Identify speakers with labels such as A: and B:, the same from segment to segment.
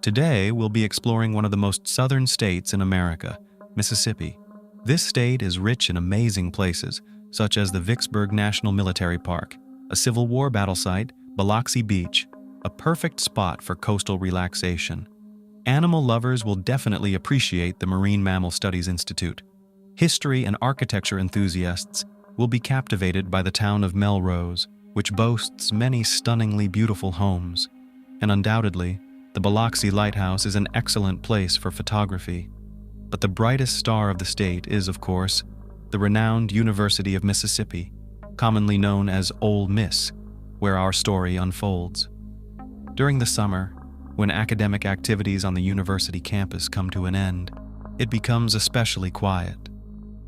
A: Today, we'll be exploring one of the most southern states in America, Mississippi. This state is rich in amazing places, such as the Vicksburg National Military Park, a Civil War battle site, Biloxi Beach, a perfect spot for coastal relaxation. Animal lovers will definitely appreciate the Marine Mammal Studies Institute. History and architecture enthusiasts will be captivated by the town of Melrose, which boasts many stunningly beautiful homes. And undoubtedly, the Biloxi Lighthouse is an excellent place for photography. But the brightest star of the state is, of course, the renowned University of Mississippi, commonly known as Ole Miss, where our story unfolds. During the summer, when academic activities on the university campus come to an end, it becomes especially quiet.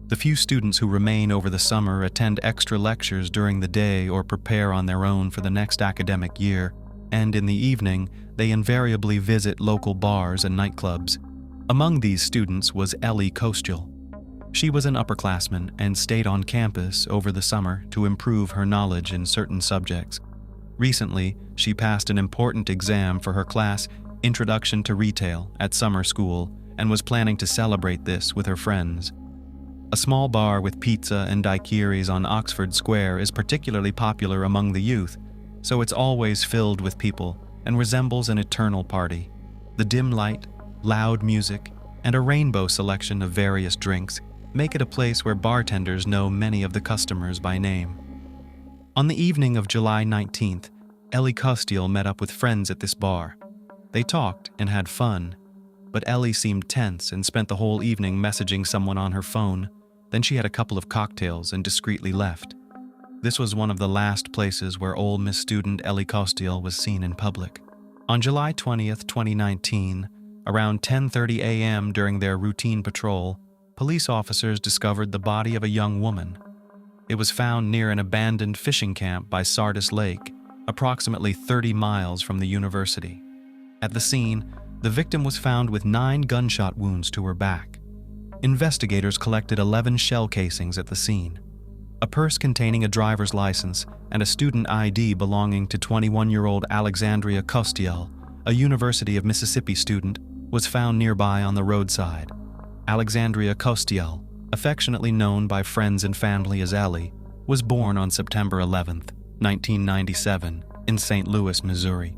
A: The few students who remain over the summer attend extra lectures during the day or prepare on their own for the next academic year, and in the evening, they invariably visit local bars and nightclubs. Among these students was Ellie Kostial. She was an upperclassman and stayed on campus over the summer to improve her knowledge in certain subjects. Recently, she passed an important exam for her class, Introduction to Retail, at summer school, and was planning to celebrate this with her friends. A small bar with pizza and daiquiris on Oxford Square is particularly popular among the youth, so it's always filled with people and resembles an eternal party. The dim light, loud music, and a rainbow selection of various drinks make it a place where bartenders know many of the customers by name. On the evening of July 19th, Ellie Kostial met up with friends at this bar. They talked and had fun, but Ellie seemed tense and spent the whole evening messaging someone on her phone. Then she had a couple of cocktails and discreetly left. This was one of the last places where Ole Miss student Ellie Kostial was seen in public. On July 20th, 2019, around 10:30 a.m. during their routine patrol, police officers discovered the body of a young woman. It was found near an abandoned fishing camp by Sardis Lake, approximately 30 miles from the university. At the scene, the victim was found with 9 gunshot wounds to her back. Investigators collected 11 shell casings at the scene. A purse containing a driver's license and a student ID belonging to 21-year-old Alexandria Kostial, a University of Mississippi student, was found nearby on the roadside. Alexandria Kostial, affectionately known by friends and family as Ellie, was born on September 11th, 1997, in St. Louis, Missouri.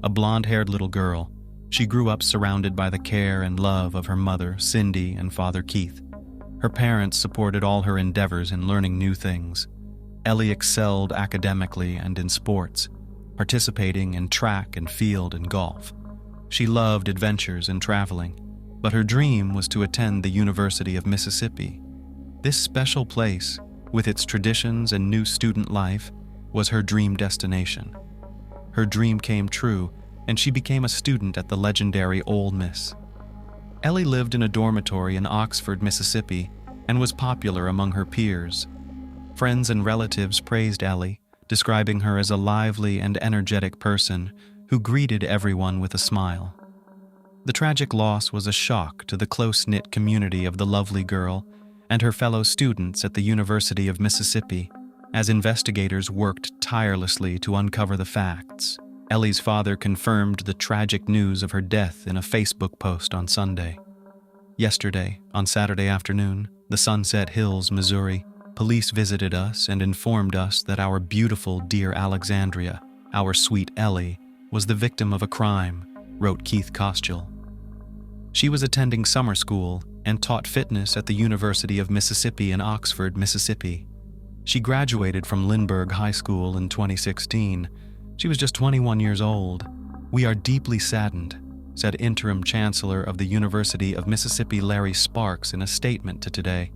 A: A blonde-haired little girl, she grew up surrounded by the care and love of her mother, Cindy, and father, Keith. Her parents supported all her endeavors in learning new things. Ellie excelled academically and in sports, participating in track and field and golf. She loved adventures and traveling, but her dream was to attend the University of Mississippi. This special place, with its traditions and new student life, was her dream destination. Her dream came true, and she became a student at the legendary Ole Miss. Ellie lived in a dormitory in Oxford, Mississippi, and was popular among her peers. Friends and relatives praised Ellie, describing her as a lively and energetic person who greeted everyone with a smile. The tragic loss was a shock to the close-knit community of the lovely girl and her fellow students at the University of Mississippi, as investigators worked tirelessly to uncover the facts. Ellie's father confirmed the tragic news of her death in a Facebook post on Sunday. Yesterday, on Saturday afternoon, the Sunset Hills, Missouri, police visited us and informed us that our beautiful dear Alexandria, our sweet Ellie, was the victim of a crime, wrote Keith Kostial. She was attending summer school and taught fitness at the University of Mississippi in Oxford, Mississippi. She graduated from Lindbergh High School in 2016. She was just 21 years old. "We are deeply saddened," said Interim Chancellor of the University of Mississippi Larry Sparks in a statement to Today.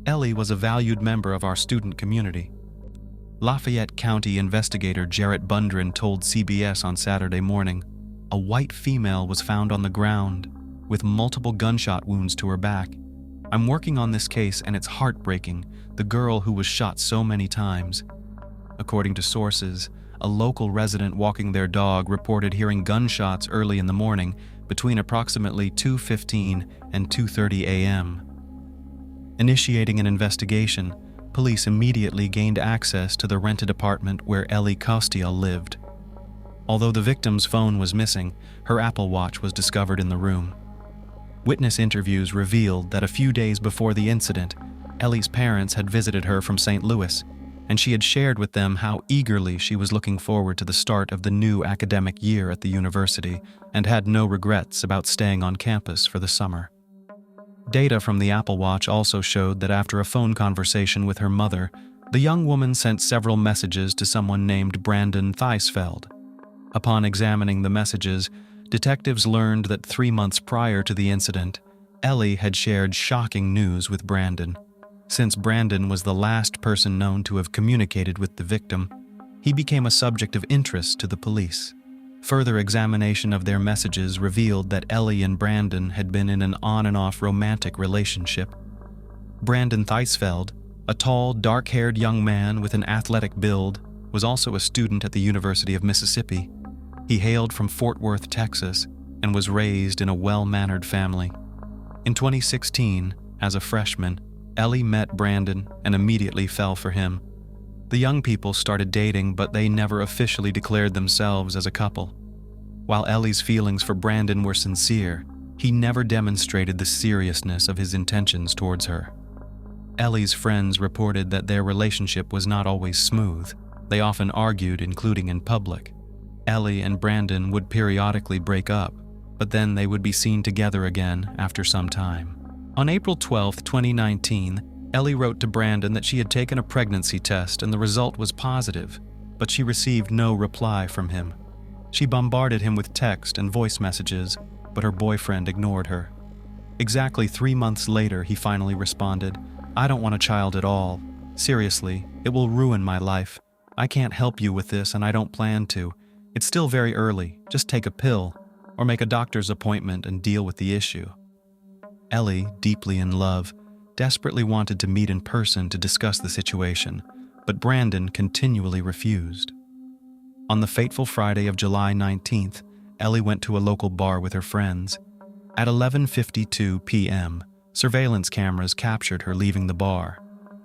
A: Ellie was a valued member of our student community. Lafayette County investigator Jarrett Bundren told CBS on Saturday morning, "A white female was found on the ground with multiple gunshot wounds to her back. I'm working on this case and it's heartbreaking, the girl who was shot so many times." According to sources, a local resident walking their dog reported hearing gunshots early in the morning between approximately 2:15 and 2:30 a.m. Initiating an investigation, police immediately gained access to the rented apartment where Ellie Kostial lived. Although the victim's phone was missing, her Apple Watch was discovered in the room. Witness interviews revealed that a few days before the incident, Ellie's parents had visited her from St. Louis, and she had shared with them how eagerly she was looking forward to the start of the new academic year at the university and had no regrets about staying on campus for the summer. Data from the Apple Watch also showed that after a phone conversation with her mother, the young woman sent several messages to someone named Brandon Theisfeld. Upon examining the messages, detectives learned that 3 months prior to the incident, Ellie had shared shocking news with Brandon. Since Brandon was the last person known to have communicated with the victim, he became a subject of interest to the police. Further examination of their messages revealed that Ellie and Brandon had been in an on-and-off romantic relationship. Brandon Theisfeld, a tall, dark-haired young man with an athletic build, was also a student at the University of Mississippi. He hailed from Fort Worth, Texas, and was raised in a well-mannered family. In 2016, as a freshman, Ellie met Brandon and immediately fell for him. The young people started dating, but they never officially declared themselves as a couple. While Ellie's feelings for Brandon were sincere, he never demonstrated the seriousness of his intentions towards her. Ellie's friends reported that their relationship was not always smooth. They often argued, including in public. Ellie and Brandon would periodically break up, but then they would be seen together again after some time. On April 12, 2019, Ellie wrote to Brandon that she had taken a pregnancy test and the result was positive, but she received no reply from him. She bombarded him with text and voice messages, but her boyfriend ignored her. Exactly 3 months later, he finally responded, "I don't want a child at all. Seriously, it will ruin my life. I can't help you with this and I don't plan to. It's still very early. Just take a pill or make a doctor's appointment and deal with the issue." Ellie, deeply in love, desperately wanted to meet in person to discuss the situation, but Brandon continually refused. On the fateful Friday of July 19th, Ellie went to a local bar with her friends. At 11:52 p.m., surveillance cameras captured her leaving the bar.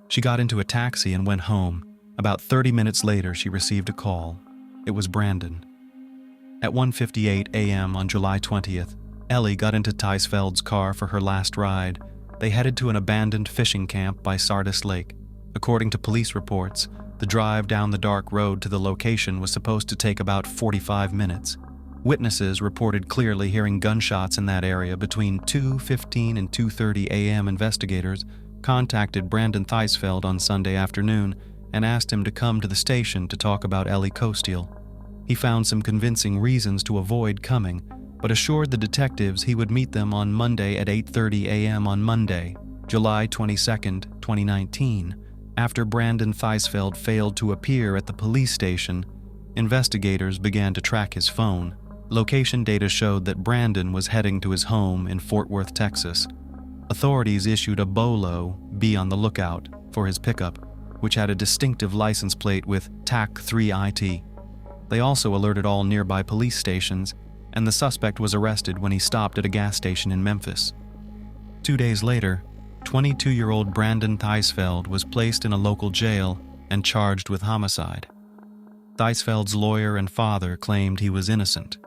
A: She got into a taxi and went home. About 30 minutes later, she received a call. It was Brandon. At 1:58 a.m. on July 20th, Ellie got into Theisfeld's car for her last ride. They headed to an abandoned fishing camp by Sardis Lake. According to police reports, the drive down the dark road to the location was supposed to take about 45 minutes. Witnesses reported clearly hearing gunshots in that area between 2:15 and 2:30 a.m. Investigators contacted Brandon Theisfeld on Sunday afternoon and asked him to come to the station to talk about Ellie Kostial. He found some convincing reasons to avoid coming, but assured the detectives he would meet them on Monday at 8:30 a.m. on Monday, July 22, 2019. After Brandon Theisfeld failed to appear at the police station, investigators began to track his phone. Location data showed that Brandon was heading to his home in Fort Worth, Texas. Authorities issued a BOLO, be on the lookout, for his pickup, which had a distinctive license plate with TAC 3IT. They also alerted all nearby police stations, and the suspect was arrested when he stopped at a gas station in Memphis. 2 days later, 22-year-old Brandon Theisfeld was placed in a local jail and charged with homicide. Theisfeld's lawyer and father claimed he was innocent.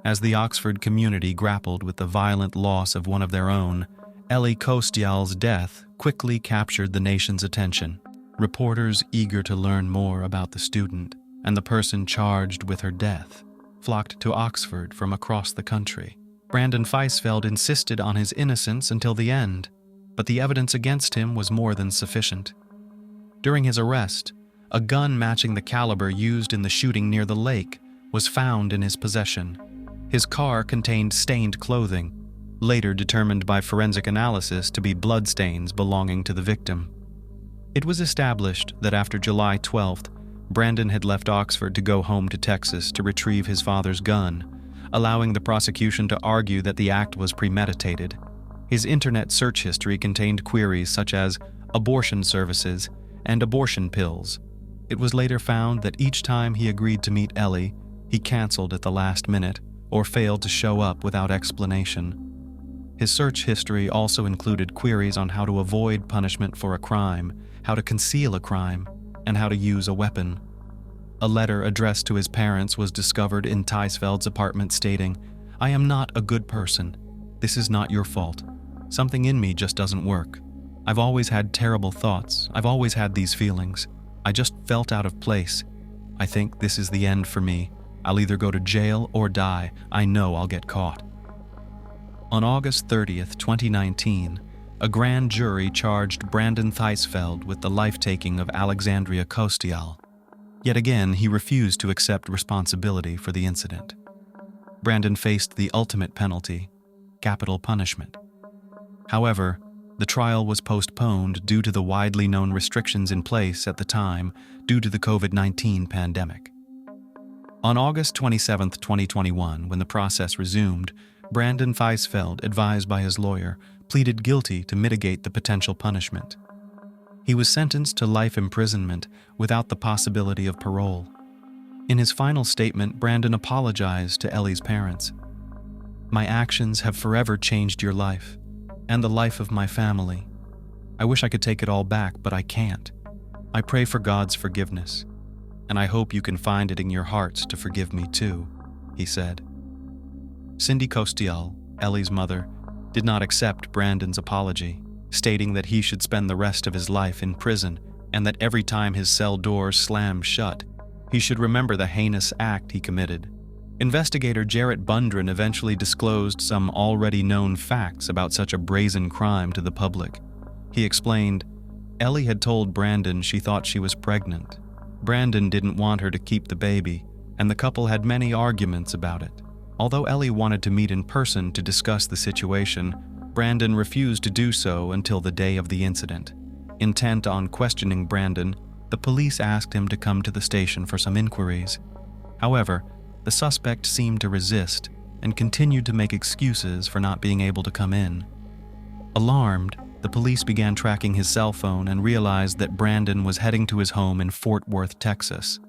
A: As the Oxford community grappled with the violent loss of one of their own, Ellie Kostial's death quickly captured the nation's attention. Reporters eager to learn more about the student and the person charged with her death flocked to Oxford from across the country. Brandon Theisfeld insisted on his innocence until the end, but the evidence against him was more than sufficient. During his arrest, a gun matching the caliber used in the shooting near the lake was found in his possession. His car contained stained clothing, later determined by forensic analysis to be bloodstains belonging to the victim. It was established that after July 12th, Brandon had left Oxford to go home to Texas to retrieve his father's gun, allowing the prosecution to argue that the act was premeditated. His internet search history contained queries such as abortion services and abortion pills. It was later found that each time he agreed to meet Ellie, he canceled at the last minute or failed to show up without explanation. His search history also included queries on how to avoid punishment for a crime, how to conceal a crime, and how to use a weapon. A letter addressed to his parents was discovered in Theisfeld's apartment stating, "I am not a good person. This is not your fault. Something in me just doesn't work. I've always had terrible thoughts. I've always had these feelings. I just felt out of place. I think this is the end for me. I'll either go to jail or die. I know I'll get caught." On August 30th, 2019, a grand jury charged Brandon Theisfeld with the life-taking of Alexandria Kostial. Yet again, he refused to accept responsibility for the incident. Brandon faced the ultimate penalty, capital punishment. However, the trial was postponed due to the widely known restrictions in place at the time due to the COVID-19 pandemic. On August 27, 2021, when the process resumed, Brandon Theisfeld, advised by his lawyer, pleaded guilty to mitigate the potential punishment. He was sentenced to life imprisonment without the possibility of parole. In his final statement, Brandon apologized to Ellie's parents. "My actions have forever changed your life, and the life of my family. I wish I could take it all back, but I can't. I pray for God's forgiveness, and I hope you can find it in your hearts to forgive me too," he said. Cindy Kostial, Ellie's mother, did not accept Brandon's apology, stating that he should spend the rest of his life in prison and that every time his cell door slammed shut, he should remember the heinous act he committed. Investigator Jarrett Bundren eventually disclosed some already known facts about such a brazen crime to the public. He explained, "Ellie had told Brandon she thought she was pregnant. Brandon didn't want her to keep the baby, and the couple had many arguments about it. Although Ellie wanted to meet in person to discuss the situation, Brandon refused to do so until the day of the incident. Intent on questioning Brandon, the police asked him to come to the station for some inquiries. However, the suspect seemed to resist and continued to make excuses for not being able to come in. Alarmed, the police began tracking his cell phone and realized that Brandon was heading to his home in Fort Worth, Texas.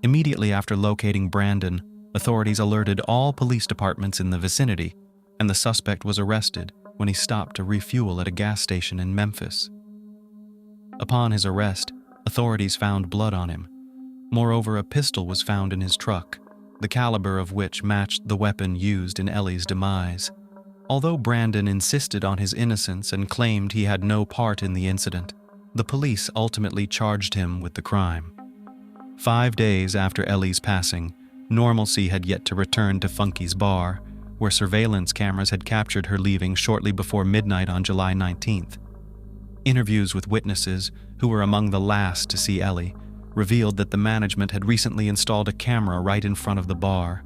A: Immediately after locating Brandon, authorities alerted all police departments in the vicinity, and the suspect was arrested when he stopped to refuel at a gas station in Memphis. Upon his arrest, authorities found blood on him. Moreover, a pistol was found in his truck, the caliber of which matched the weapon used in Ellie's demise. Although Brandon insisted on his innocence and claimed he had no part in the incident, the police ultimately charged him with the crime. 5 days after Ellie's passing, normalcy had yet to return to Funky's bar, where surveillance cameras had captured her leaving shortly before midnight on July 19th. Interviews with witnesses, who were among the last to see Ellie, revealed that the management had recently installed a camera right in front of the bar.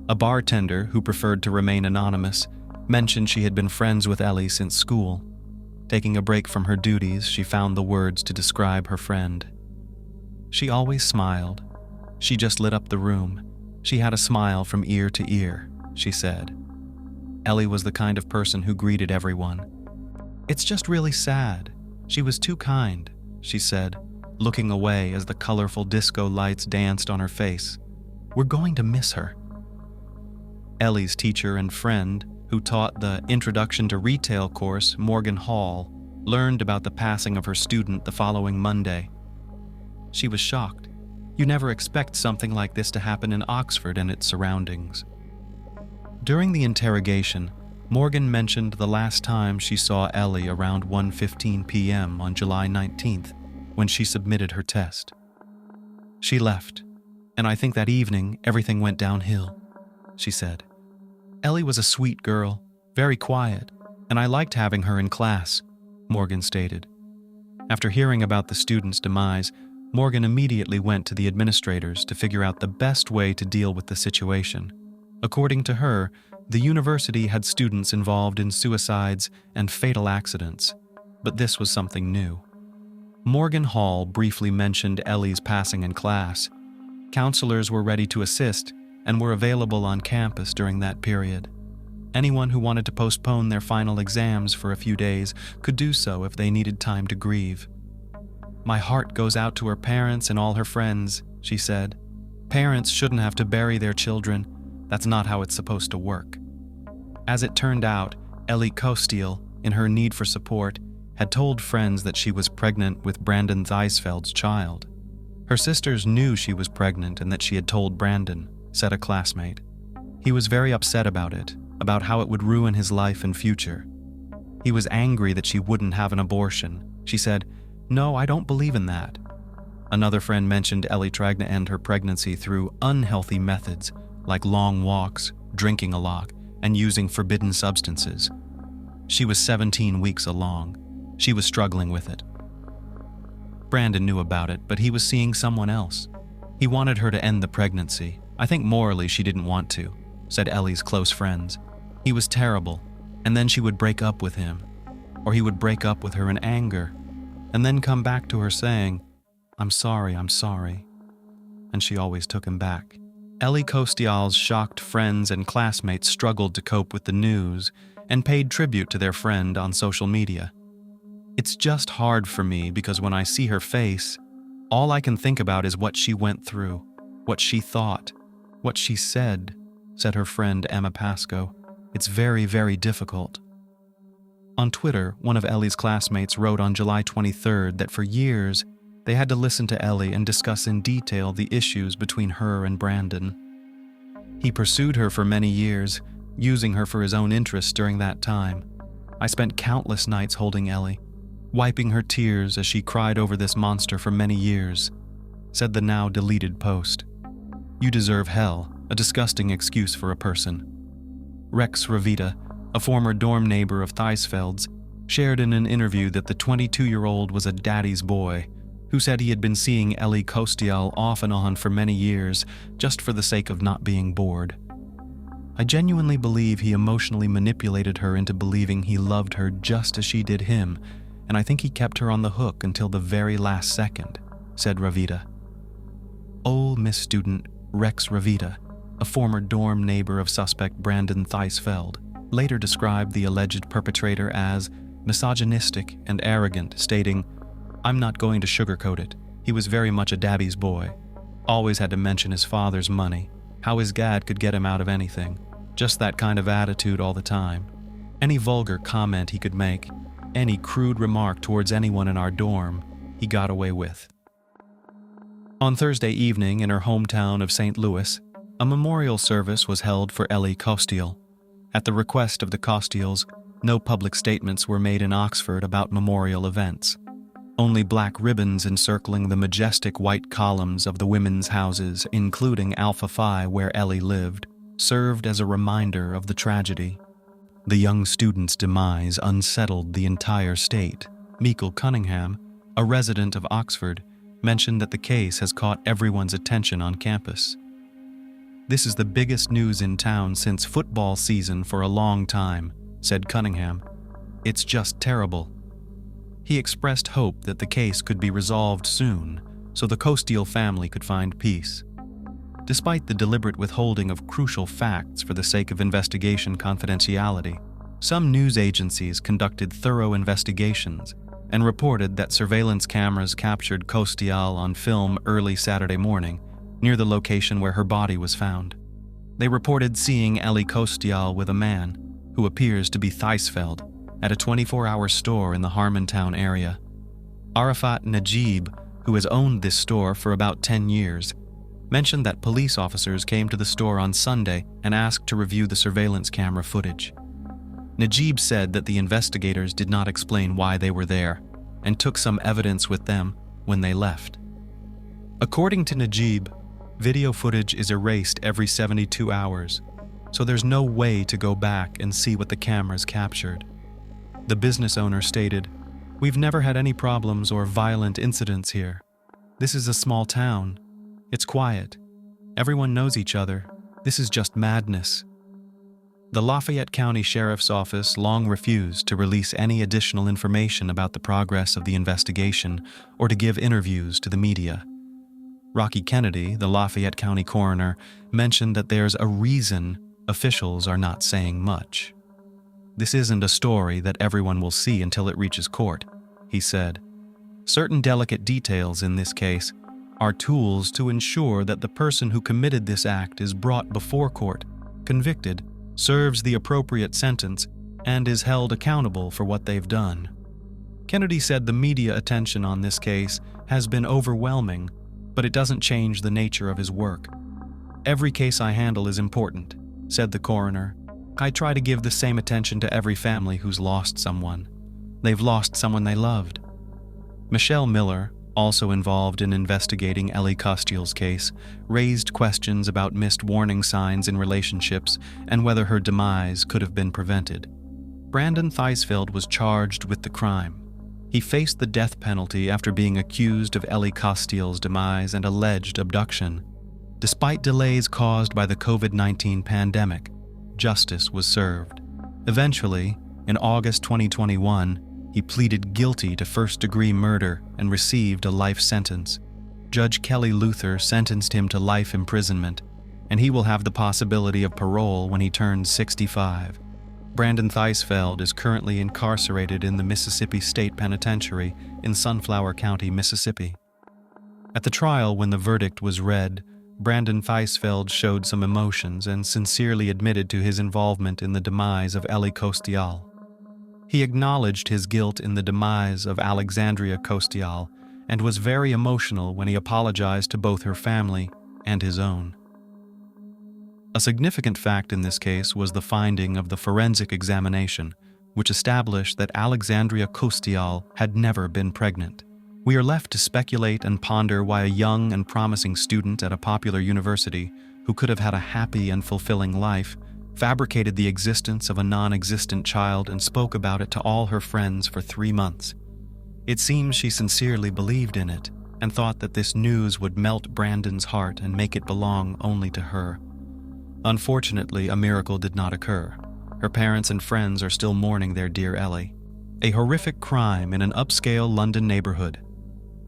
A: A bartender, who preferred to remain anonymous, mentioned she had been friends with Ellie since school. Taking a break from her duties, she found the words to describe her friend. "She always smiled. She just lit up the room. She had a smile from ear to ear," she said. Ellie was the kind of person who greeted everyone. "It's just really sad. She was too kind," she said, looking away as the colorful disco lights danced on her face. "We're going to miss her." Ellie's teacher and friend, who taught the Introduction to Retail course, Morgan Hall, learned about the passing of her student the following Monday. She was shocked. "You never expect something like this to happen in Oxford and its surroundings." During the interrogation, Morgan mentioned the last time she saw Ellie around 1:15 p.m. on July 19th, when she submitted her test. "She left, and I think that evening everything went downhill," she said. "Ellie was a sweet girl, very quiet, and I liked having her in class," Morgan stated. After hearing about the student's demise, Morgan immediately went to the administrators to figure out the best way to deal with the situation. According to her, the university had students involved in suicides and fatal accidents, but this was something new. Morgan Hall briefly mentioned Ellie's passing in class. Counselors were ready to assist and were available on campus during that period. Anyone who wanted to postpone their final exams for a few days could do so if they needed time to grieve. "My heart goes out to her parents and all her friends," she said. "Parents shouldn't have to bury their children. That's not how it's supposed to work." As it turned out, Ellie Kostial, in her need for support, had told friends that she was pregnant with Brandon Theisfeld's child. Her sisters knew she was pregnant and that she had told Brandon, said a classmate. He was very upset about it, about how it would ruin his life and future. He was angry that she wouldn't have an abortion. She said, "No, I don't believe in that." Another friend mentioned Ellie trying to end her pregnancy through unhealthy methods, like long walks, drinking a lot, and using forbidden substances. She was 17 weeks along. She was struggling with it. Brandon knew about it, but he was seeing someone else. He wanted her to end the pregnancy. I think morally she didn't want to, said Ellie's close friends. He was terrible, and then she would break up with him. Or he would break up with her in anger, and then come back to her saying, I'm sorry. And she always took him back. Ellie Kostial's shocked friends and classmates struggled to cope with the news and paid tribute to their friend on social media. It's just hard for me because when I see her face, all I can think about is what she went through, what she thought, what she said her friend Emma Pascoe. It's very, very difficult. On Twitter, one of Ellie's classmates wrote on July 23rd that for years, they had to listen to Ellie and discuss in detail the issues between her and Brandon. He pursued her for many years, using her for his own interests during that time. I spent countless nights holding Ellie, wiping her tears as she cried over this monster for many years, said the now deleted post. You deserve hell, a disgusting excuse for a person. Rex Ravita, a former dorm neighbor of Theisfeld's, shared in an interview that the 22-year-old was a daddy's boy who said he had been seeing Ellie Kostial off and on for many years just for the sake of not being bored. I genuinely believe he emotionally manipulated her into believing he loved her just as she did him, and I think he kept her on the hook until the very last second, said Ravita. Ole Miss student Rex Ravita, a former dorm neighbor of suspect Brandon Theisfeld, later described the alleged perpetrator as misogynistic and arrogant, stating, I'm not going to sugarcoat it. He was very much a daddy's boy. Always had to mention his father's money, how his dad could get him out of anything. Just that kind of attitude all the time. Any vulgar comment he could make, any crude remark towards anyone in our dorm, he got away with. On Thursday evening in her hometown of St. Louis, a memorial service was held for Ellie Kostial. At the request of the Kostials, no public statements were made in Oxford about memorial events. Only black ribbons encircling the majestic white columns of the women's houses, including Alpha Phi where Ellie lived, served as a reminder of the tragedy. The young student's demise unsettled the entire state. Meikle Cunningham, a resident of Oxford, mentioned that the case has caught everyone's attention on campus. This is the biggest news in town since football season for a long time, said Cunningham. It's just terrible. He expressed hope that the case could be resolved soon, so the Kostial family could find peace. Despite the deliberate withholding of crucial facts for the sake of investigation confidentiality, some news agencies conducted thorough investigations and reported that surveillance cameras captured Kostial on film early Saturday morning, near the location where her body was found. They reported seeing Ellie Kostial with a man, who appears to be Theisfeld, at a 24-hour store in the Harmontown area. Arafat Najib, who has owned this store for about 10 years, mentioned that police officers came to the store on Sunday and asked to review the surveillance camera footage. Najib said that the investigators did not explain why they were there and took some evidence with them when they left. According to Najib, video footage is erased every 72 hours, so there's no way to go back and see what the cameras captured. The business owner stated, We've never had any problems or violent incidents here. This is a small town. It's quiet. Everyone knows each other. This is just madness. The Lafayette County Sheriff's Office long refused to release any additional information about the progress of the investigation or to give interviews to the media. Rocky Kennedy, the Lafayette County coroner, mentioned that there's a reason officials are not saying much. This isn't a story that everyone will see until it reaches court, he said. Certain delicate details in this case are tools to ensure that the person who committed this act is brought before court, convicted, serves the appropriate sentence, and is held accountable for what they've done. Kennedy said the media attention on this case has been overwhelming, but it doesn't change the nature of his work. "Every case I handle is important," said the coroner. "I try to give the same attention to every family who's lost someone. They've lost someone they loved." Michelle Miller, also involved in investigating Ellie Kostial's case, raised questions about missed warning signs in relationships and whether her demise could have been prevented. Brandon Theisfeld was charged with the crime. He faced the death penalty after being accused of Ellie Kostial's demise and alleged abduction. Despite delays caused by the COVID-19 pandemic, justice was served. Eventually, in August 2021, he pleaded guilty to first-degree murder and received a life sentence. Judge Kelly Luther sentenced him to life imprisonment, and he will have the possibility of parole when he turns 65. Brandon Theisfeld is currently incarcerated in the Mississippi State Penitentiary in Sunflower County, Mississippi. At the trial, when the verdict was read, Brandon Theisfeld showed some emotions and sincerely admitted to his involvement in the demise of Ellie Kostial. He acknowledged his guilt in the demise of Alexandria Kostial and was very emotional when he apologized to both her family and his own. A significant fact in this case was the finding of the forensic examination, which established that Alexandria Kostial had never been pregnant. We are left to speculate and ponder why a young and promising student at a popular university, who could have had a happy and fulfilling life, fabricated the existence of a non-existent child and spoke about it to all her friends for 3 months. It seems she sincerely believed in it and thought that this news would melt Brandon's heart and make it belong only to her. Unfortunately, a miracle did not occur. Her parents and friends are still mourning their dear Ellie. A horrific crime in an upscale London neighborhood.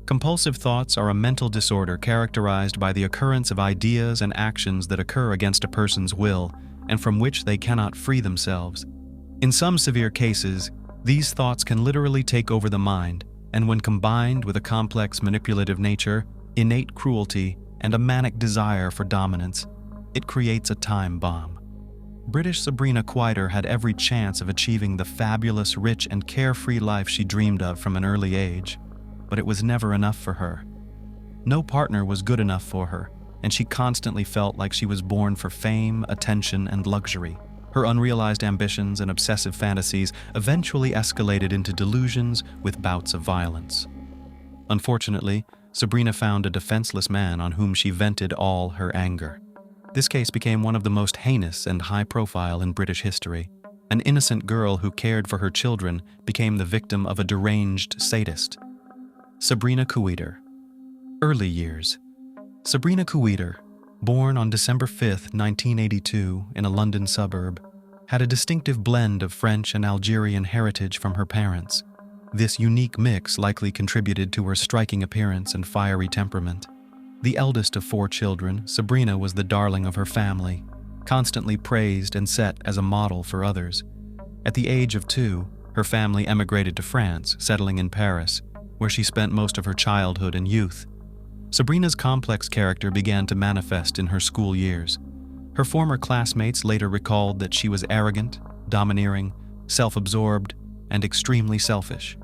A: Compulsive thoughts are a mental disorder characterized by the occurrence of ideas and actions that occur against a person's will and from which they cannot free themselves. In some severe cases, these thoughts can literally take over the mind, and when combined with a complex manipulative nature, innate cruelty, and a manic desire for dominance, it creates a time bomb. British Sabrina Quieter had every chance of achieving the fabulous, rich, and carefree life she dreamed of from an early age, but it was never enough for her. No partner was good enough for her, and she constantly felt like she was born for fame, attention, and luxury. Her unrealized ambitions and obsessive fantasies eventually escalated into delusions with bouts of violence. Unfortunately, Sabrina found a defenseless man on whom she vented all her anger. This case became one of the most heinous and high-profile in British history. An innocent girl who cared for her children became the victim of a deranged sadist. Sabrina Quieter. Early years. Sabrina Quieter, born on December 5, 1982, in a London suburb, had a distinctive blend of French and Algerian heritage from her parents. This unique mix likely contributed to her striking appearance and fiery temperament. The eldest of 4 children, Sabrina was the darling of her family, constantly praised and set as a model for others. At the age of 2, her family emigrated to France, settling in Paris, where she spent most of her childhood and youth. Sabrina's complex character began to manifest in her school years. Her former classmates later recalled that she was arrogant, domineering, self-absorbed, and extremely selfish.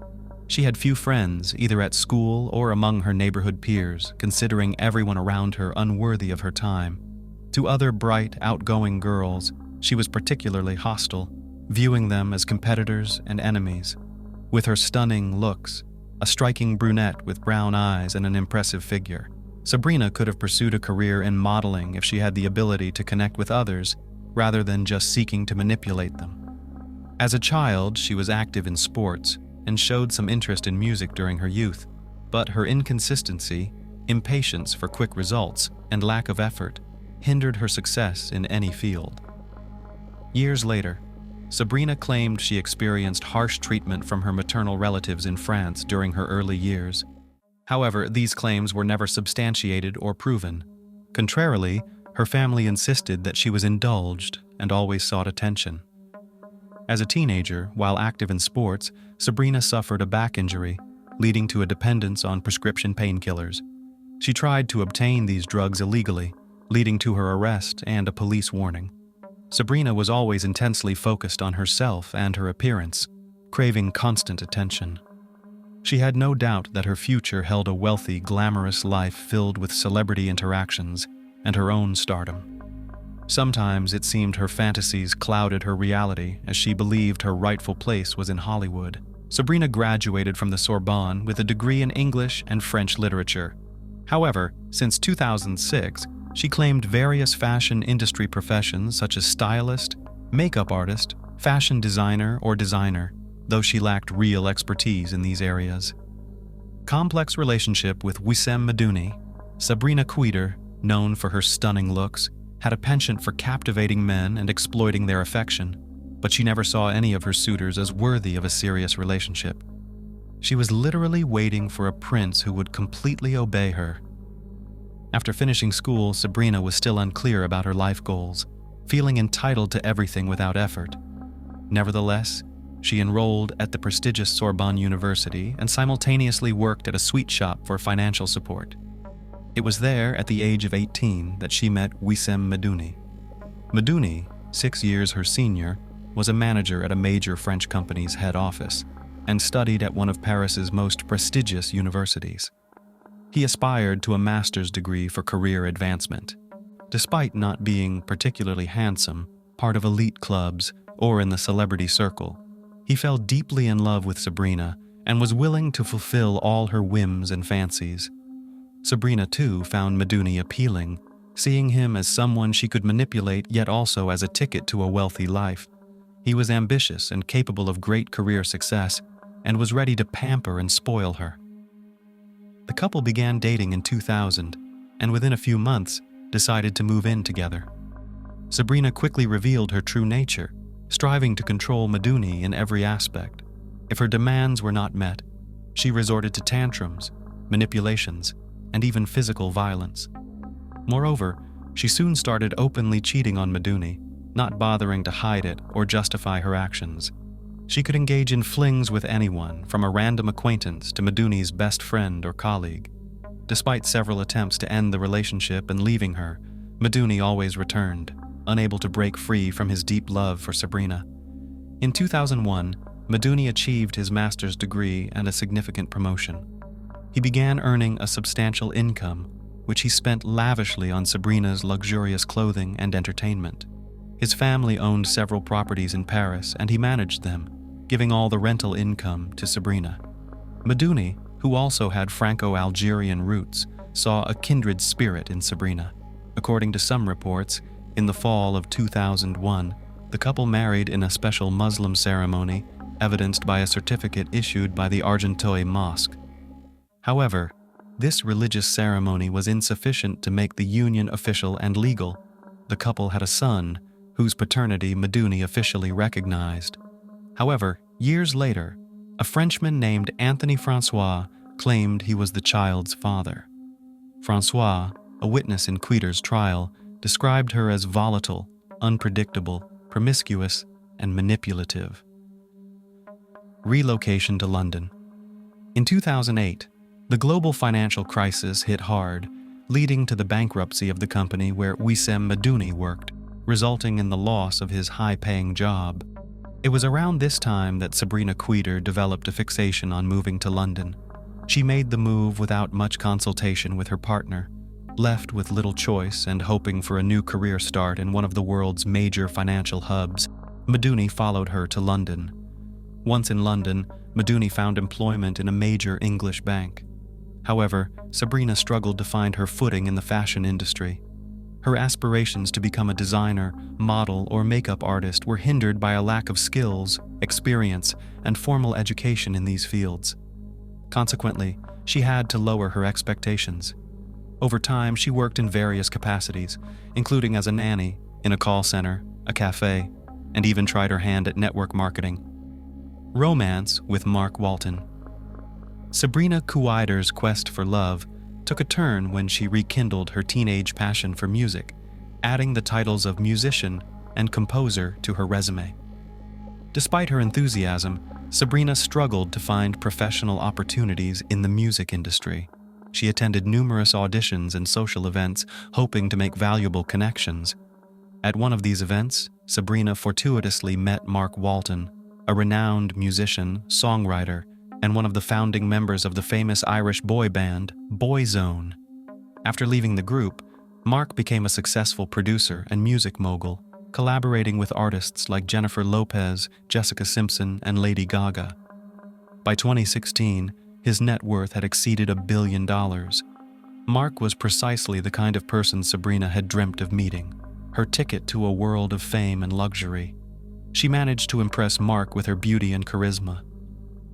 A: She had few friends, either at school or among her neighborhood peers, considering everyone around her unworthy of her time. To other bright, outgoing girls, she was particularly hostile, viewing them as competitors and enemies. With her stunning looks, a striking brunette with brown eyes and an impressive figure, Sabrina could have pursued a career in modeling if she had the ability to connect with others rather than just seeking to manipulate them. As a child, she was active in sports and showed some interest in music during her youth, but her inconsistency, impatience for quick results, and lack of effort hindered her success in any field. Years later, Sabrina claimed she experienced harsh treatment from her maternal relatives in France during her early years. However, these claims were never substantiated or proven. Contrarily, her family insisted that she was indulged and always sought attention. As a teenager, while active in sports, Sabrina suffered a back injury, leading to a dependence on prescription painkillers. She tried to obtain these drugs illegally, leading to her arrest and a police warning. Sabrina was always intensely focused on herself and her appearance, craving constant attention. She had no doubt that her future held a wealthy, glamorous life filled with celebrity interactions and her own stardom. Sometimes it seemed her fantasies clouded her reality as she believed her rightful place was in Hollywood. Sabrina graduated from the Sorbonne with a degree in English and French literature. However, since 2006, she claimed various fashion industry professions such as stylist, makeup artist, fashion designer, or designer, though she lacked real expertise in these areas. Complex relationship with Wissem Medouni, Sabrina Queeter, known for her stunning looks, had a penchant for captivating men and exploiting their affection, but she never saw any of her suitors as worthy of a serious relationship. She was literally waiting for a prince who would completely obey her. After finishing school, Sabrina was still unclear about her life goals, feeling entitled to everything without effort. Nevertheless, she enrolled at the prestigious Sorbonne University and simultaneously worked at a sweet shop for financial support. It was there, at the age of 18, that she met Wissem Medouni. Medouni, 6 years her senior, was a manager at a major French company's head office and studied at one of Paris's most prestigious universities. He aspired to a master's degree for career advancement. Despite not being particularly handsome, part of elite clubs, or in the celebrity circle, he fell deeply in love with Sabrina and was willing to fulfill all her whims and fancies. Sabrina, too, found Medouni appealing, seeing him as someone she could manipulate yet also as a ticket to a wealthy life. He was ambitious and capable of great career success and was ready to pamper and spoil her. The couple began dating in 2000 and within a few months decided to move in together. Sabrina quickly revealed her true nature, striving to control Medouni in every aspect. If her demands were not met, she resorted to tantrums, manipulations, and even physical violence. Moreover, she soon started openly cheating on Medouni, not bothering to hide it or justify her actions. She could engage in flings with anyone, from a random acquaintance to Medouni's best friend or colleague. Despite several attempts to end the relationship and leaving her, Medouni always returned, unable to break free from his deep love for Sabrina. In 2001, Medouni achieved his master's degree and a significant promotion. He began earning a substantial income, which he spent lavishly on Sabrina's luxurious clothing and entertainment. His family owned several properties in Paris, and he managed them, giving all the rental income to Sabrina. Medouni, who also had Franco-Algerian roots, saw a kindred spirit in Sabrina. According to some reports, in the fall of 2001, the couple married in a special Muslim ceremony, evidenced by a certificate issued by the Argenteuil Mosque. However, this religious ceremony was insufficient to make the union official and legal. The couple had a son, whose paternity Medouni officially recognized. However, years later, a Frenchman named Anthony Francois claimed he was the child's father. Francois, a witness in Queeter's trial, described her as volatile, unpredictable, promiscuous, and manipulative. Relocation to London. In 2008, the global financial crisis hit hard, leading to the bankruptcy of the company where Wissem Medouni worked, resulting in the loss of his high-paying job. It was around this time that Sabrina Queeter developed a fixation on moving to London. She made the move without much consultation with her partner. Left with little choice and hoping for a new career start in one of the world's major financial hubs, Medouni followed her to London. Once in London, Medouni found employment in a major English bank. However, Sabrina struggled to find her footing in the fashion industry. Her aspirations to become a designer, model, or makeup artist were hindered by a lack of skills, experience, and formal education in these fields. Consequently, she had to lower her expectations. Over time, she worked in various capacities, including as a nanny, in a call center, a cafe, and even tried her hand at network marketing. Romance with Mark Walton. Sabrina Queeter's quest for love took a turn when she rekindled her teenage passion for music, adding the titles of musician and composer to her resume. Despite her enthusiasm, Sabrina struggled to find professional opportunities in the music industry. She attended numerous auditions and social events, hoping to make valuable connections. At one of these events, Sabrina fortuitously met Mark Walton, a renowned musician, songwriter, and one of the founding members of the famous Irish boy band, Boyzone. After leaving the group, Mark became a successful producer and music mogul, collaborating with artists like Jennifer Lopez, Jessica Simpson, and Lady Gaga. By 2016, his net worth had exceeded $1 billion. Mark was precisely the kind of person Sabrina had dreamt of meeting, her ticket to a world of fame and luxury. She managed to impress Mark with her beauty and charisma.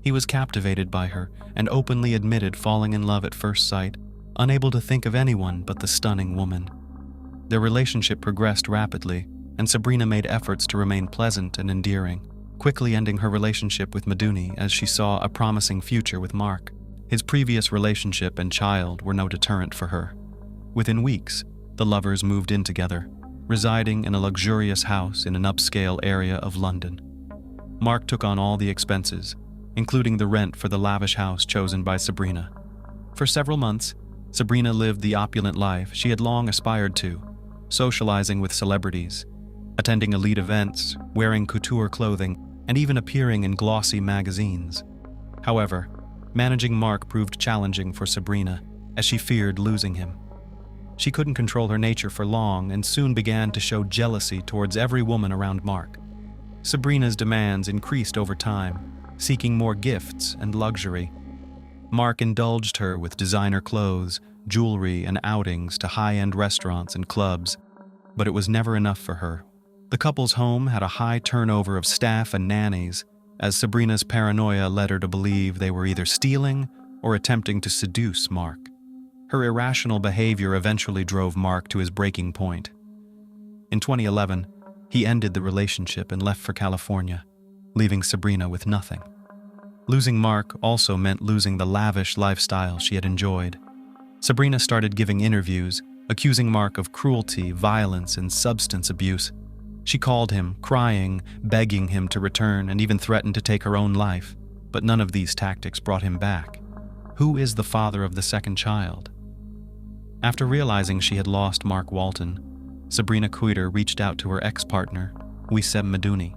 A: He was captivated by her and openly admitted falling in love at first sight, unable to think of anyone but the stunning woman. Their relationship progressed rapidly, and Sabrina made efforts to remain pleasant and endearing, quickly ending her relationship with Meduni as she saw a promising future with Mark. His previous relationship and child were no deterrent for her. Within weeks, the lovers moved in together, residing in a luxurious house in an upscale area of London. Mark took on all the expenses, including the rent for the lavish house chosen by Sabrina. For several months, Sabrina lived the opulent life she had long aspired to, socializing with celebrities, attending elite events, wearing couture clothing, and even appearing in glossy magazines. However, managing Mark proved challenging for Sabrina, as she feared losing him. She couldn't control her nature for long and soon began to show jealousy towards every woman around Mark. Sabrina's demands increased over time, seeking more gifts and luxury. Mark indulged her with designer clothes, jewelry, and outings to high-end restaurants and clubs, but it was never enough for her. The couple's home had a high turnover of staff and nannies, as Sabrina's paranoia led her to believe they were either stealing or attempting to seduce Mark. Her irrational behavior eventually drove Mark to his breaking point. In 2011, he ended the relationship and left for California, leaving Sabrina with nothing. Losing Mark also meant losing the lavish lifestyle she had enjoyed. Sabrina started giving interviews, accusing Mark of cruelty, violence, and substance abuse. She called him, crying, begging him to return, and even threatened to take her own life, but none of these tactics brought him back. Who is the father of the second child? After realizing she had lost Mark Walton, Sabrina Kuiter reached out to her ex-partner, Wissem Meduni.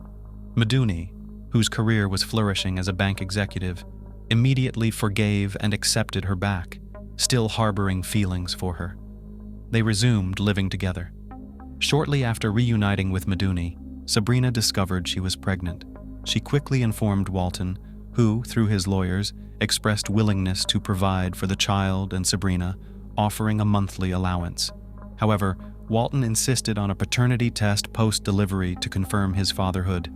A: Meduni, whose career was flourishing as a bank executive, immediately forgave and accepted her back, still harboring feelings for her. They resumed living together. Shortly after reuniting with Meduni, Sabrina discovered she was pregnant. She quickly informed Walton, who, through his lawyers, expressed willingness to provide for the child and Sabrina, offering a monthly allowance. However, Walton insisted on a paternity test post-delivery to confirm his fatherhood.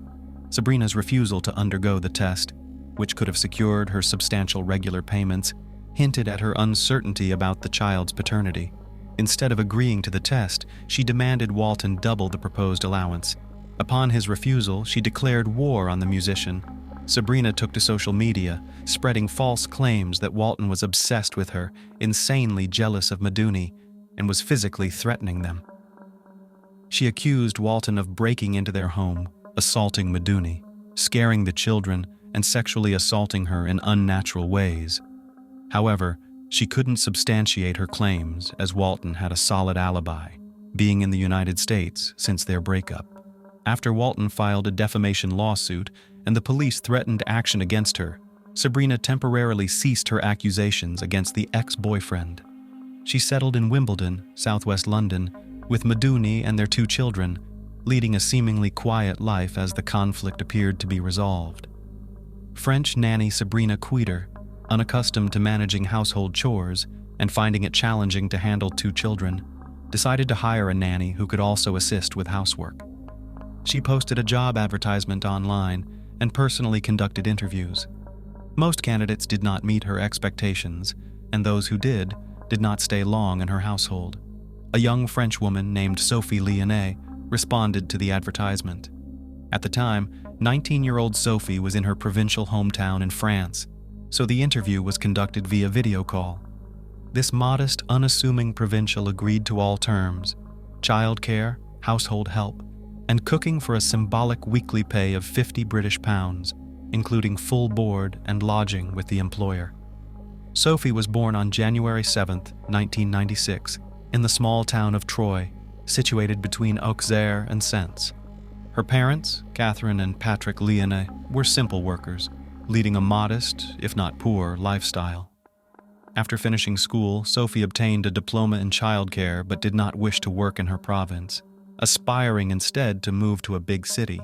A: Sabrina's refusal to undergo the test, which could have secured her substantial regular payments, hinted at her uncertainty about the child's paternity. Instead of agreeing to the test, she demanded Walton double the proposed allowance. Upon his refusal, she declared war on the musician. Sabrina took to social media, spreading false claims that Walton was obsessed with her, insanely jealous of Meduni, and was physically threatening them. She accused Walton of breaking into their home, assaulting Meduni, scaring the children, and sexually assaulting her in unnatural ways. However, she couldn't substantiate her claims as Walton had a solid alibi, being in the United States since their breakup. After Walton filed a defamation lawsuit and the police threatened action against her, Sabrina temporarily ceased her accusations against the ex-boyfriend. She settled in Wimbledon, southwest London, with Meduni and their 2 children, leading a seemingly quiet life as the conflict appeared to be resolved. French nanny Sabrina Kuiter, unaccustomed to managing household chores and finding it challenging to handle 2 children, decided to hire a nanny who could also assist with housework. She posted a job advertisement online and personally conducted interviews. Most candidates did not meet her expectations, and those who did not stay long in her household. A young French woman named Sophie Lyonnais responded to the advertisement. At the time, 19-year-old Sophie was in her provincial hometown in France, so the interview was conducted via video call. This modest, unassuming provincial agreed to all terms: childcare, household help, and cooking for a symbolic weekly pay of £50, including full board and lodging with the employer. Sophie was born on January 7, 1996, in the small town of Troyes, situated between Auxerre and Sens. Her parents, Catherine and Patrick Lyonnais, were simple workers, leading a modest, if not poor, lifestyle. After finishing school, Sophie obtained a diploma in childcare but did not wish to work in her province, aspiring instead to move to a big city.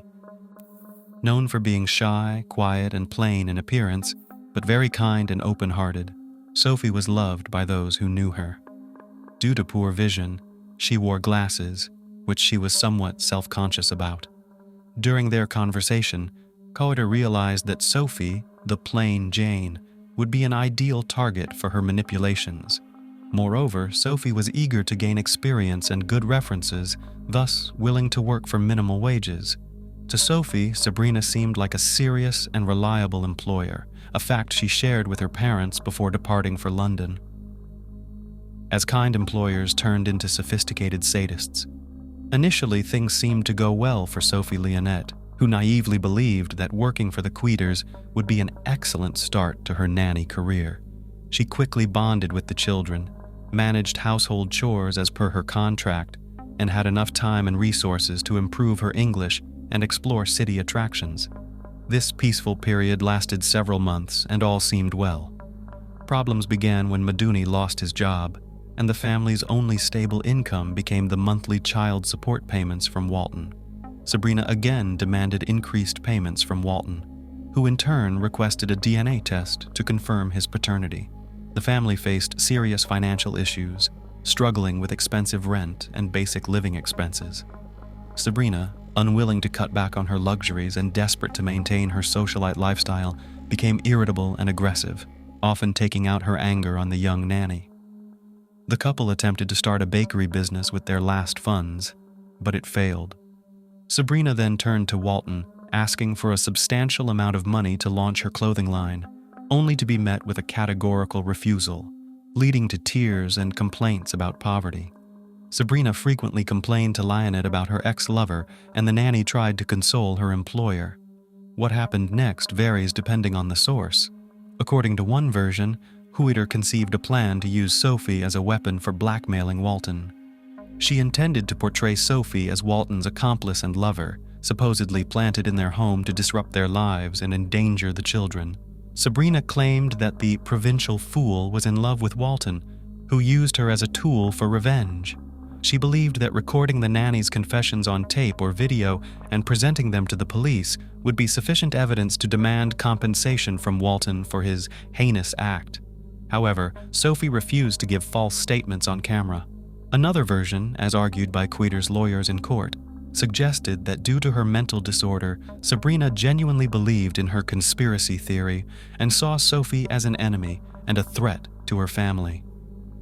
A: Known for being shy, quiet, and plain in appearance, but very kind and open-hearted, Sophie was loved by those who knew her. Due to poor vision, she wore glasses, which she was somewhat self-conscious about. During their conversation, Coder realized that Sophie, the plain Jane, would be an ideal target for her manipulations. Moreover, Sophie was eager to gain experience and good references, thus willing to work for minimal wages. To Sophie, Sabrina seemed like a serious and reliable employer, a fact she shared with her parents before departing for London. As kind employers turned into sophisticated sadists, initially things seemed to go well for Sophie Leonette, who naively believed that working for the Queders would be an excellent start to her nanny career. She quickly bonded with the children, managed household chores as per her contract, and had enough time and resources to improve her English and explore city attractions. This peaceful period lasted several months and all seemed well. Problems began when Maduni lost his job, and the family's only stable income became the monthly child support payments from Walton. Sabrina again demanded increased payments from Walton, who in turn requested a DNA test to confirm his paternity. The family faced serious financial issues, struggling with expensive rent and basic living expenses. Sabrina, unwilling to cut back on her luxuries and desperate to maintain her socialite lifestyle, became irritable and aggressive, often taking out her anger on the young nanny. The couple attempted to start a bakery business with their last funds, but it failed. Sabrina then turned to Walton, asking for a substantial amount of money to launch her clothing line, only to be met with a categorical refusal, leading to tears and complaints about poverty. Sabrina frequently complained to Lionette about her ex-lover, and the nanny tried to console her employer. What happened next varies depending on the source. According to one version, Huiter conceived a plan to use Sophie as a weapon for blackmailing Walton. She intended to portray Sophie as Walton's accomplice and lover, supposedly planted in their home to disrupt their lives and endanger the children. Sabrina claimed that the provincial fool was in love with Walton, who used her as a tool for revenge. She believed that recording the nanny's confessions on tape or video and presenting them to the police would be sufficient evidence to demand compensation from Walton for his heinous act. However, Sophie refused to give false statements on camera. Another version, as argued by Queder's lawyers in court, suggested that due to her mental disorder, Sabrina genuinely believed in her conspiracy theory and saw Sophie as an enemy and a threat to her family.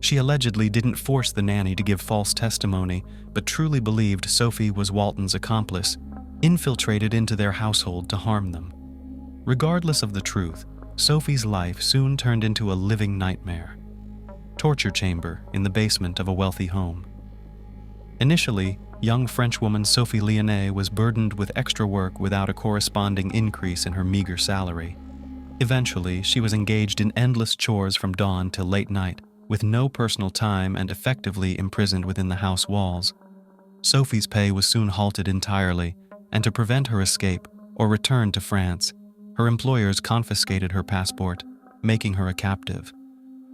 A: She allegedly didn't force the nanny to give false testimony, but truly believed Sophie was Walton's accomplice, infiltrated into their household to harm them. Regardless of the truth, Sophie's life soon turned into a living nightmare. Torture chamber in the basement of a wealthy home. Initially, young Frenchwoman Sophie Leonette was burdened with extra work without a corresponding increase in her meager salary. Eventually, she was engaged in endless chores from dawn till late night, with no personal time and effectively imprisoned within the house walls. Sophie's pay was soon halted entirely, and to prevent her escape or return to France, her employers confiscated her passport, making her a captive.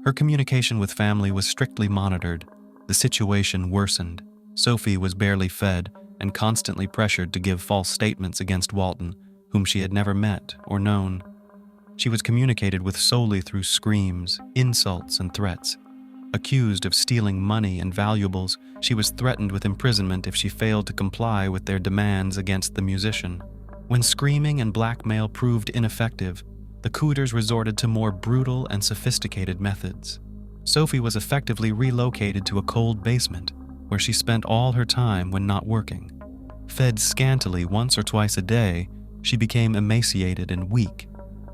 A: Her communication with family was strictly monitored. The situation worsened. Sophie was barely fed and constantly pressured to give false statements against Walton, whom she had never met or known. She was communicated with solely through screams, insults, and threats. Accused of stealing money and valuables, she was threatened with imprisonment if she failed to comply with their demands against the musician. When screaming and blackmail proved ineffective, the Queders resorted to more brutal and sophisticated methods. Sophie was effectively relocated to a cold basement, where she spent all her time when not working. Fed scantily once or twice a day, she became emaciated and weak.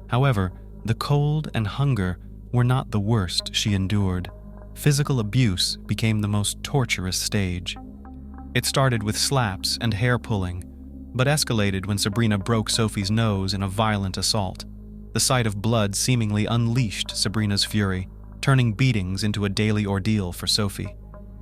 A: However, the cold and hunger were not the worst she endured. Physical abuse became the most torturous stage. It started with slaps and hair pulling, but escalated when Sabrina broke Sophie's nose in a violent assault. The sight of blood seemingly unleashed Sabrina's fury, turning beatings into a daily ordeal for Sophie.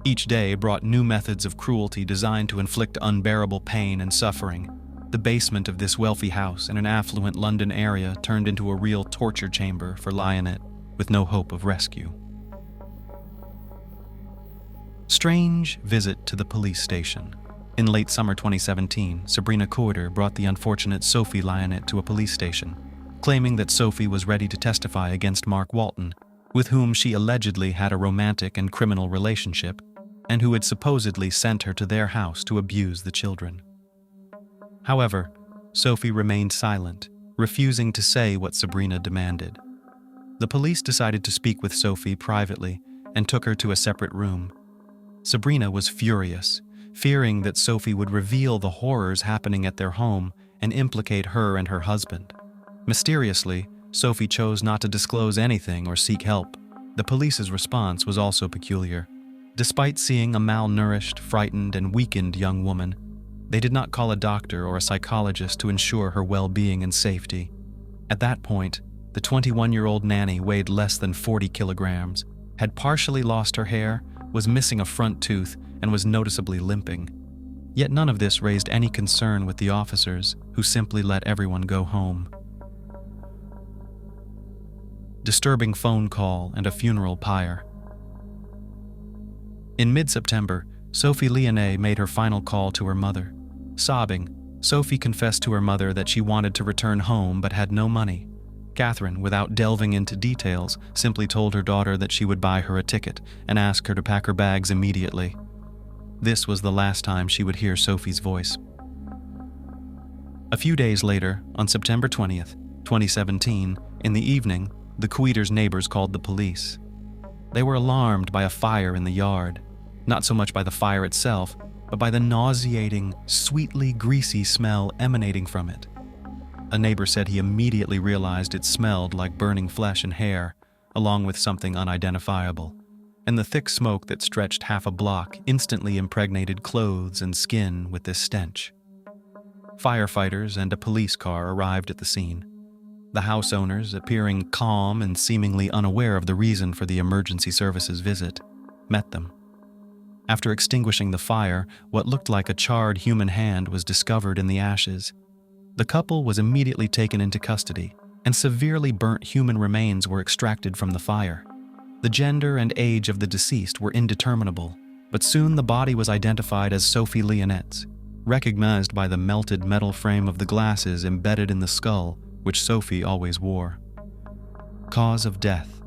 A: Each day brought new methods of cruelty designed to inflict unbearable pain and suffering. The basement of this wealthy house in an affluent London area turned into a real torture chamber for Lionette, with no hope of rescue. Strange visit to the police station. In late summer 2017, Sabrina Corder brought the unfortunate Sophie Lionette to a police station, claiming that Sophie was ready to testify against Mark Walton, with whom she allegedly had a romantic and criminal relationship, and who had supposedly sent her to their house to abuse the children. However, Sophie remained silent, refusing to say what Sabrina demanded. The police decided to speak with Sophie privately and took her to a separate room. Sabrina was furious, fearing that Sophie would reveal the horrors happening at their home and implicate her and her husband. Mysteriously, Sophie chose not to disclose anything or seek help. The police's response was also peculiar. Despite seeing a malnourished, frightened, and weakened young woman, they did not call a doctor or a psychologist to ensure her well-being and safety. At that point, the 21-year-old nanny weighed less than 40 kilograms, had partially lost her hair, was missing a front tooth, and was noticeably limping. Yet none of this raised any concern with the officers, who simply let everyone go home. Disturbing phone call and a funeral pyre. In mid-September, Sophie Lionette made her final call to her mother. Sobbing, Sophie confessed to her mother that she wanted to return home but had no money. Catherine, without delving into details, simply told her daughter that she would buy her a ticket and ask her to pack her bags immediately. This was the last time she would hear Sophie's voice. A few days later, on September 20th, 2017, in the evening, the Queeters' neighbors called the police. They were alarmed by a fire in the yard, not so much by the fire itself, but by the nauseating, sweetly greasy smell emanating from it. A neighbor said he immediately realized it smelled like burning flesh and hair, along with something unidentifiable, and the thick smoke that stretched half a block instantly impregnated clothes and skin with this stench. Firefighters and a police car arrived at the scene. The house owners, appearing calm and seemingly unaware of the reason for the emergency services visit, met them. After extinguishing the fire, what looked like a charred human hand was discovered in the ashes. The couple was immediately taken into custody, and severely burnt human remains were extracted from the fire. The gender and age of the deceased were indeterminable, but soon the body was identified as Sophie Lionette's, recognized by the melted metal frame of the glasses embedded in the skull, which Sophie always wore. Cause of death.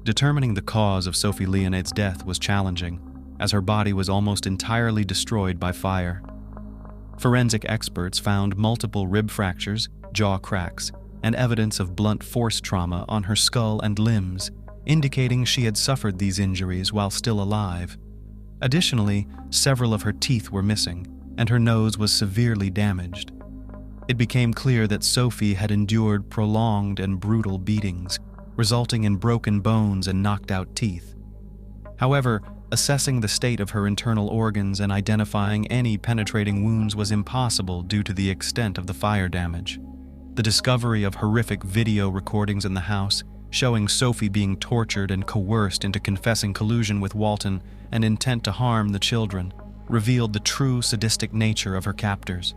A: Determining the cause of Sophie Lionette's death was challenging, as her body was almost entirely destroyed by fire. Forensic experts found multiple rib fractures, jaw cracks, and evidence of blunt force trauma on her skull and limbs, indicating she had suffered these injuries while still alive. Additionally, several of her teeth were missing, and her nose was severely damaged. It became clear that Sophie had endured prolonged and brutal beatings, resulting in broken bones and knocked-out teeth. However, assessing the state of her internal organs and identifying any penetrating wounds was impossible due to the extent of the fire damage. The discovery of horrific video recordings in the house, showing Sophie being tortured and coerced into confessing collusion with Walton and intent to harm the children, revealed the true sadistic nature of her captors.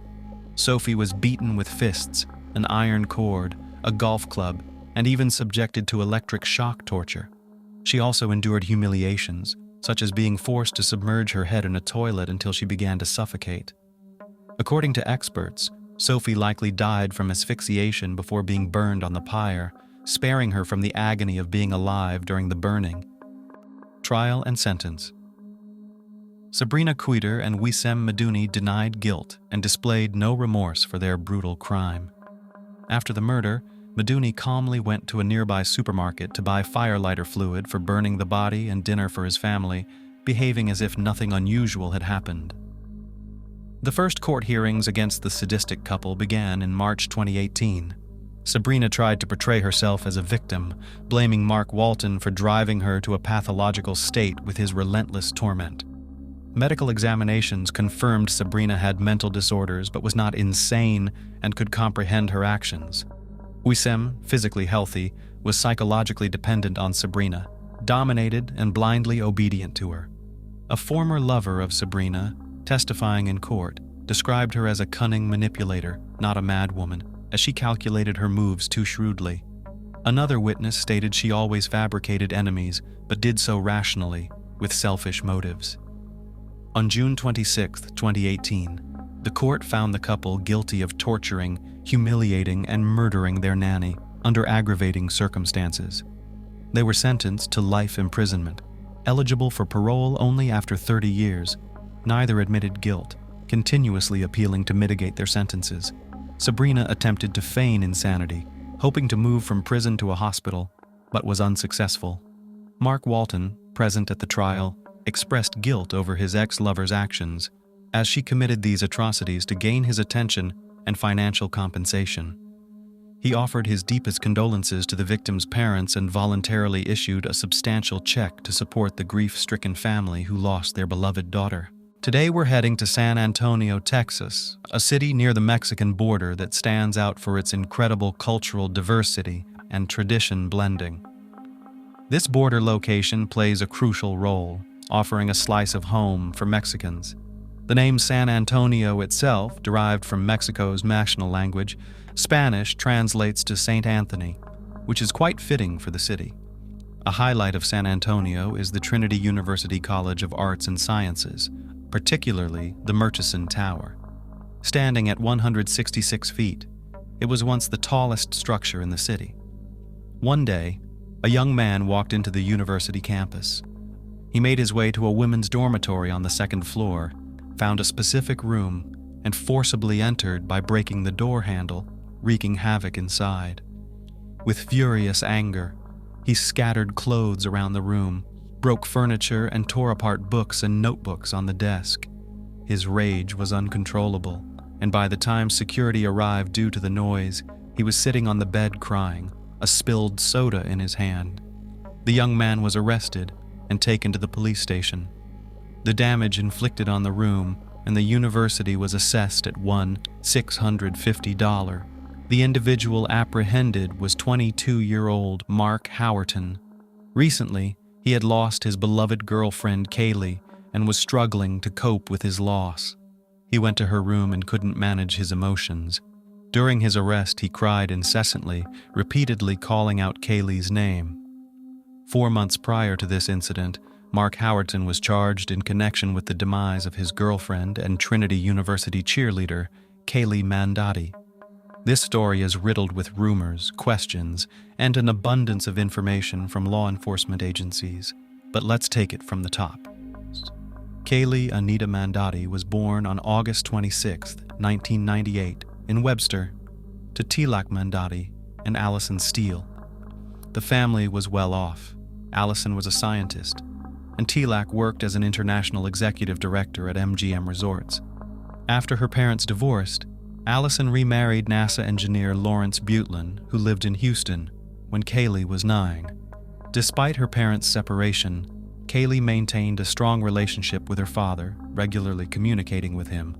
A: Sophie was beaten with fists, an iron cord, a golf club, and even subjected to electric shock torture. She also endured humiliations, such as being forced to submerge her head in a toilet until she began to suffocate. According to experts, Sophie likely died from asphyxiation before being burned on the pyre, sparing her from the agony of being alive during the burning. Trial and sentence. Sabrina Queeter and Wissem Medouni denied guilt and displayed no remorse for their brutal crime. After the murder, Medouni calmly went to a nearby supermarket to buy firelighter fluid for burning the body and dinner for his family, behaving as if nothing unusual had happened. The first court hearings against the sadistic couple began in March 2018. Sabrina tried to portray herself as a victim, blaming Mark Walton for driving her to a pathological state with his relentless torment. Medical examinations confirmed Sabrina had mental disorders but was not insane and could comprehend her actions. Wissem, physically healthy, was psychologically dependent on Sabrina, dominated and blindly obedient to her. A former lover of Sabrina, testifying in court, described her as a cunning manipulator, not a madwoman, as she calculated her moves too shrewdly. Another witness stated she always fabricated enemies, but did so rationally, with selfish motives. On June 26, 2018, the court found the couple guilty of torturing, humiliating, and murdering their nanny under aggravating circumstances. They were sentenced to life imprisonment, eligible for parole only after 30 years. Neither admitted guilt, continuously appealing to mitigate their sentences. Sabrina attempted to feign insanity, hoping to move from prison to a hospital, but was unsuccessful. Mark Walton, present at the trial, expressed guilt over his ex-lover's actions, as she committed these atrocities to gain his attention and financial compensation. He offered his deepest condolences to the victim's parents and voluntarily issued a substantial check to support the grief-stricken family who lost their beloved daughter. Today we're heading to San Antonio, Texas, a city near the Mexican border that stands out for its incredible cultural diversity and tradition blending. This border location plays a crucial role, offering a slice of home for Mexicans. The name San Antonio itself, derived from Mexico's national language, Spanish translates to Saint Anthony, which is quite fitting for the city. A highlight of San Antonio is the Trinity University College of Arts and Sciences, particularly the Murchison Tower. Standing at 166 feet, it was once the tallest structure in the city. One day, a young man walked into the university campus. He made his way to a women's dormitory on the second floor, found a specific room, and forcibly entered by breaking the door handle, wreaking havoc inside. With furious anger, he scattered clothes around the room, broke furniture, and tore apart books and notebooks on the desk. His rage was uncontrollable, and by the time security arrived due to the noise, he was sitting on the bed crying, a spilled soda in his hand. The young man was arrested and taken to the police station. The damage inflicted on the room and the university was assessed at $1,650. The individual apprehended was 22-year-old Mark Howerton. Recently, he had lost his beloved girlfriend Kaylee and was struggling to cope with his loss. He went to her room and couldn't manage his emotions. During his arrest, he cried incessantly, repeatedly calling out Kaylee's name. 4 months prior to this incident, Mark Howerton was charged in connection with the demise of his girlfriend and Trinity University cheerleader, Kaylee Mandotti. This story is riddled with rumors, questions, and an abundance of information from law enforcement agencies. But let's take it from the top. Kaylee Anita Mandotti was born on August 26, 1998, in Webster, to Tilak Mandotti and Allison Steele. The family was well off. Allison was a scientist, and Tilak worked as an international executive director at MGM Resorts. After her parents divorced, Allison remarried NASA engineer Lawrence Buteland, who lived in Houston, when Kaylee was 9. Despite her parents' separation, Kaylee maintained a strong relationship with her father, regularly communicating with him.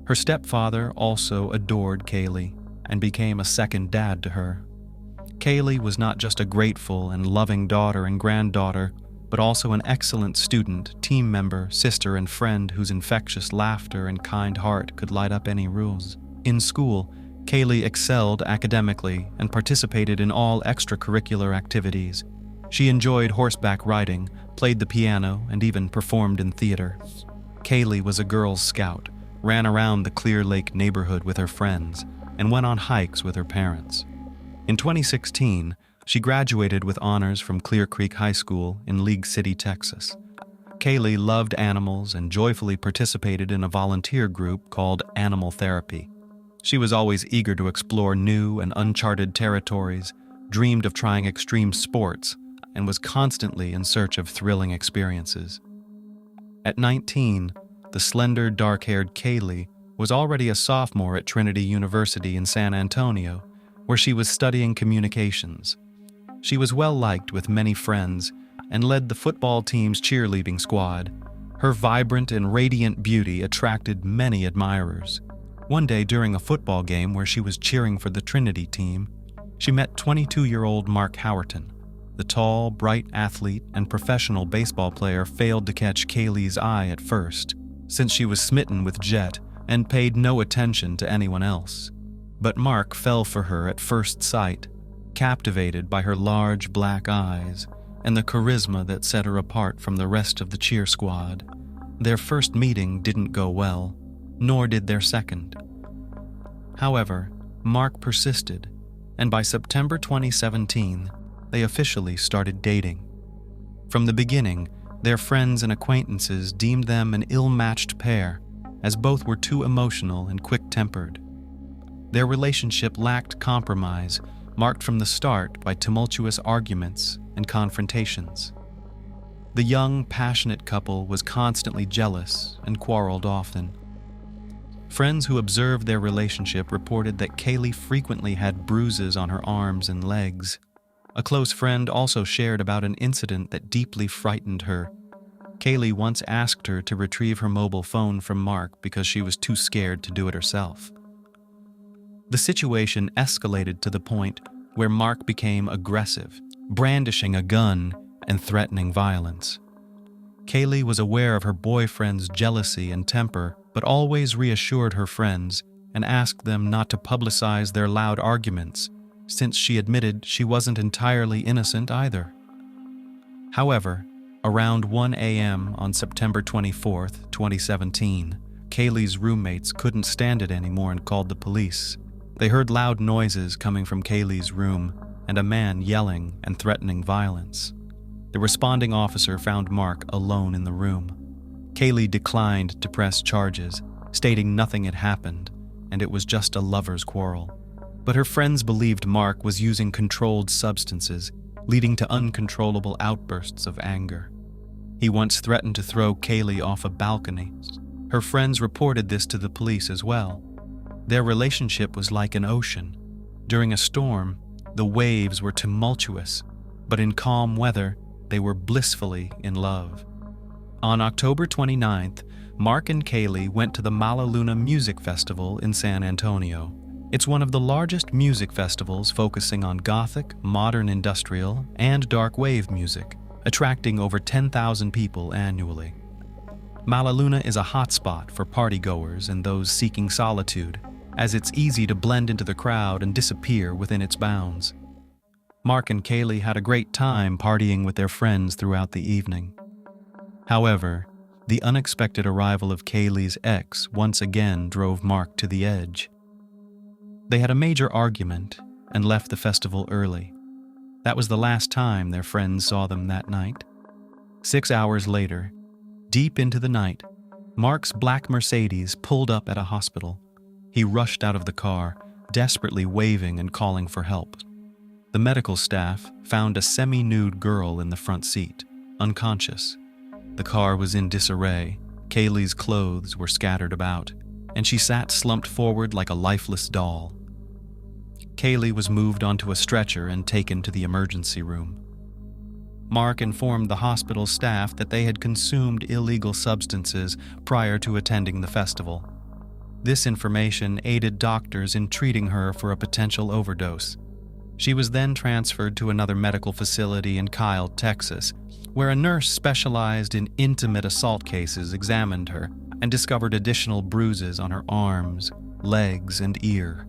A: Her stepfather also adored Kaylee and became a second dad to her. Kaylee was not just a grateful and loving daughter and granddaughter, but also an excellent student, team member, sister, and friend whose infectious laughter and kind heart could light up any rooms. In school, Kaylee excelled academically and participated in all extracurricular activities. She enjoyed horseback riding, played the piano, and even performed in theater. Kaylee was a Girl Scout, ran around the Clear Lake neighborhood with her friends, and went on hikes with her parents. In 2016, she graduated with honors from Clear Creek High School in League City, Texas. Kaylee loved animals and joyfully participated in a volunteer group called Animal Therapy. She was always eager to explore new and uncharted territories, dreamed of trying extreme sports, and was constantly in search of thrilling experiences. At 19, the slender, dark-haired Kaylee was already a sophomore at Trinity University in San Antonio, where she was studying communications. She was well-liked with many friends and led the football team's cheerleading squad. Her vibrant and radiant beauty attracted many admirers. One day during a football game where she was cheering for the Trinity team, she met 22-year-old Mark Howerton. The tall, bright athlete and professional baseball player failed to catch Kaylee's eye at first. Since she was smitten with Jet and paid no attention to anyone else. But Mark fell for her at first sight, captivated by her large black eyes and the charisma that set her apart from the rest of the cheer squad. Their first meeting didn't go well, nor did their second. However, Mark persisted, and by September 2017, they officially started dating. From the beginning, their friends and acquaintances deemed them an ill-matched pair, as both were too emotional and quick-tempered. Their relationship lacked compromise, marked from the start by tumultuous arguments and confrontations. The young, passionate couple was constantly jealous and quarreled often. Friends who observed their relationship reported that Kaylee frequently had bruises on her arms and legs. A close friend also shared about an incident that deeply frightened her. Kaylee once asked her to retrieve her mobile phone from Mark because she was too scared to do it herself. The situation escalated to the point where Mark became aggressive, brandishing a gun and threatening violence. Kaylee was aware of her boyfriend's jealousy and temper, but always reassured her friends and asked them not to publicize their loud arguments, since she admitted she wasn't entirely innocent either. However, around 1 a.m. on September 24, 2017, Kaylee's roommates couldn't stand it anymore and called the police. They heard loud noises coming from Kaylee's room and a man yelling and threatening violence. The responding officer found Mark alone in the room. Kaylee declined to press charges, stating nothing had happened and it was just a lover's quarrel. But her friends believed Mark was using controlled substances, leading to uncontrollable outbursts of anger. He once threatened to throw Kaylee off a balcony. Her friends reported this to the police as well. Their relationship was like an ocean. During a storm, the waves were tumultuous, but in calm weather, they were blissfully in love. On October 29th, Mark and Kaylee went to the Malaluna Music Festival in San Antonio. It's one of the largest music festivals focusing on Gothic, modern industrial, and dark wave music, attracting over 10,000 people annually. Malaluna is a hotspot for partygoers and those seeking solitude, as it's easy to blend into the crowd and disappear within its bounds. Mark and Kaylee had a great time partying with their friends throughout the evening. However, the unexpected arrival of Kaylee's ex once again drove Mark to the edge. They had a major argument and left the festival early. That was the last time their friends saw them that night. 6 hours later, deep into the night, Mark's black Mercedes pulled up at a hospital. He rushed out of the car, desperately waving and calling for help. The medical staff found a semi-nude girl in the front seat, unconscious. The car was in disarray, Kaylee's clothes were scattered about, and she sat slumped forward like a lifeless doll. Kaylee was moved onto a stretcher and taken to the emergency room. Mark informed the hospital staff that they had consumed illegal substances prior to attending the festival. This information aided doctors in treating her for a potential overdose. She was then transferred to another medical facility in Kyle, Texas, where a nurse specialized in intimate assault cases examined her and discovered additional bruises on her arms, legs, and ear.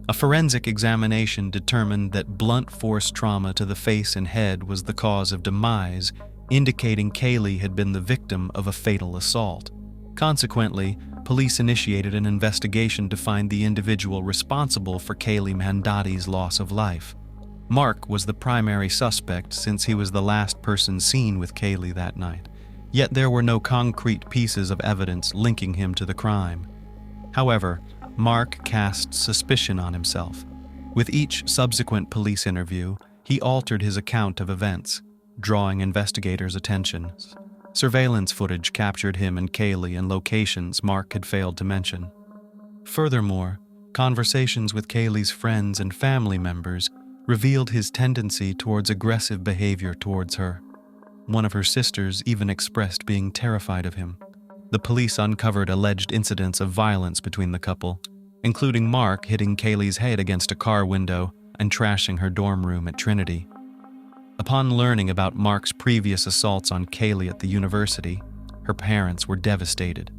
A: A forensic examination determined that blunt force trauma to the face and head was the cause of demise, indicating Kaylee had been the victim of a fatal assault. Consequently, police initiated an investigation to find the individual responsible for Kaylee Mandati's loss of life. Mark was the primary suspect since he was the last person seen with Kaylee that night, yet there were no concrete pieces of evidence linking him to the crime. However, Mark cast suspicion on himself. With each subsequent police interview, he altered his account of events, drawing investigators' attention. Surveillance footage captured him and Kaylee in locations Mark had failed to mention. Furthermore, conversations with Kaylee's friends and family members revealed his tendency towards aggressive behavior towards her. One of her sisters even expressed being terrified of him. The police uncovered alleged incidents of violence between the couple, including Mark hitting Kaylee's head against a car window and trashing her dorm room at Trinity. Upon learning about Mark's previous assaults on Kaylee at the university, her parents were devastated.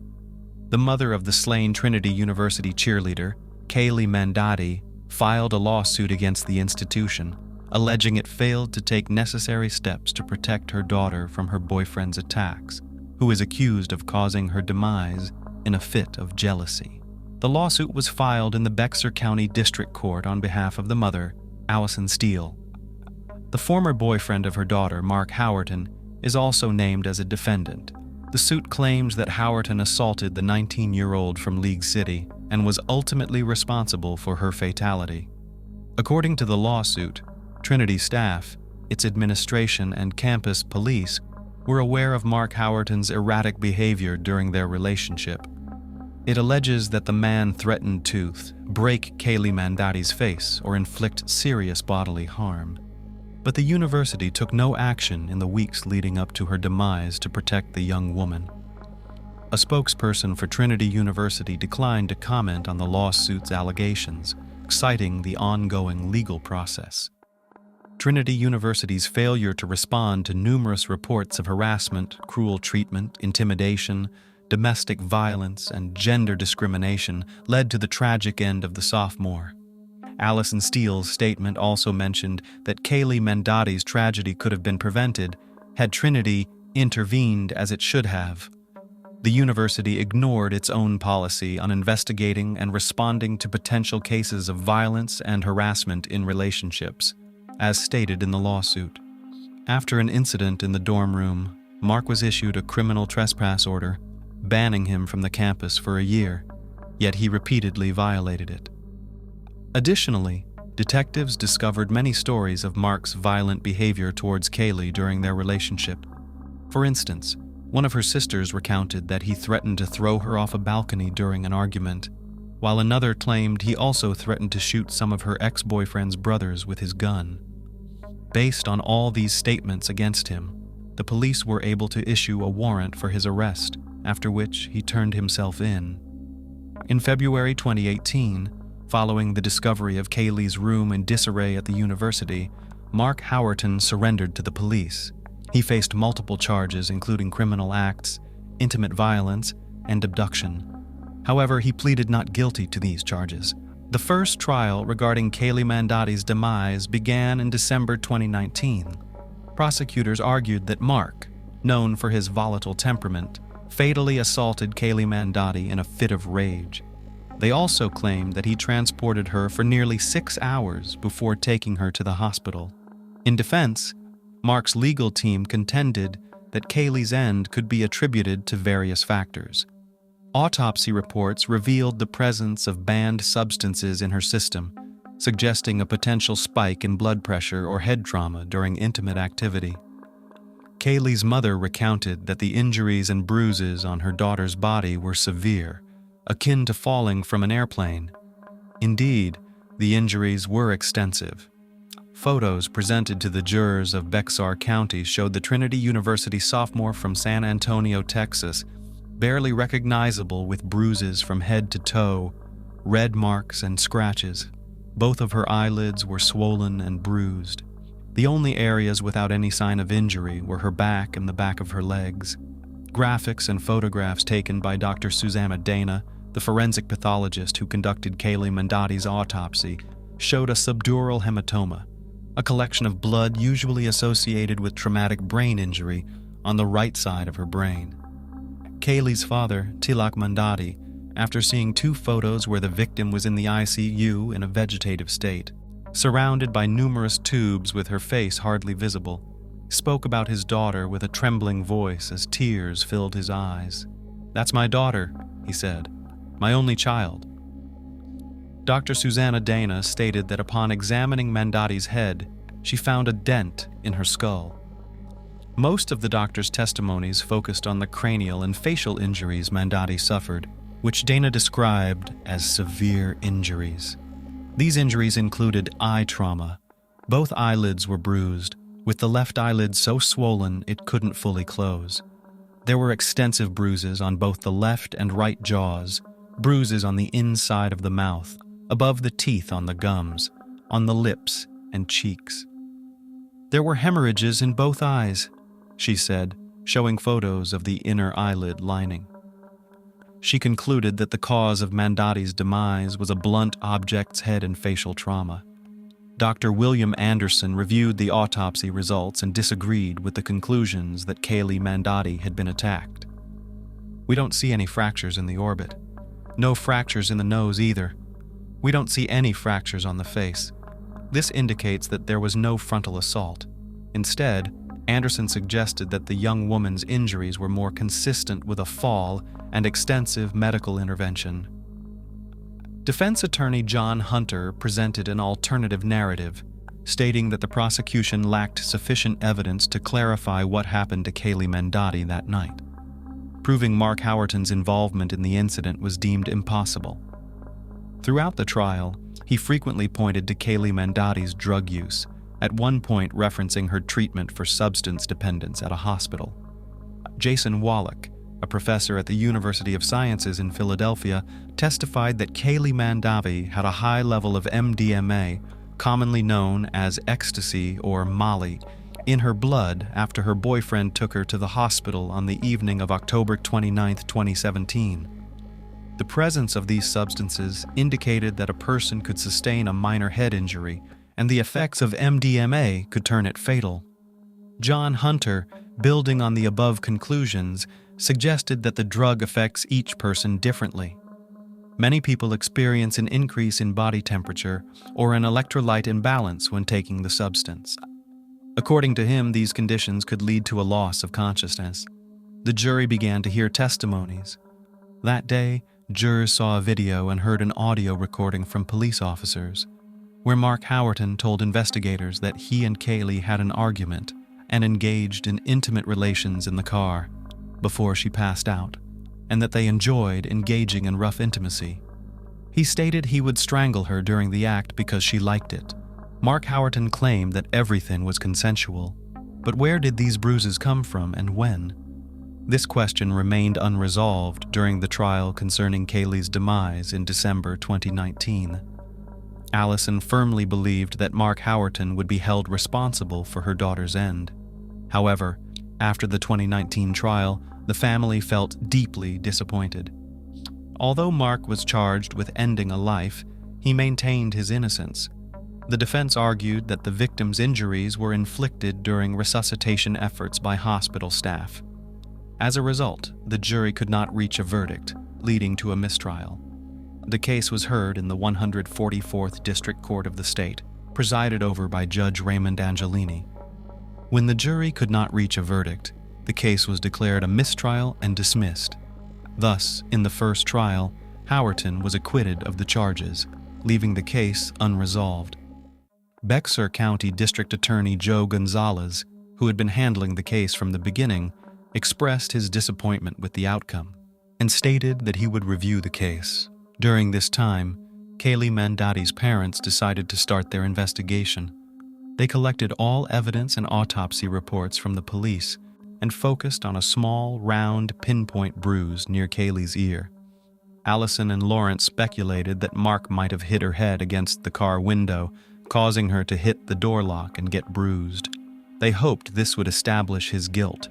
A: The mother of the slain Trinity University cheerleader, Kaylee Mandotti, filed a lawsuit against the institution, alleging it failed to take necessary steps to protect her daughter from her boyfriend's attacks, who is accused of causing her demise in a fit of jealousy. The lawsuit was filed in the Bexar County District Court on behalf of the mother, Allison Steele. The former boyfriend of her daughter, Mark Howerton, is also named as a defendant. The suit claims that Howerton assaulted the 19-year-old from League City and was ultimately responsible for her fatality. According to the lawsuit, Trinity staff, its administration, and campus police were aware of Mark Howerton's erratic behavior during their relationship. It alleges that the man threatened to break Kaylee Mandotti's face or inflict serious bodily harm. But the university took no action in the weeks leading up to her demise to protect the young woman. A spokesperson for Trinity University declined to comment on the lawsuit's allegations, citing the ongoing legal process. Trinity University's failure to respond to numerous reports of harassment, cruel treatment, intimidation, domestic violence, and gender discrimination led to the tragic end of the sophomore. Allison Steele's statement also mentioned that Kaylee Mandotti's tragedy could have been prevented had Trinity intervened as it should have. The university ignored its own policy on investigating and responding to potential cases of violence and harassment in relationships, as stated in the lawsuit. After an incident in the dorm room, Mark was issued a criminal trespass order, banning him from the campus for a year, yet he repeatedly violated it. Additionally, detectives discovered many stories of Mark's violent behavior towards Kaylee during their relationship. For instance, one of her sisters recounted that he threatened to throw her off a balcony during an argument, while another claimed he also threatened to shoot some of her ex-boyfriend's brothers with his gun. Based on all these statements against him, the police were able to issue a warrant for his arrest, after which he turned himself in. In February 2018, following the discovery of Kaylee's room in disarray at the university, Mark Howerton surrendered to the police. He faced multiple charges including criminal acts, intimate violence, and abduction. However, he pleaded not guilty to these charges. The first trial regarding Kaylee Mandotti's demise began in December 2019. Prosecutors argued that Mark, known for his volatile temperament, fatally assaulted Kaylee Mandotti in a fit of rage. They also claimed that he transported her for nearly 6 hours before taking her to the hospital. In defense, Mark's legal team contended that Kaylee's end could be attributed to various factors. Autopsy reports revealed the presence of banned substances in her system, suggesting a potential spike in blood pressure or head trauma during intimate activity. Kaylee's mother recounted that the injuries and bruises on her daughter's body were severe, akin to falling from an airplane. Indeed, the injuries were extensive. Photos presented to the jurors of Bexar County showed the Trinity University sophomore from San Antonio, Texas, barely recognizable with bruises from head to toe, red marks and scratches. Both of her eyelids were swollen and bruised. The only areas without any sign of injury were her back and the back of her legs. Graphics and photographs taken by Dr. Susanna Dana, the forensic pathologist who conducted Kaylee Mandotti's autopsy, showed a subdural hematoma, a collection of blood usually associated with traumatic brain injury on the right side of her brain. Kaylee's father, Tilak Mandotti, after seeing 2 photos where the victim was in the ICU in a vegetative state, surrounded by numerous tubes with her face hardly visible, spoke about his daughter with a trembling voice as tears filled his eyes. "That's my daughter," he said, "my only child." Dr. Susanna Dana stated that upon examining Mandotti's head, she found a dent in her skull. Most of the doctor's testimonies focused on the cranial and facial injuries Mandotti suffered, which Dana described as severe injuries. These injuries included eye trauma. Both eyelids were bruised, with the left eyelid so swollen it couldn't fully close. There were extensive bruises on both the left and right jaws, bruises on the inside of the mouth, above the teeth on the gums, on the lips and cheeks. "There were hemorrhages in both eyes," she said, showing photos of the inner eyelid lining. she concluded that the cause of Mandati's demise was a blunt object's head and facial trauma. Dr. William Anderson reviewed the autopsy results and disagreed with the conclusions that Kaylee Mandati had been attacked. "We don't see any fractures in the orbit. No fractures in the nose either. We don't see any fractures on the face. This indicates that there was no frontal assault. Instead, Anderson suggested that the young woman's injuries were more consistent with a fall and extensive medical intervention." Defense attorney John Hunter presented an alternative narrative, stating that the prosecution lacked sufficient evidence to clarify what happened to Kaylee Mandati that night. Proving Mark Howerton's involvement in the incident was deemed impossible. Throughout the trial, he frequently pointed to Kaylee Mandati's drug use, at one point referencing her treatment for substance dependence at a hospital. Jason Wallach, a professor at the University of Sciences in Philadelphia, testified that Kaylee Mandati had a high level of MDMA, commonly known as ecstasy or Molly, in her blood after her boyfriend took her to the hospital on the evening of October 29, 2017. The presence of these substances indicated that a person could sustain a minor head injury, and the effects of MDMA could turn it fatal. John Hunter, building on the above conclusions, suggested that the drug affects each person differently. Many people experience an increase in body temperature or an electrolyte imbalance when taking the substance. According to him, these conditions could lead to a loss of consciousness. The jury began to hear testimonies. That day, jurors saw a video and heard an audio recording from police officers, where Mark Howerton told investigators that he and Kaylee had an argument and engaged in intimate relations in the car before she passed out, and that they enjoyed engaging in rough intimacy. He stated he would strangle her during the act because she liked it. Mark Howerton claimed that everything was consensual, but where did these bruises come from and when? This question remained unresolved during the trial concerning Kaylee's demise in December 2019. Allison firmly believed that Mark Howerton would be held responsible for her daughter's end. However, after the 2019 trial, the family felt deeply disappointed. Although Mark was charged with ending a life, he maintained his innocence. The defense argued that the victim's injuries were inflicted during resuscitation efforts by hospital staff. As a result, the jury could not reach a verdict, leading to a mistrial. The case was heard in the 144th District Court of the state, presided over by Judge Raymond Angelini. When the jury could not reach a verdict, the case was declared a mistrial and dismissed. Thus, in the first trial, Howerton was acquitted of the charges, leaving the case unresolved. Bexar County District Attorney Joe Gonzalez, who had been handling the case from the beginning, expressed his disappointment with the outcome and stated that he would review the case. During this time, Kaylee Mandati's parents decided to start their investigation. They collected all evidence and autopsy reports from the police and focused on a small, round, pinpoint bruise near Kaylee's ear. Allison and Lawrence speculated that Mark might have hit her head against the car window, causing her to hit the door lock and get bruised. They hoped this would establish his guilt.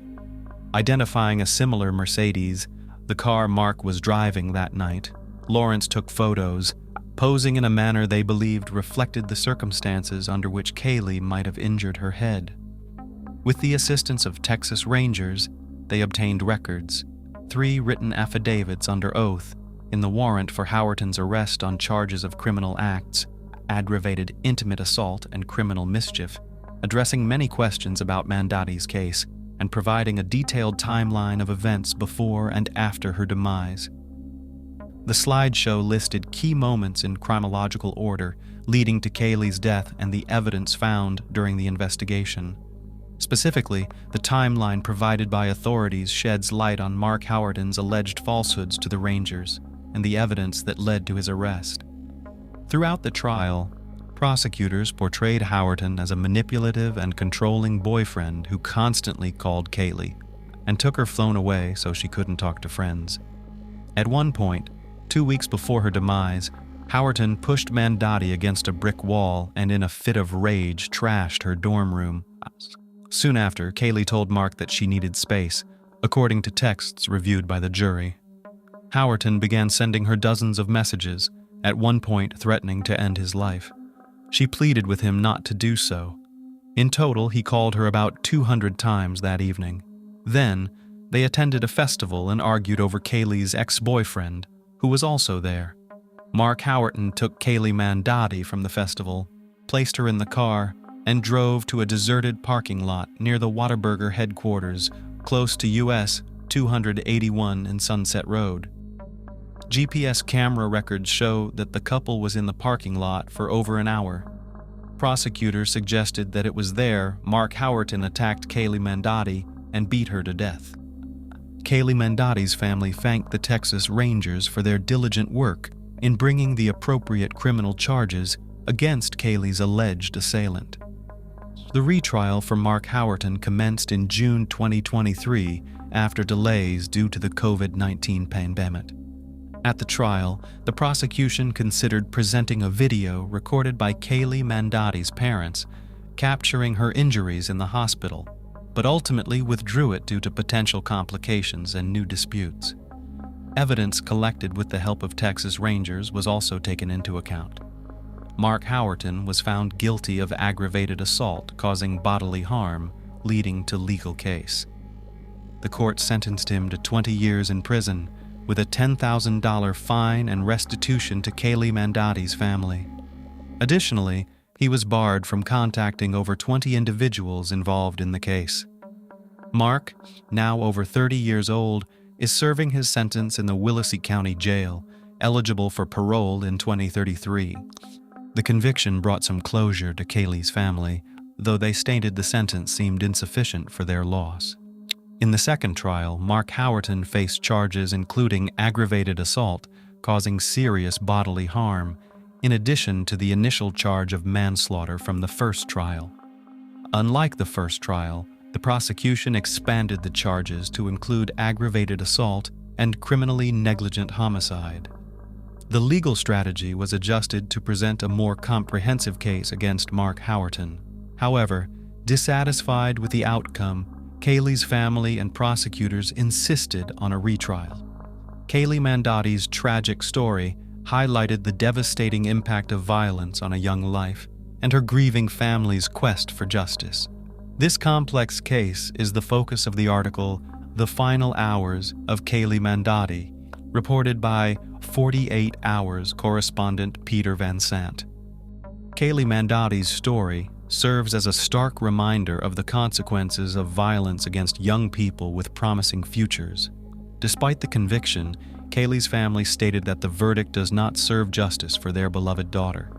A: Identifying a similar Mercedes, the car Mark was driving that night, Lawrence took photos, posing in a manner they believed reflected the circumstances under which Kaylee might have injured her head. With the assistance of Texas Rangers, they obtained records, 3 written affidavits under oath, in the warrant for Howerton's arrest on charges of criminal acts, aggravated intimate assault, and criminal mischief, addressing many questions about Mandati's case and providing a detailed timeline of events before and after her demise. The slideshow listed key moments in chronological order leading to Kaylee's death and the evidence found during the investigation. Specifically, the timeline provided by authorities sheds light on Mark Howerton's alleged falsehoods to the Rangers and the evidence that led to his arrest. Throughout the trial, prosecutors portrayed Howerton as a manipulative and controlling boyfriend who constantly called Kaylee and took her phone away so she couldn't talk to friends. At one point, 2 weeks before her demise, Howerton pushed Mandati against a brick wall and in a fit of rage trashed her dorm room. Soon after, Kaylee told Mark that she needed space, according to texts reviewed by the jury. Howerton began sending her dozens of messages, at one point threatening to end his life. She pleaded with him not to do so. In total, he called her about 200 times that evening. Then, they attended a festival and argued over Kaylee's ex-boyfriend, who was also there. Mark Howerton took Kaylee Mandati from the festival, placed her in the car, and drove to a deserted parking lot near the Whataburger headquarters, close to US 281 and Sunset Road. GPS camera records show that the couple was in the parking lot for over an hour. Prosecutors suggested that it was there Mark Howerton attacked Kaylee Mandati and beat her to death. Kaylee Mandati's family thanked the Texas Rangers for their diligent work in bringing the appropriate criminal charges against Kaylee's alleged assailant. The retrial for Mark Howerton commenced in June 2023 after delays due to the COVID-19 pandemic. At the trial, the prosecution considered presenting a video recorded by Kaylee Mandati's parents, capturing her injuries in the hospital, but ultimately withdrew it due to potential complications and new disputes. Evidence collected with the help of Texas Rangers was also taken into account. Mark Howerton was found guilty of aggravated assault causing bodily harm, leading to legal case. The court sentenced him to 20 years in prison, with a $10,000 fine and restitution to Kaylee Mandati's family. Additionally, he was barred from contacting over 20 individuals involved in the case. Mark, now over 30 years old, is serving his sentence in the Willacy County Jail, eligible for parole in 2033. The conviction brought some closure to Kaylee's family, though they stated the sentence seemed insufficient for their loss. In the second trial, Mark Howerton faced charges including aggravated assault, causing serious bodily harm, in addition to the initial charge of manslaughter from the first trial. Unlike the first trial, the prosecution expanded the charges to include aggravated assault and criminally negligent homicide. The legal strategy was adjusted to present a more comprehensive case against Mark Howerton. However, dissatisfied with the outcome, Kaylee's family and prosecutors insisted on a retrial. Kaylee Mandati's tragic story highlighted the devastating impact of violence on a young life and her grieving family's quest for justice. This complex case is the focus of the article The Final Hours of Kaylee Mandati, reported by 48 Hours correspondent Peter Van Sant. Kaylee Mandati's story serves as a stark reminder of the consequences of violence against young people with promising futures. Despite the conviction, Kaylee's family stated that the verdict does not serve justice for their beloved daughter.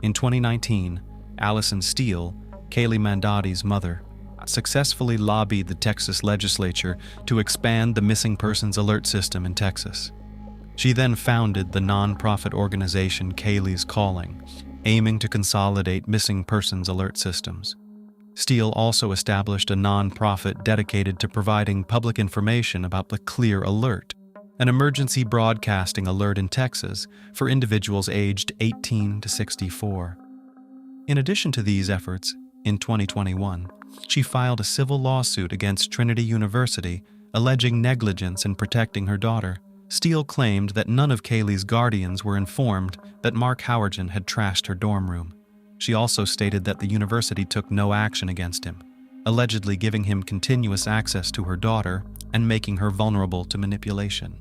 A: In 2019, Allison Steele, Kaylee Mandati's mother, successfully lobbied the Texas legislature to expand the missing persons alert system in Texas. She then founded the nonprofit organization Kaylee's Calling, aiming to consolidate missing persons alert systems. Steele also established a nonprofit dedicated to providing public information about the Clear Alert, an emergency broadcasting alert in Texas for individuals aged 18 to 64. In addition to these efforts, in 2021, she filed a civil lawsuit against Trinity University alleging negligence in protecting her daughter. Steele claimed that none of Kaylee's guardians were informed that Mark Howerton had trashed her dorm room. She also stated that the university took no action against him, allegedly giving him continuous access to her daughter and making her vulnerable to manipulation.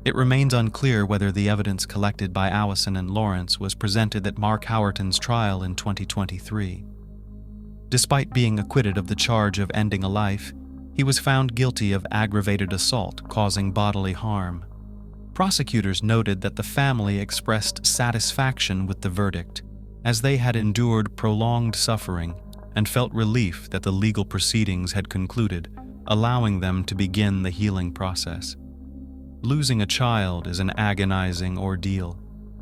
A: It remains unclear whether the evidence collected by Allison and Lawrence was presented at Mark Howerton's trial in 2023. Despite being acquitted of the charge of ending a life, he was found guilty of aggravated assault causing bodily harm. Prosecutors noted that the family expressed satisfaction with the verdict, as they had endured prolonged suffering and felt relief that the legal proceedings had concluded, allowing them to begin the healing process. Losing a child is an agonizing ordeal,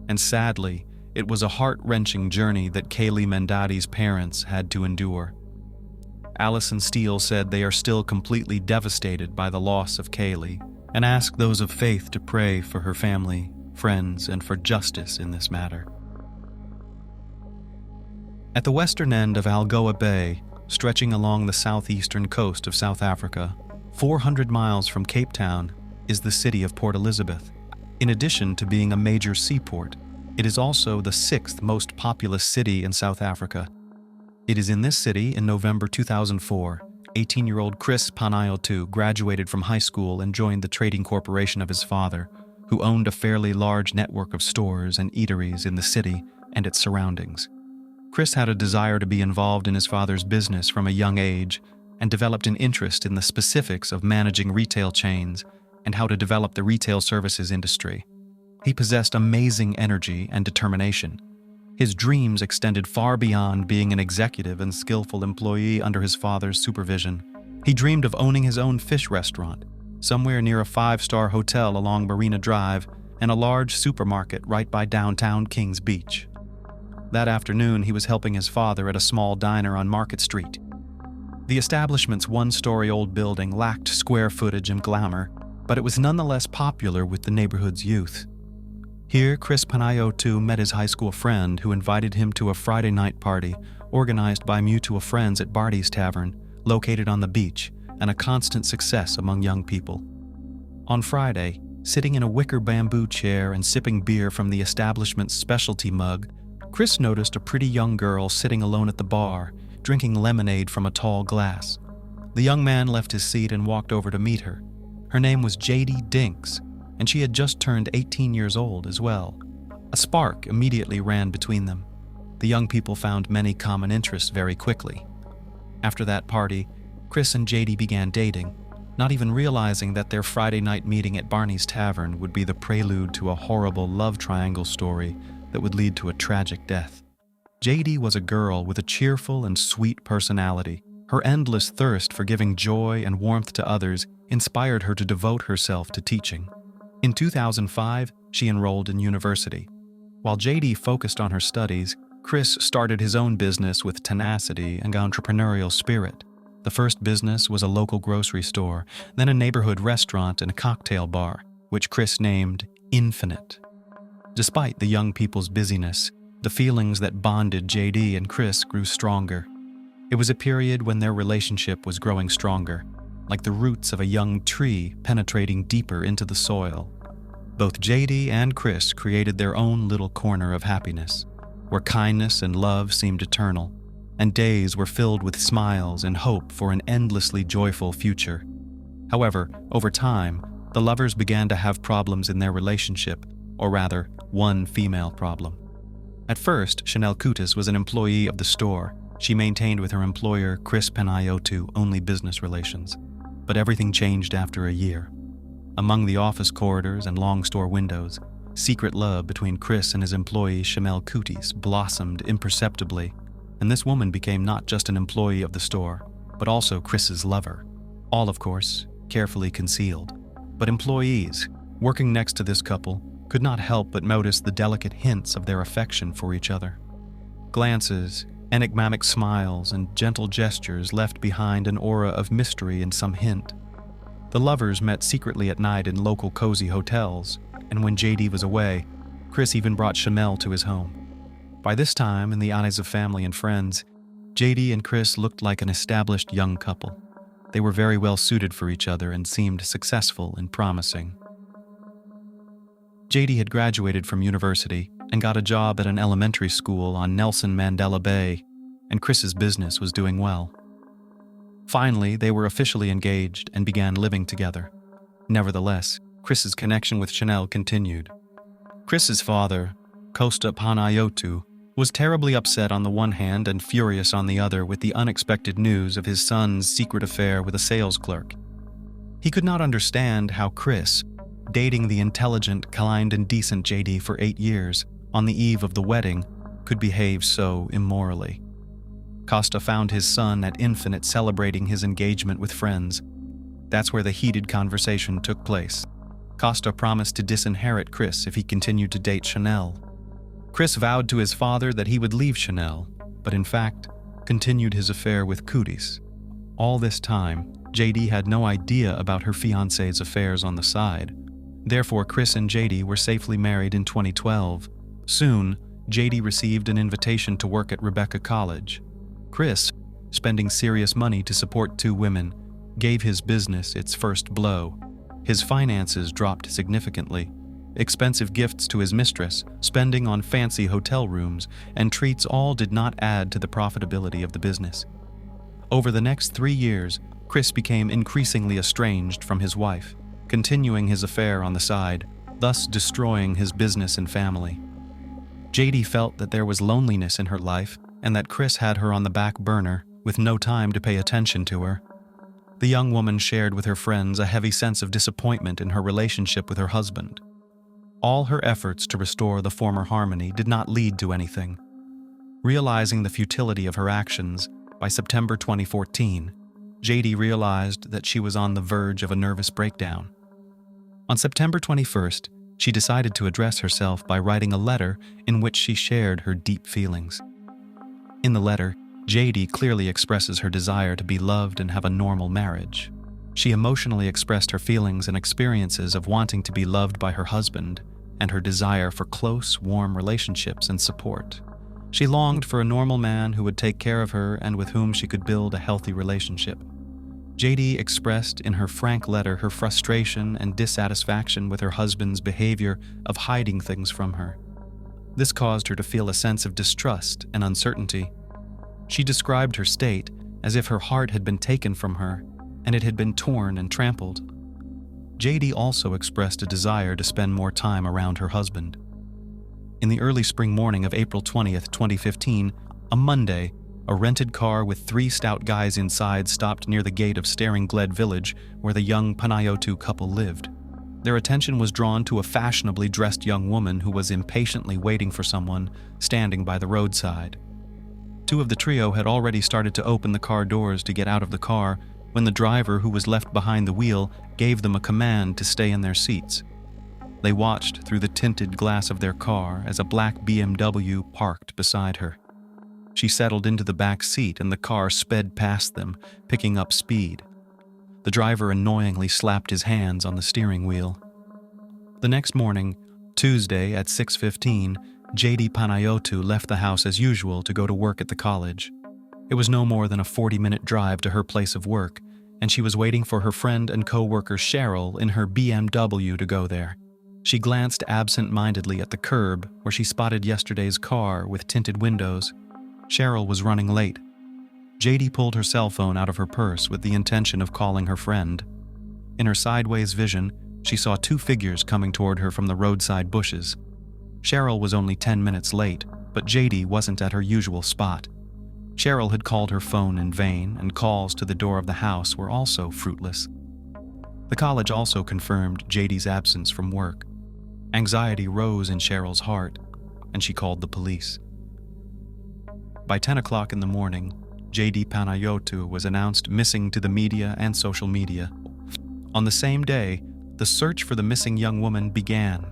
A: and sadly, it was a heart-wrenching journey that Kaylee Mandati's parents had to endure. Allison Steele said they are still completely devastated by the loss of Kaylee and asked those of faith to pray for her family, friends, and for justice in this matter. At the western end of Algoa Bay, stretching along the southeastern coast of South Africa, 400 miles from Cape Town, is the city of Port Elizabeth. In addition to being a major seaport, it is also the sixth most populous city in South Africa. It is in this city, in November 2004, 18-year-old Chris Panayiotou graduated from high school and joined the trading corporation of his father, who owned a fairly large network of stores and eateries in the city and its surroundings. Chris had a desire to be involved in his father's business from a young age and developed an interest in the specifics of managing retail chains and how to develop the retail services industry. He possessed amazing energy and determination. His dreams extended far beyond being an executive and skillful employee under his father's supervision. He dreamed of owning his own fish restaurant, somewhere near a 5-star hotel along Marina Drive and a large supermarket right by downtown Kings Beach. That afternoon, he was helping his father at a small diner on Market Street. The establishment's 1-story-old building lacked square footage and glamour, but it was nonetheless popular with the neighborhood's youth. Here, Chris Panayiotou met his high school friend who invited him to a Friday night party organized by mutual friends at Barty's Tavern, located on the beach, and a constant success among young people. On Friday, sitting in a wicker bamboo chair and sipping beer from the establishment's specialty mug, Chris noticed a pretty young girl sitting alone at the bar, drinking lemonade from a tall glass. The young man left his seat and walked over to meet her. Her name was J.D. Dinks, and she had just turned 18 years old as well. A spark immediately ran between them. The young people found many common interests very quickly. After that party, Chris and J.D. began dating, not even realizing that their Friday night meeting at Barney's Tavern would be the prelude to a horrible love triangle story that would lead to a tragic death. J.D. was a girl with a cheerful and sweet personality. Her endless thirst for giving joy and warmth to others inspired her to devote herself to teaching. In 2005, she enrolled in university. While J.D. focused on her studies, Chris started his own business with tenacity and entrepreneurial spirit. The first business was a local grocery store, then a neighborhood restaurant and a cocktail bar, which Chris named Infinite. Despite the young people's busyness, the feelings that bonded J.D. and Chris grew stronger. It was a period when their relationship was growing stronger, like the roots of a young tree penetrating deeper into the soil. Both J.D. and Chris created their own little corner of happiness, where kindness and love seemed eternal, and days were filled with smiles and hope for an endlessly joyful future. However, over time, the lovers began to have problems in their relationship, or rather, one female problem. At first, Chanel Coutus was an employee of the store. She maintained with her employer, Chris Panayiotou, only business relations. But everything changed after a year. Among the office corridors and long store windows, secret love between Chris and his employee, Chanel Coutus, blossomed imperceptibly, and this woman became not just an employee of the store, but also Chris's lover. All, of course, carefully concealed. But employees, working next to this couple, could not help but notice the delicate hints of their affection for each other. Glances, enigmatic smiles, and gentle gestures left behind an aura of mystery and some hint. The lovers met secretly at night in local cozy hotels, and when J.D. was away, Chris even brought Chanel to his home. By this time, in the eyes of family and friends, J.D. and Chris looked like an established young couple. They were very well suited for each other and seemed successful and promising. J.D. had graduated from university and got a job at an elementary school on Nelson Mandela Bay, and Chris's business was doing well. Finally, they were officially engaged and began living together. Nevertheless, Chris's connection with Chanel continued. Chris's father, Kostial Panayiotou, was terribly upset on the one hand and furious on the other with the unexpected news of his son's secret affair with a sales clerk. He could not understand how Chris, dating the intelligent, kind, and decent J.D. for 8 years, on the eve of the wedding, could behave so immorally. Costa found his son at Infinite celebrating his engagement with friends. That's where the heated conversation took place. Costa promised to disinherit Chris if he continued to date Chanel. Chris vowed to his father that he would leave Chanel, but in fact, continued his affair with Coutus. All this time, J.D. had no idea about her fiancé's affairs on the side. Therefore, Chris and J.D. were safely married in 2012. Soon, J.D. received an invitation to work at Rebecca College. Chris, spending serious money to support 2 women, gave his business its first blow. His finances dropped significantly. Expensive gifts to his mistress, spending on fancy hotel rooms, and treats all did not add to the profitability of the business. Over the next 3 years, Chris became increasingly estranged from his wife, continuing his affair on the side, thus destroying his business and family. JD felt that there was loneliness in her life and that Chris had her on the back burner, with no time to pay attention to her. The young woman shared with her friends a heavy sense of disappointment in her relationship with her husband. All her efforts to restore the former harmony did not lead to anything. Realizing the futility of her actions, by September 2014, JD realized that she was on the verge of a nervous breakdown. On September 21st, she decided to address herself by writing a letter in which she shared her deep feelings. In the letter, JD clearly expresses her desire to be loved and have a normal marriage. She emotionally expressed her feelings and experiences of wanting to be loved by her husband and her desire for close, warm relationships and support. She longed for a normal man who would take care of her and with whom she could build a healthy relationship. JD expressed in her frank letter her frustration and dissatisfaction with her husband's behavior of hiding things from her. This caused her to feel a sense of distrust and uncertainty. She described her state as if her heart had been taken from her and it had been torn and trampled. JD also expressed a desire to spend more time around her husband. In the early spring morning of April 20th, 2015, a Monday, a rented car with 3 stout guys inside stopped near the gate of Staring Gled village where the young Panayotu couple lived. Their attention was drawn to a fashionably dressed young woman who was impatiently waiting for someone standing by the roadside. 2 of the trio had already started to open the car doors to get out of the car when the driver, who was left behind the wheel, gave them a command to stay in their seats. They watched through the tinted glass of their car as a black BMW parked beside her. She settled into the back seat and the car sped past them, picking up speed. The driver annoyingly slapped his hands on the steering wheel. The next morning, Tuesday at 6:15, JD Panayotu left the house as usual to go to work at the college. It was no more than a 40-minute drive to her place of work, and she was waiting for her friend and co-worker Cheryl in her BMW to go there. She glanced absent-mindedly at the curb where she spotted yesterday's car with tinted windows. Cheryl was running late. JD pulled her cell phone out of her purse with the intention of calling her friend. In her sideways vision, she saw 2 figures coming toward her from the roadside bushes. Cheryl was only 10 minutes late, but JD wasn't at her usual spot. Cheryl had called her phone in vain, and calls to the door of the house were also fruitless. The college also confirmed JD's absence from work. Anxiety rose in Cheryl's heart, and she called the police. By 10 o'clock in the morning, JD Panayotu was announced missing to the media and social media. On the same day, the search for the missing young woman began.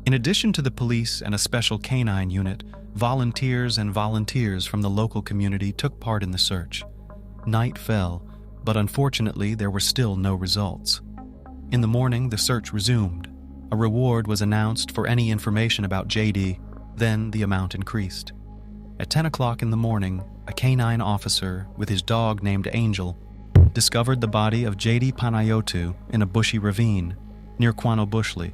A: In addition to the police and a special canine unit, volunteers from the local community took part in the search. Night fell, but unfortunately there were still no results. In the morning, the search resumed. A reward was announced for any information about JD, then the amount increased. At 10 o'clock in the morning, a canine officer with his dog named Angel discovered the body of JD Panayotu in a bushy ravine near Quano Bushley.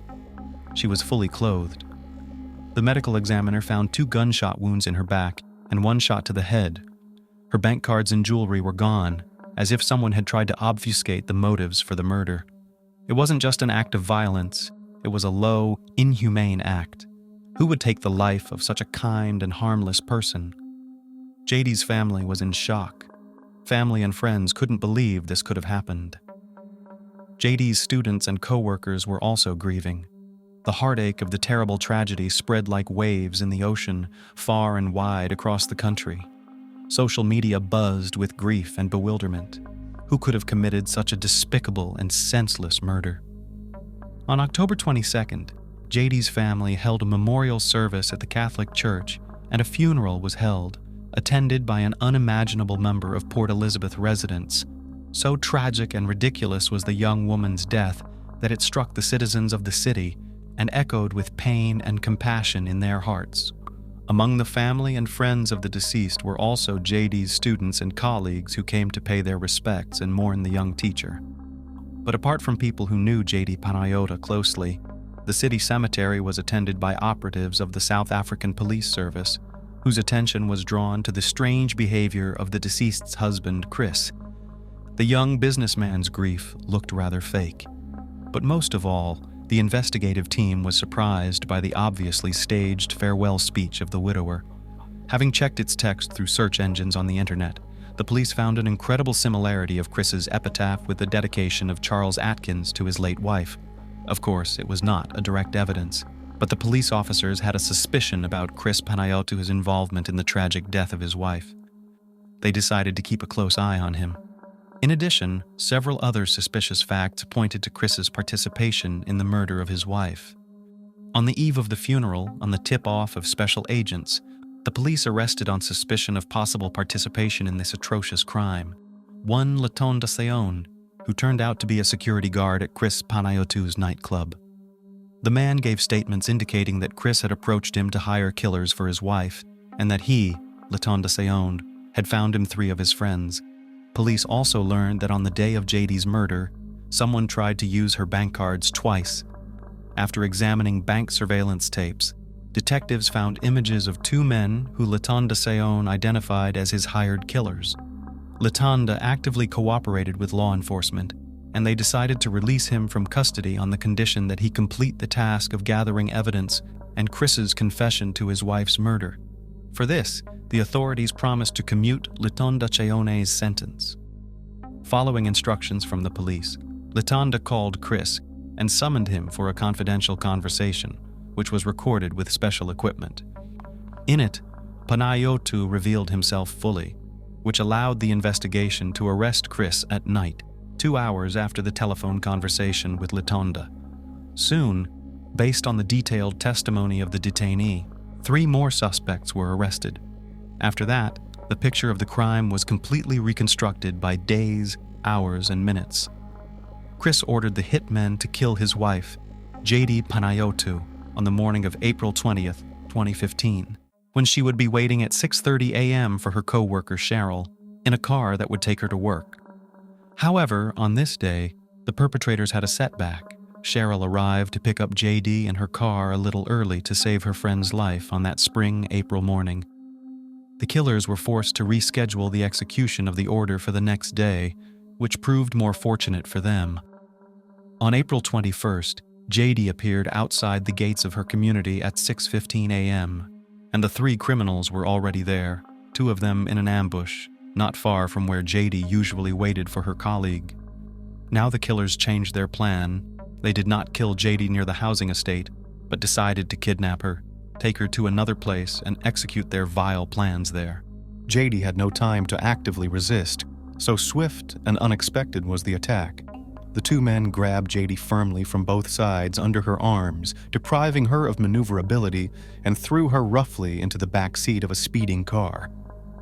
A: She was fully clothed. The medical examiner found 2 gunshot wounds in her back and 1 shot to the head. Her bank cards and jewelry were gone, as if someone had tried to obfuscate the motives for the murder. It wasn't just an act of violence, it was a low, inhumane act. Who would take the life of such a kind and harmless person? JD's family was in shock. Family and friends couldn't believe this could have happened. JD's students and co-workers were also grieving. The heartache of the terrible tragedy spread like waves in the ocean, far and wide across the country. Social media buzzed with grief and bewilderment. Who could have committed such a despicable and senseless murder? On October 22nd, JD's family held a memorial service at the Catholic Church, and a funeral was held, attended by an unimaginable number of Port Elizabeth residents. So tragic and ridiculous was the young woman's death that it struck the citizens of the city and echoed with pain and compassion in their hearts. Among the family and friends of the deceased were also JD's students and colleagues who came to pay their respects and mourn the young teacher. But apart from people who knew J.D. Panayota closely, the city cemetery was attended by operatives of the South African Police Service, whose attention was drawn to the strange behavior of the deceased's husband, Chris. The young businessman's grief looked rather fake. But most of all, the investigative team was surprised by the obviously staged farewell speech of the widower. Having checked its text through search engines on the internet, the police found an incredible similarity of Chris's epitaph with the dedication of Charles Atkins to his late wife. Of course, it was not a direct evidence, but the police officers had a suspicion about Chris Panayotu's involvement in the tragic death of his wife. They decided to keep a close eye on him. In addition, several other suspicious facts pointed to Chris's participation in the murder of his wife. On the eve of the funeral, on the tip-off of special agents, the police arrested on suspicion of possible participation in this atrocious crime one Latonda Seon, who turned out to be a security guard at Chris Panayotu's nightclub. The man gave statements indicating that Chris had approached him to hire killers for his wife, and that he, Latonda Seon, had found him 3 of his friends. Police also learned that on the day of JD's murder, someone tried to use her bank cards twice. After examining bank surveillance tapes, detectives found images of 2 men who Latonda Seon identified as his hired killers. Latonda actively cooperated with law enforcement, and they decided to release him from custody on the condition that he complete the task of gathering evidence and Chris's confession to his wife's murder. For this, the authorities promised to commute Latonda Seon's sentence. Following instructions from the police, Latonda called Chris and summoned him for a confidential conversation, which was recorded with special equipment. In it, Panayotu revealed himself fully, which allowed the investigation to arrest Chris at night, 2 hours after the telephone conversation with Latonda. Soon, based on the detailed testimony of the detainee, 3 more suspects were arrested. After that, the picture of the crime was completely reconstructed by days, hours, and minutes. Chris ordered the hitmen to kill his wife, J.D. Panayotu, on the morning of April 20th, 2015, when she would be waiting at 6:30 a.m. for her co-worker Cheryl in a car that would take her to work. However, on this day, the perpetrators had a setback. Cheryl arrived to pick up J.D. in her car a little early to save her friend's life on that spring April morning. The killers were forced to reschedule the execution of the order for the next day, which proved more fortunate for them. On April 21st, J.D. appeared outside the gates of her community at 6:15 a.m., and the 3 criminals were already there, 2 of them in an ambush, not far from where J.D. usually waited for her colleague. Now the killers changed their plan. They did not kill J.D. near the housing estate, but decided to kidnap her, take her to another place, and execute their vile plans there. J.D. had no time to actively resist, so swift and unexpected was the attack. The 2 men grabbed J.D. firmly from both sides under her arms, depriving her of maneuverability, and threw her roughly into the back seat of a speeding car.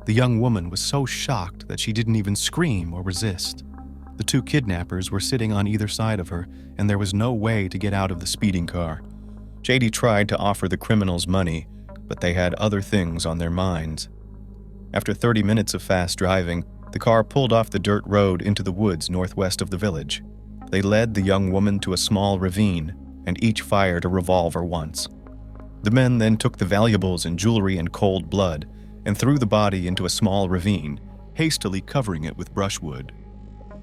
A: The young woman was so shocked that she didn't even scream or resist. The 2 kidnappers were sitting on either side of her, and there was no way to get out of the speeding car. J.D. tried to offer the criminals money, but they had other things on their minds. After 30 minutes of fast driving, the car pulled off the dirt road into the woods northwest of the village. They led the young woman to a small ravine, and each fired a revolver once. The men then took the valuables and jewelry in cold blood and threw the body into a small ravine, hastily covering it with brushwood.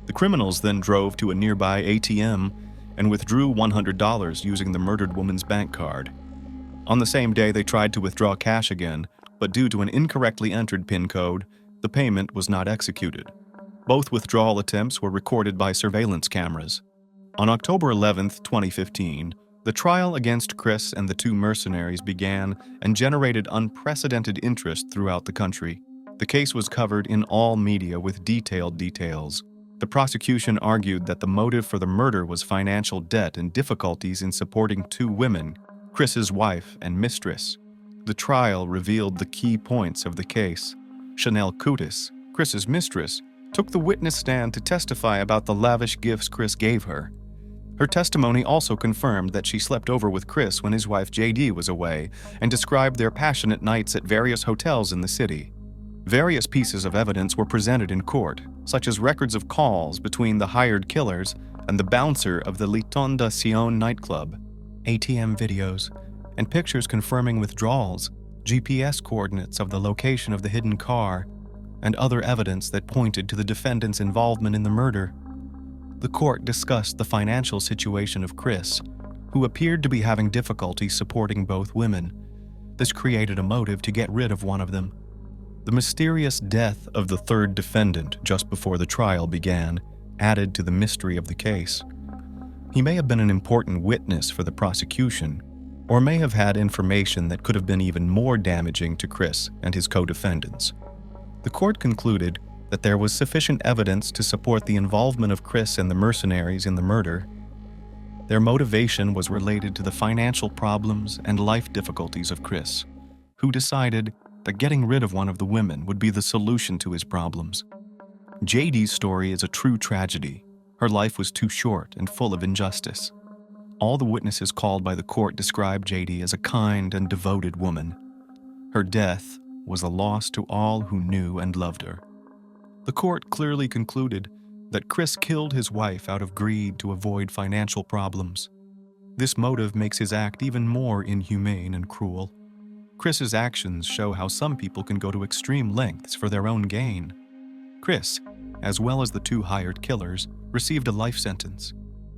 A: The criminals then drove to a nearby ATM and withdrew $100 using the murdered woman's bank card. On the same day, they tried to withdraw cash again, but due to an incorrectly entered PIN code, the payment was not executed. Both withdrawal attempts were recorded by surveillance cameras. On October 11, 2015, the trial against Chris and the 2 mercenaries began and generated unprecedented interest throughout the country. The case was covered in all media with detailed details. The prosecution argued that the motive for the murder was financial debt and difficulties in supporting 2 women, Chris's wife and mistress. The trial revealed the key points of the case. Chanel Kutis, Chris's mistress, took the witness stand to testify about the lavish gifts Chris gave her. Her testimony also confirmed that she slept over with Chris when his wife J.D. was away and described their passionate nights at various hotels in the city. Various pieces of evidence were presented in court, such as records of calls between the hired killers and the bouncer of the Litondacion nightclub, ATM videos, and pictures confirming withdrawals, GPS coordinates of the location of the hidden car, and other evidence that pointed to the defendant's involvement in the murder. The court discussed the financial situation of Chris, who appeared to be having difficulty supporting both women. This created a motive to get rid of one of them. The mysterious death of the third defendant just before the trial began added to the mystery of the case. He may have been an important witness for the prosecution, or may have had information that could have been even more damaging to Chris and his co-defendants. The court concluded that there was sufficient evidence to support the involvement of Chris and the mercenaries in the murder. Their motivation was related to the financial problems and life difficulties of Chris, who decided that getting rid of one of the women would be the solution to his problems. JD's story is a true tragedy. Her life was too short and full of injustice. All the witnesses called by the court described JD as a kind and devoted woman. Her death was a loss to all who knew and loved her. The court clearly concluded that Chris killed his wife out of greed to avoid financial problems. This motive makes his act even more inhumane and cruel. Chris's actions show how some people can go to extreme lengths for their own gain. Chris, as well as the two hired killers, received a life sentence.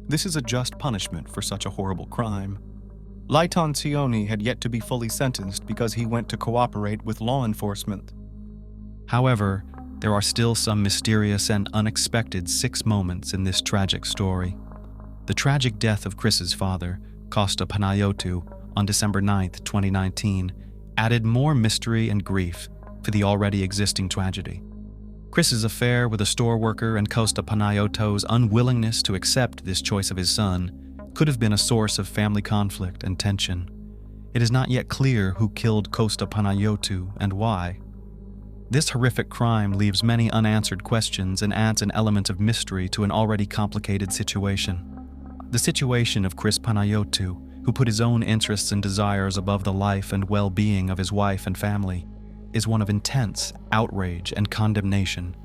A: This is a just punishment for such a horrible crime. Litondacion had yet to be fully sentenced because he went to cooperate with law enforcement. However, there are still some mysterious and unexpected 6 moments in this tragic story. The tragic death of Chris's father, Kosta Panayotou, on December 9, 2019, added more mystery and grief for the already existing tragedy. Chris's affair with a store worker and Kosta Panayotou's unwillingness to accept this choice of his son could have been a source of family conflict and tension. It is not yet clear who killed Kosta Panayotou and why. This horrific crime leaves many unanswered questions and adds an element of mystery to an already complicated situation. The situation of Chris Panayotou, who put his own interests and desires above the life and well-being of his wife and family, is one of intense outrage and condemnation.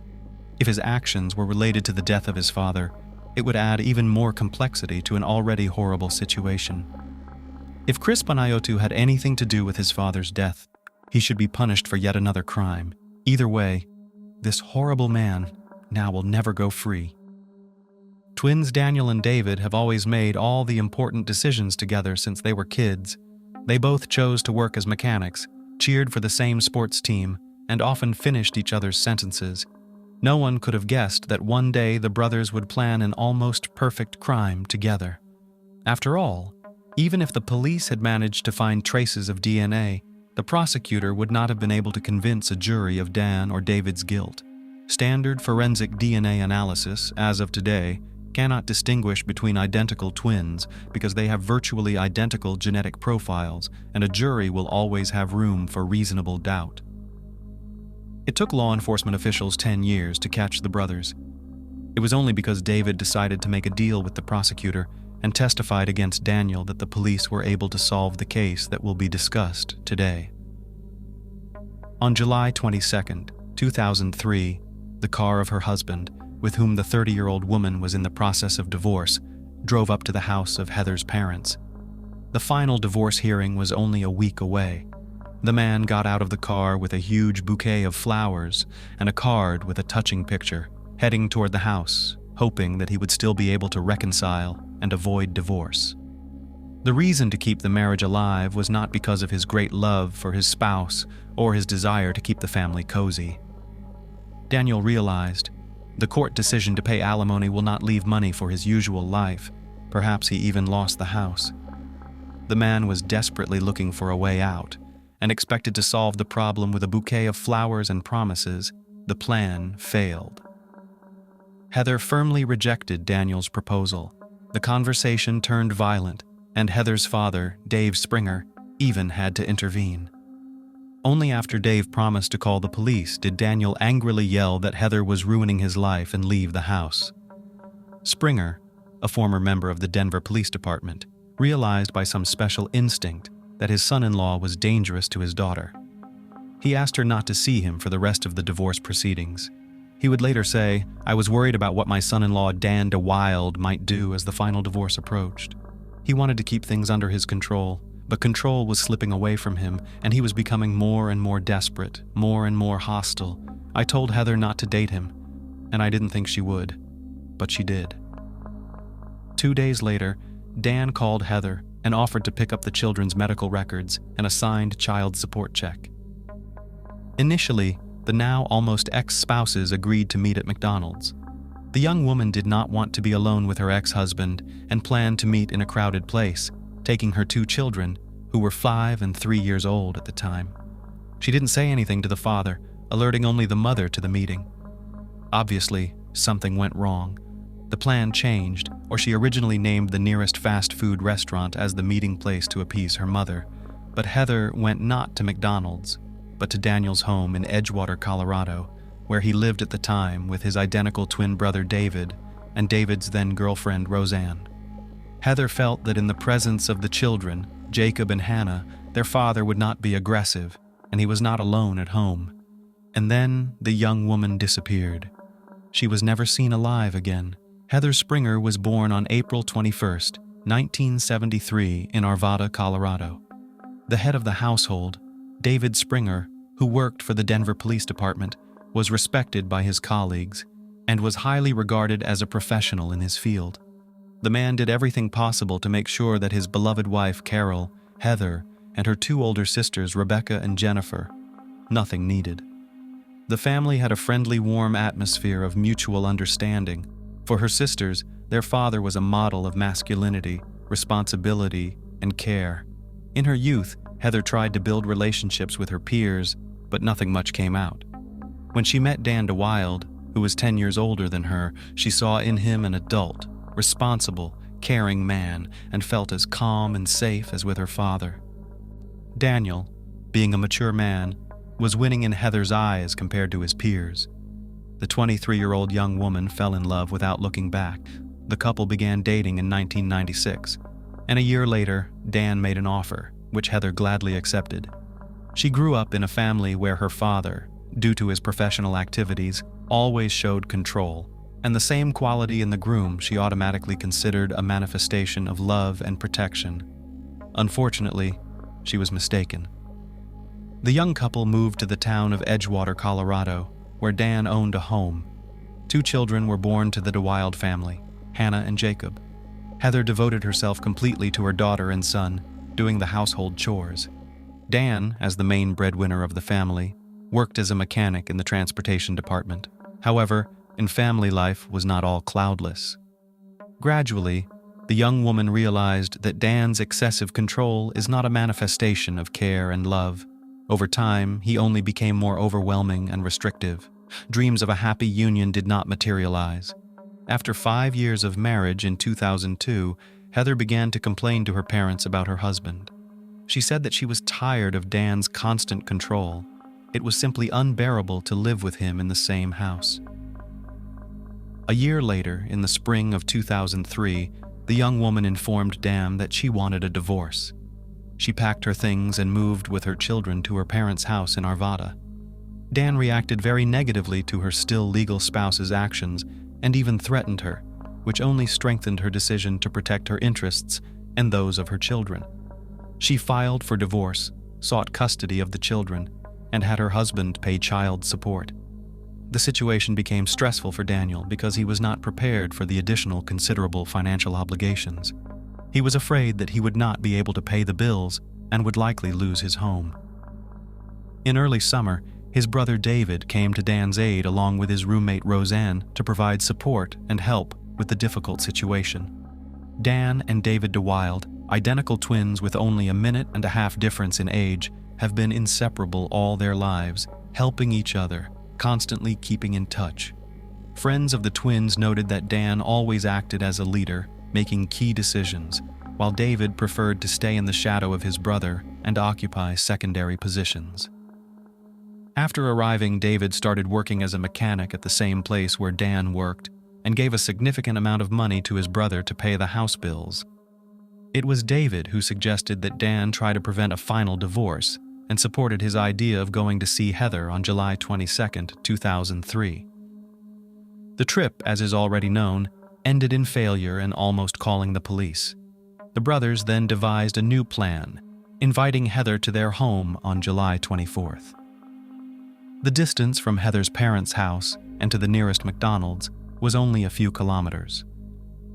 A: If his actions were related to the death of his father, it would add even more complexity to an already horrible situation. If Chris Panayotou had anything to do with his father's death, he should be punished for yet another crime. Either way, this horrible man now will never go free. Twins Daniel and David have always made all the important decisions together since they were kids. They both chose to work as mechanics, cheered for the same sports team, and often finished each other's sentences. No one could have guessed that one day the brothers would plan an almost perfect crime together. After all, even if the police had managed to find traces of DNA, the prosecutor would not have been able to convince a jury of Dan or David's guilt. Standard forensic DNA analysis, as of today, cannot distinguish between identical twins because they have virtually identical genetic profiles, and a jury will always have room for reasonable doubt. It took law enforcement officials 10 years to catch the brothers. It was only because David decided to make a deal with the prosecutor and testified against Daniel that the police were able to solve the case that will be discussed today. On July 22, 2003, the car of her husband, with whom the 30-year-old woman was in the process of divorce, drove up to the house of Heather's parents. The final divorce hearing was only a week away. The man got out of the car with a huge bouquet of flowers and a card with a touching picture, heading toward the house, hoping that he would still be able to reconcile and avoid divorce. The reason to keep the marriage alive was not because of his great love for his spouse or his desire to keep the family cozy. Daniel realized the court decision to pay alimony will not leave money for his usual life. Perhaps he even lost the house. The man was desperately looking for a way out and expected to solve the problem with a bouquet of flowers and promises. The plan failed. Heather firmly rejected Daniel's proposal. The conversation turned violent, and Heather's father, Dave Springer, even had to intervene. Only after Dave promised to call the police did Daniel angrily yell that Heather was ruining his life and leave the house. Springer, a former member of the Denver Police Department, realized by some special instinct that his son-in-law was dangerous to his daughter. He asked her not to see him for the rest of the divorce proceedings. He would later say, "I was worried about what my son-in-law Dan DeWild might do as the final divorce approached. He wanted to keep things under his control, but control was slipping away from him, and he was becoming more and more desperate, more and more hostile. I told Heather not to date him, and I didn't think she would, but she did." 2 days later, Dan called Heather and offered to pick up the children's medical records and a signed child support check. Initially, the now almost ex-spouses agreed to meet at McDonald's. The young woman did not want to be alone with her ex-husband and planned to meet in a crowded place, taking her 2 children, who were 5 and 3 years old at the time. She didn't say anything to the father, alerting only the mother to the meeting. Obviously, something went wrong. The plan changed, or she originally named the nearest fast food restaurant as the meeting place to appease her mother. But Heather went not to McDonald's, but to Daniel's home in Edgewater, Colorado, where he lived at the time with his identical twin brother David and David's then-girlfriend Roseanne. Heather felt that in the presence of the children, Jacob and Hannah, their father would not be aggressive, and he was not alone at home. And then the young woman disappeared. She was never seen alive again. Heather Springer was born on April 21, 1973 in Arvada, Colorado. The head of the household, David Springer, who worked for the Denver Police Department, was respected by his colleagues and was highly regarded as a professional in his field. The man did everything possible to make sure that his beloved wife, Carol, Heather, and her 2 older sisters, Rebecca and Jennifer, nothing needed. The family had a friendly, warm atmosphere of mutual understanding. For her sisters, their father was a model of masculinity, responsibility, and care. In her youth, Heather tried to build relationships with her peers, but nothing much came out. When she met Dan DeWild, who was 10 years older than her, she saw in him an adult, responsible, caring man, and felt as calm and safe as with her father. Daniel, being a mature man, was winning in Heather's eyes compared to his peers. The 23-year-old young woman fell in love without looking back. The couple began dating in 1996, and a year later, Dan made an offer, which Heather gladly accepted. She grew up in a family where her father, due to his professional activities, always showed control, and the same quality in the groom she automatically considered a manifestation of love and protection. Unfortunately, she was mistaken. The young couple moved to the town of Edgewater, Colorado, where Dan owned a home. 2 children were born to the DeWild family, Hannah and Jacob. Heather devoted herself completely to her daughter and son, doing the household chores. Dan, as the main breadwinner of the family, worked as a mechanic in the transportation department. However, in family life was not all cloudless. Gradually, the young woman realized that Dan's excessive control is not a manifestation of care and love. Over time, he only became more overwhelming and restrictive. Dreams of a happy union did not materialize. After 5 years of marriage in 2002, Heather began to complain to her parents about her husband. She said that she was tired of Dan's constant control. It was simply unbearable to live with him in the same house. A year later, in the spring of 2003, the young woman informed Dan that she wanted a divorce. She packed her things and moved with her children to her parents' house in Arvada. Dan reacted very negatively to her still legal spouse's actions and even threatened her, which only strengthened her decision to protect her interests and those of her children. She filed for divorce, sought custody of the children, and had her husband pay child support. The situation became stressful for Daniel because he was not prepared for the additional considerable financial obligations. He was afraid that he would not be able to pay the bills and would likely lose his home. In early summer, his brother David came to Dan's aid along with his roommate Roseanne to provide support and help with the difficult situation. Dan and David DeWild, identical twins with only a 1.5 minute difference in age, have been inseparable all their lives, helping each other, constantly keeping in touch. Friends of the twins noted that Dan always acted as a leader, making key decisions, while David preferred to stay in the shadow of his brother and occupy secondary positions. After arriving, David started working as a mechanic at the same place where Dan worked and gave a significant amount of money to his brother to pay the house bills. It was David who suggested that Dan try to prevent a final divorce and supported his idea of going to see Heather on July 22, 2003. The trip, as is already known, ended in failure and almost calling the police. The brothers then devised a new plan, inviting Heather to their home on July 24th. The distance from Heather's parents' house and to the nearest McDonald's was only a few kilometers.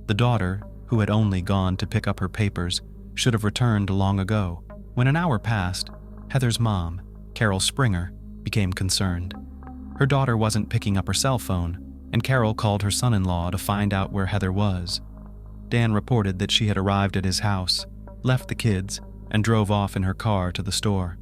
A: The daughter, who had only gone to pick up her papers, should have returned long ago. When an hour passed, Heather's mom, Carol Springer, became concerned. Her daughter wasn't picking up her cell phone, and Carol called her son-in-law to find out where Heather was. Dan reported that she had arrived at his house, left the kids, and drove off in her car to the store.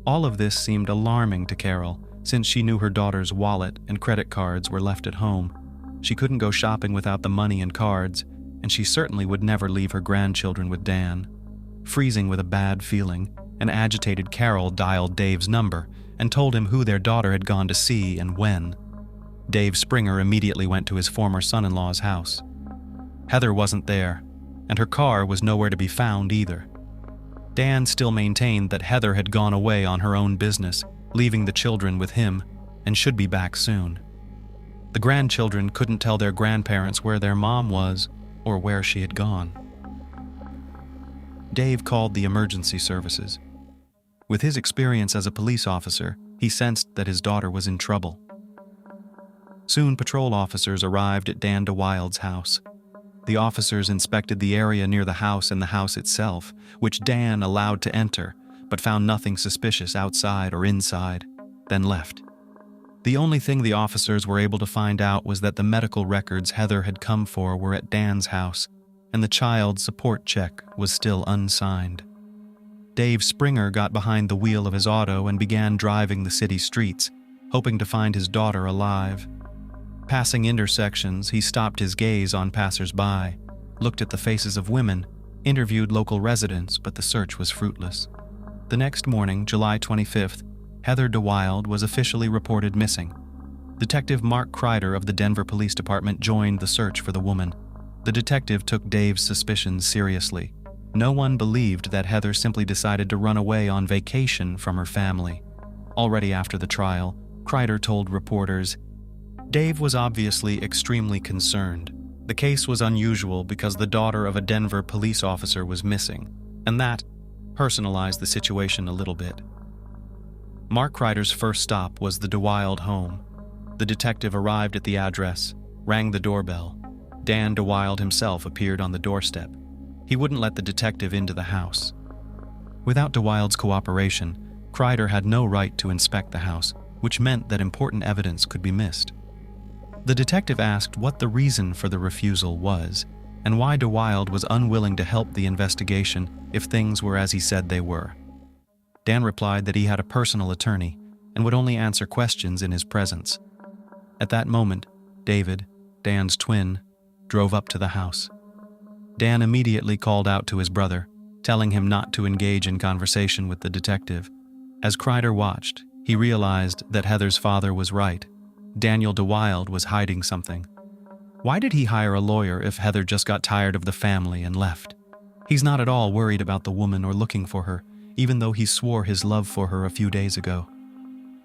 A: All of this seemed alarming to Carol, since she knew her daughter's wallet and credit cards were left at home. She couldn't go shopping without the money and cards, and she certainly would never leave her grandchildren with Dan. Freezing with a bad feeling, an agitated Carol dialed Dave's number and told him who their daughter had gone to see and when. Dave Springer immediately went to his former son-in-law's house. Heather wasn't there, and her car was nowhere to be found either. Dan still maintained that Heather had gone away on her own business, leaving the children with him, and should be back soon. The grandchildren couldn't tell their grandparents where their mom was or where she had gone. Dave called the emergency services. With his experience as a police officer, he sensed that his daughter was in trouble. Soon patrol officers arrived at Dan DeWild's house. The officers inspected the area near the house and the house itself, which Dan allowed to enter, but found nothing suspicious outside or inside, then left. The only thing the officers were able to find out was that the medical records Heather had come for were at Dan's house, and the child support check was still unsigned. Dave Springer got behind the wheel of his auto and began driving the city streets, hoping to find his daughter alive. Passing intersections, he stopped his gaze on passers-by, looked at the faces of women, interviewed local residents, but the search was fruitless. The next morning, July 25th, Heather DeWild was officially reported missing. Detective Mark Kreider of the Denver Police Department joined the search for the woman. The detective took Dave's suspicions seriously. No one believed that Heather simply decided to run away on vacation from her family. Already after the trial, Kreider told reporters, "Dave was obviously extremely concerned. The case was unusual because the daughter of a Denver police officer was missing, and that personalized the situation a little bit." Mark Kreider's first stop was the DeWild home. The detective arrived at the address, rang the doorbell. Dan DeWild himself appeared on the doorstep. He wouldn't let the detective into the house. Without DeWild's cooperation, Kreider had no right to inspect the house, which meant that important evidence could be missed. The detective asked what the reason for the refusal was, and why DeWild was unwilling to help the investigation if things were as he said they were. Dan replied that he had a personal attorney and would only answer questions in his presence. At that moment, David, Dan's twin, drove up to the house. Dan immediately called out to his brother, telling him not to engage in conversation with the detective. As Kreider watched, he realized that Heather's father was right. Daniel DeWild was hiding something. Why did he hire a lawyer if Heather just got tired of the family and left? He's not at all worried about the woman or looking for her, even though he swore his love for her a few days ago.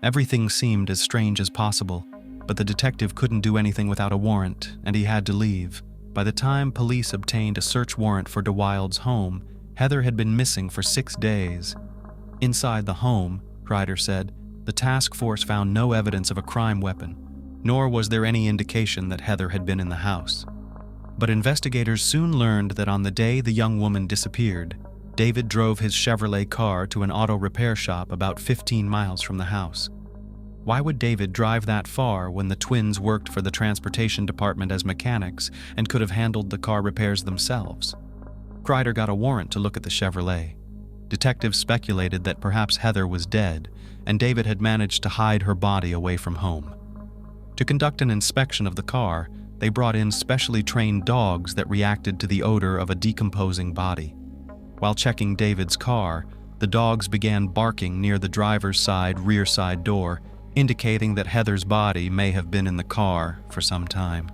A: Everything seemed as strange as possible, but the detective couldn't do anything without a warrant, and he had to leave. By the time police obtained a search warrant for DeWild's home, Heather had been missing for 6 days. Inside the home, Kreider said, the task force found no evidence of a crime weapon, nor was there any indication that Heather had been in the house. But investigators soon learned that on the day the young woman disappeared, David drove his Chevrolet car to an auto repair shop about 15 miles from the house. Why would David drive that far when the twins worked for the transportation department as mechanics and could have handled the car repairs themselves? Kreider got a warrant to look at the Chevrolet. Detectives speculated that perhaps Heather was dead, and David had managed to hide her body away from home. To conduct an inspection of the car, they brought in specially trained dogs that reacted to the odor of a decomposing body. While checking David's car, the dogs began barking near the driver's side rear side door, indicating that Heather's body may have been in the car for some time.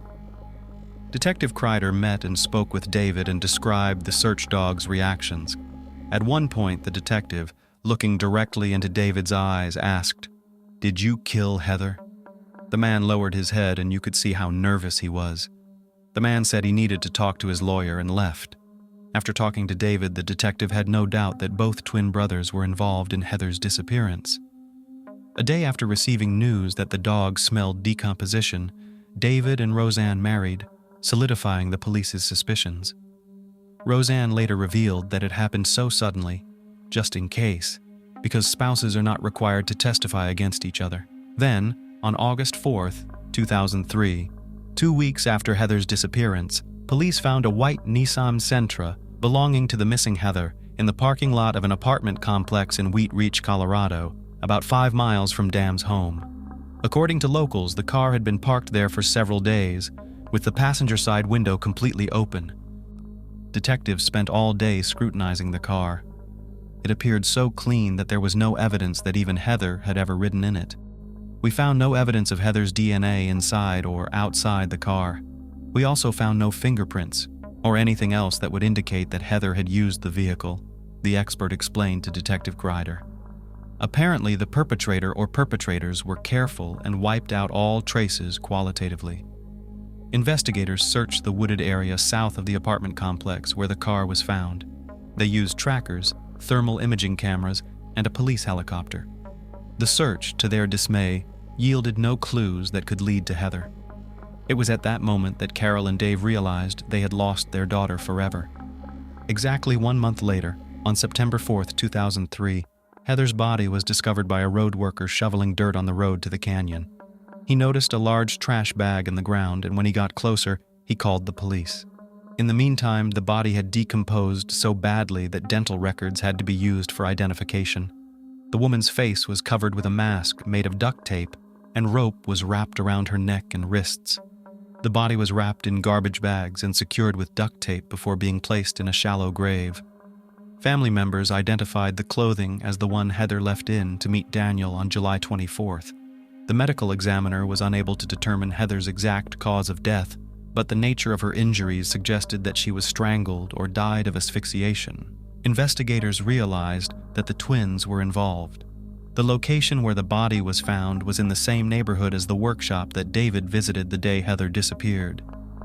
A: Detective Kreider met and spoke with David and described the search dog's reactions. At one point, the detective, looking directly into David's eyes, asked, "Did you kill Heather?" The man lowered his head and you could see how nervous he was. The man said he needed to talk to his lawyer and left. After talking to David, the detective had no doubt that both twin brothers were involved in Heather's disappearance. A day after receiving news that the dog smelled decomposition, David and Roseanne married, solidifying the police's suspicions. Roseanne later revealed that it happened so suddenly, just in case, because spouses are not required to testify against each other. Then, on August 4th, 2003, 2 weeks after Heather's disappearance, police found a white Nissan Sentra belonging to the missing Heather in the parking lot of an apartment complex in Wheat Ridge, Colorado, about 5 miles from Dam's home. According to locals, the car had been parked there for several days, with the passenger side window completely open. Detectives spent all day scrutinizing the car. It appeared so clean that there was no evidence that even Heather had ever ridden in it. We found no evidence of Heather's DNA inside or outside the car. We also found no fingerprints or anything else that would indicate that Heather had used the vehicle, the expert explained to Detective Grider. Apparently, the perpetrator or perpetrators were careful and wiped out all traces qualitatively. Investigators searched the wooded area south of the apartment complex where the car was found. They used trackers, thermal imaging cameras, and a police helicopter. The search, to their dismay, yielded no clues that could lead to Heather. It was at that moment that Carol and Dave realized they had lost their daughter forever. Exactly 1 month later, on September 4th, 2003, Heather's body was discovered by a road worker shoveling dirt on the road to the canyon. He noticed a large trash bag in the ground, and when he got closer, he called the police. In the meantime, the body had decomposed so badly that dental records had to be used for identification. The woman's face was covered with a mask made of duct tape, and rope was wrapped around her neck and wrists. The body was wrapped in garbage bags and secured with duct tape before being placed in a shallow grave. Family members identified the clothing as the one Heather left in to meet Daniel on July 24th. The medical examiner was unable to determine Heather's exact cause of death, but the nature of her injuries suggested that she was strangled or died of asphyxiation. Investigators realized that the twins were involved. The location where the body was found was in the same neighborhood as the workshop that David visited the day Heather disappeared.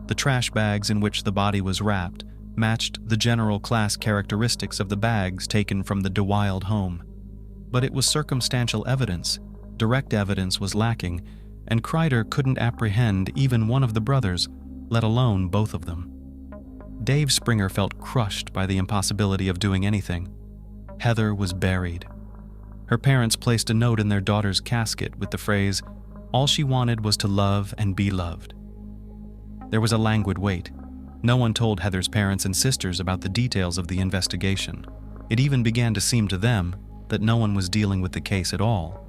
A: The trash bags in which the body was wrapped matched the general class characteristics of the bags taken from the DeWild home. But it was circumstantial evidence. Direct evidence was lacking, and Kreider couldn't apprehend even one of the brothers, let alone both of them. Dave Springer felt crushed by the impossibility of doing anything. Heather was buried. Her parents placed a note in their daughter's casket with the phrase, "All she wanted was to love and be loved." There was a languid wait. No one told Heather's parents and sisters about the details of the investigation. It even began to seem to them that no one was dealing with the case at all.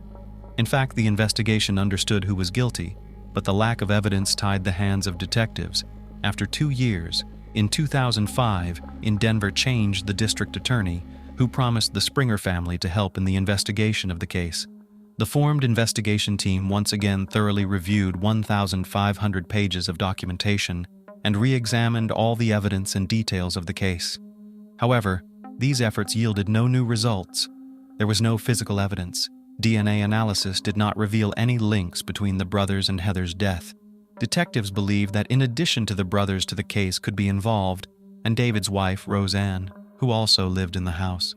A: In fact, the investigation understood who was guilty, but the lack of evidence tied the hands of detectives. After 2 years, in 2005, in Denver changed the district attorney, who promised the Springer family to help in the investigation of the case. The formed investigation team once again thoroughly reviewed 1,500 pages of documentation and re-examined all the evidence and details of the case. However, these efforts yielded no new results. There was no physical evidence. DNA analysis did not reveal any links between the brothers and Heather's death. Detectives believed that in addition to the brothers to the case could be involved, and David's wife, Roseanne, who also lived in the house.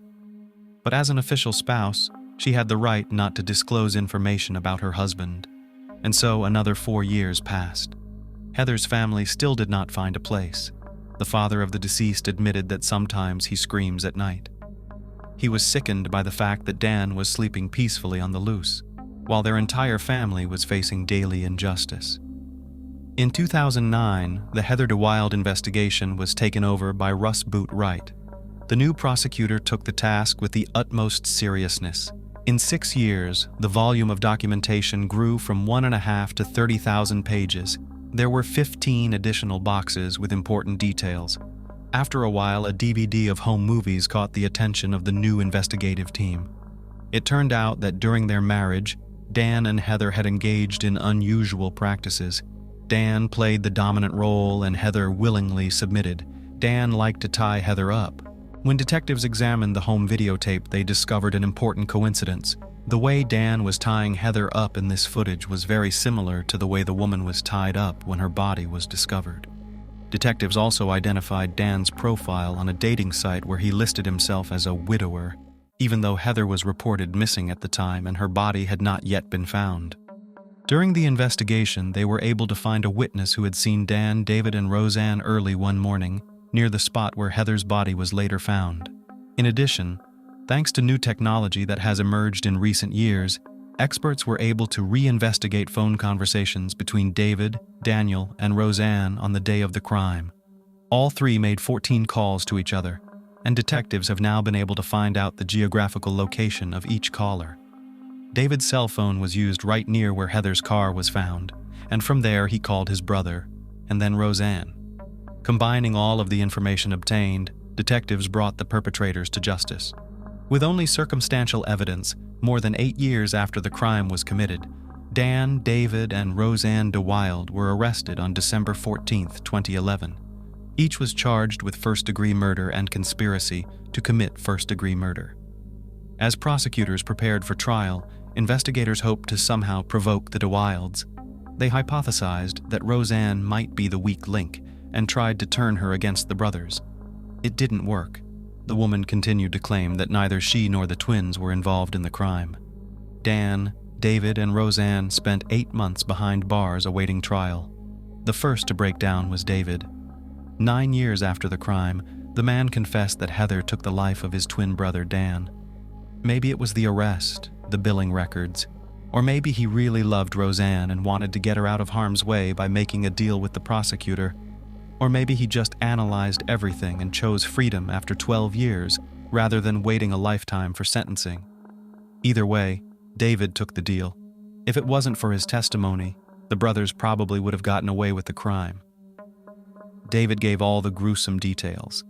A: But as an official spouse, she had the right not to disclose information about her husband. And so another 4 years passed. Heather's family still did not find a place. The father of the deceased admitted that sometimes he screams at night. He was sickened by the fact that Dan was sleeping peacefully on the loose, while their entire family was facing daily injustice. In 2009, the Heather DeWild investigation was taken over by Russ Boot Wright. The new prosecutor took the task with the utmost seriousness. In 6 years, the volume of documentation grew from 1.5 to 30,000 pages. There were 15 additional boxes with important details. After a while, a DVD of home movies caught the attention of the new investigative team. It turned out that during their marriage, Dan and Heather had engaged in unusual practices. Dan played the dominant role and Heather willingly submitted. Dan liked to tie Heather up. When detectives examined the home videotape, they discovered an important coincidence. The way Dan was tying Heather up in this footage was very similar to the way the woman was tied up when her body was discovered. Detectives also identified Dan's profile on a dating site where he listed himself as a widower, even though Heather was reported missing at the time and her body had not yet been found. During the investigation, they were able to find a witness who had seen Dan, David, and Roseanne early one morning, near the spot where Heather's body was later found. In addition, thanks to new technology that has emerged in recent years, experts were able to reinvestigate phone conversations between David, Daniel, and Roseanne on the day of the crime. All three made 14 calls to each other, and detectives have now been able to find out the geographical location of each caller. David's cell phone was used right near where Heather's car was found, and from there he called his brother, and then Roseanne. Combining all of the information obtained, detectives brought the perpetrators to justice. With only circumstantial evidence, more than 8 years after the crime was committed, Dan, David, and Roseanne DeWild were arrested on December 14, 2011. Each was charged with first-degree murder and conspiracy to commit first-degree murder. As prosecutors prepared for trial, investigators hoped to somehow provoke the DeWilds. They hypothesized that Roseanne might be the weak link and tried to turn her against the brothers. It didn't work. The woman continued to claim that neither she nor the twins were involved in the crime. Dan, David, and Roseanne spent 8 months behind bars awaiting trial. The first to break down was David. 9 years after the crime, the man confessed that Heather took the life of his twin brother Dan. Maybe it was the arrest, the billing records, or maybe he really loved Roseanne and wanted to get her out of harm's way by making a deal with the prosecutor. Or maybe he just analyzed everything and chose freedom after 12 years rather than waiting a lifetime for sentencing. Either way, David took the deal. If it wasn't for his testimony, the brothers probably would have gotten away with the crime. David gave all the gruesome details.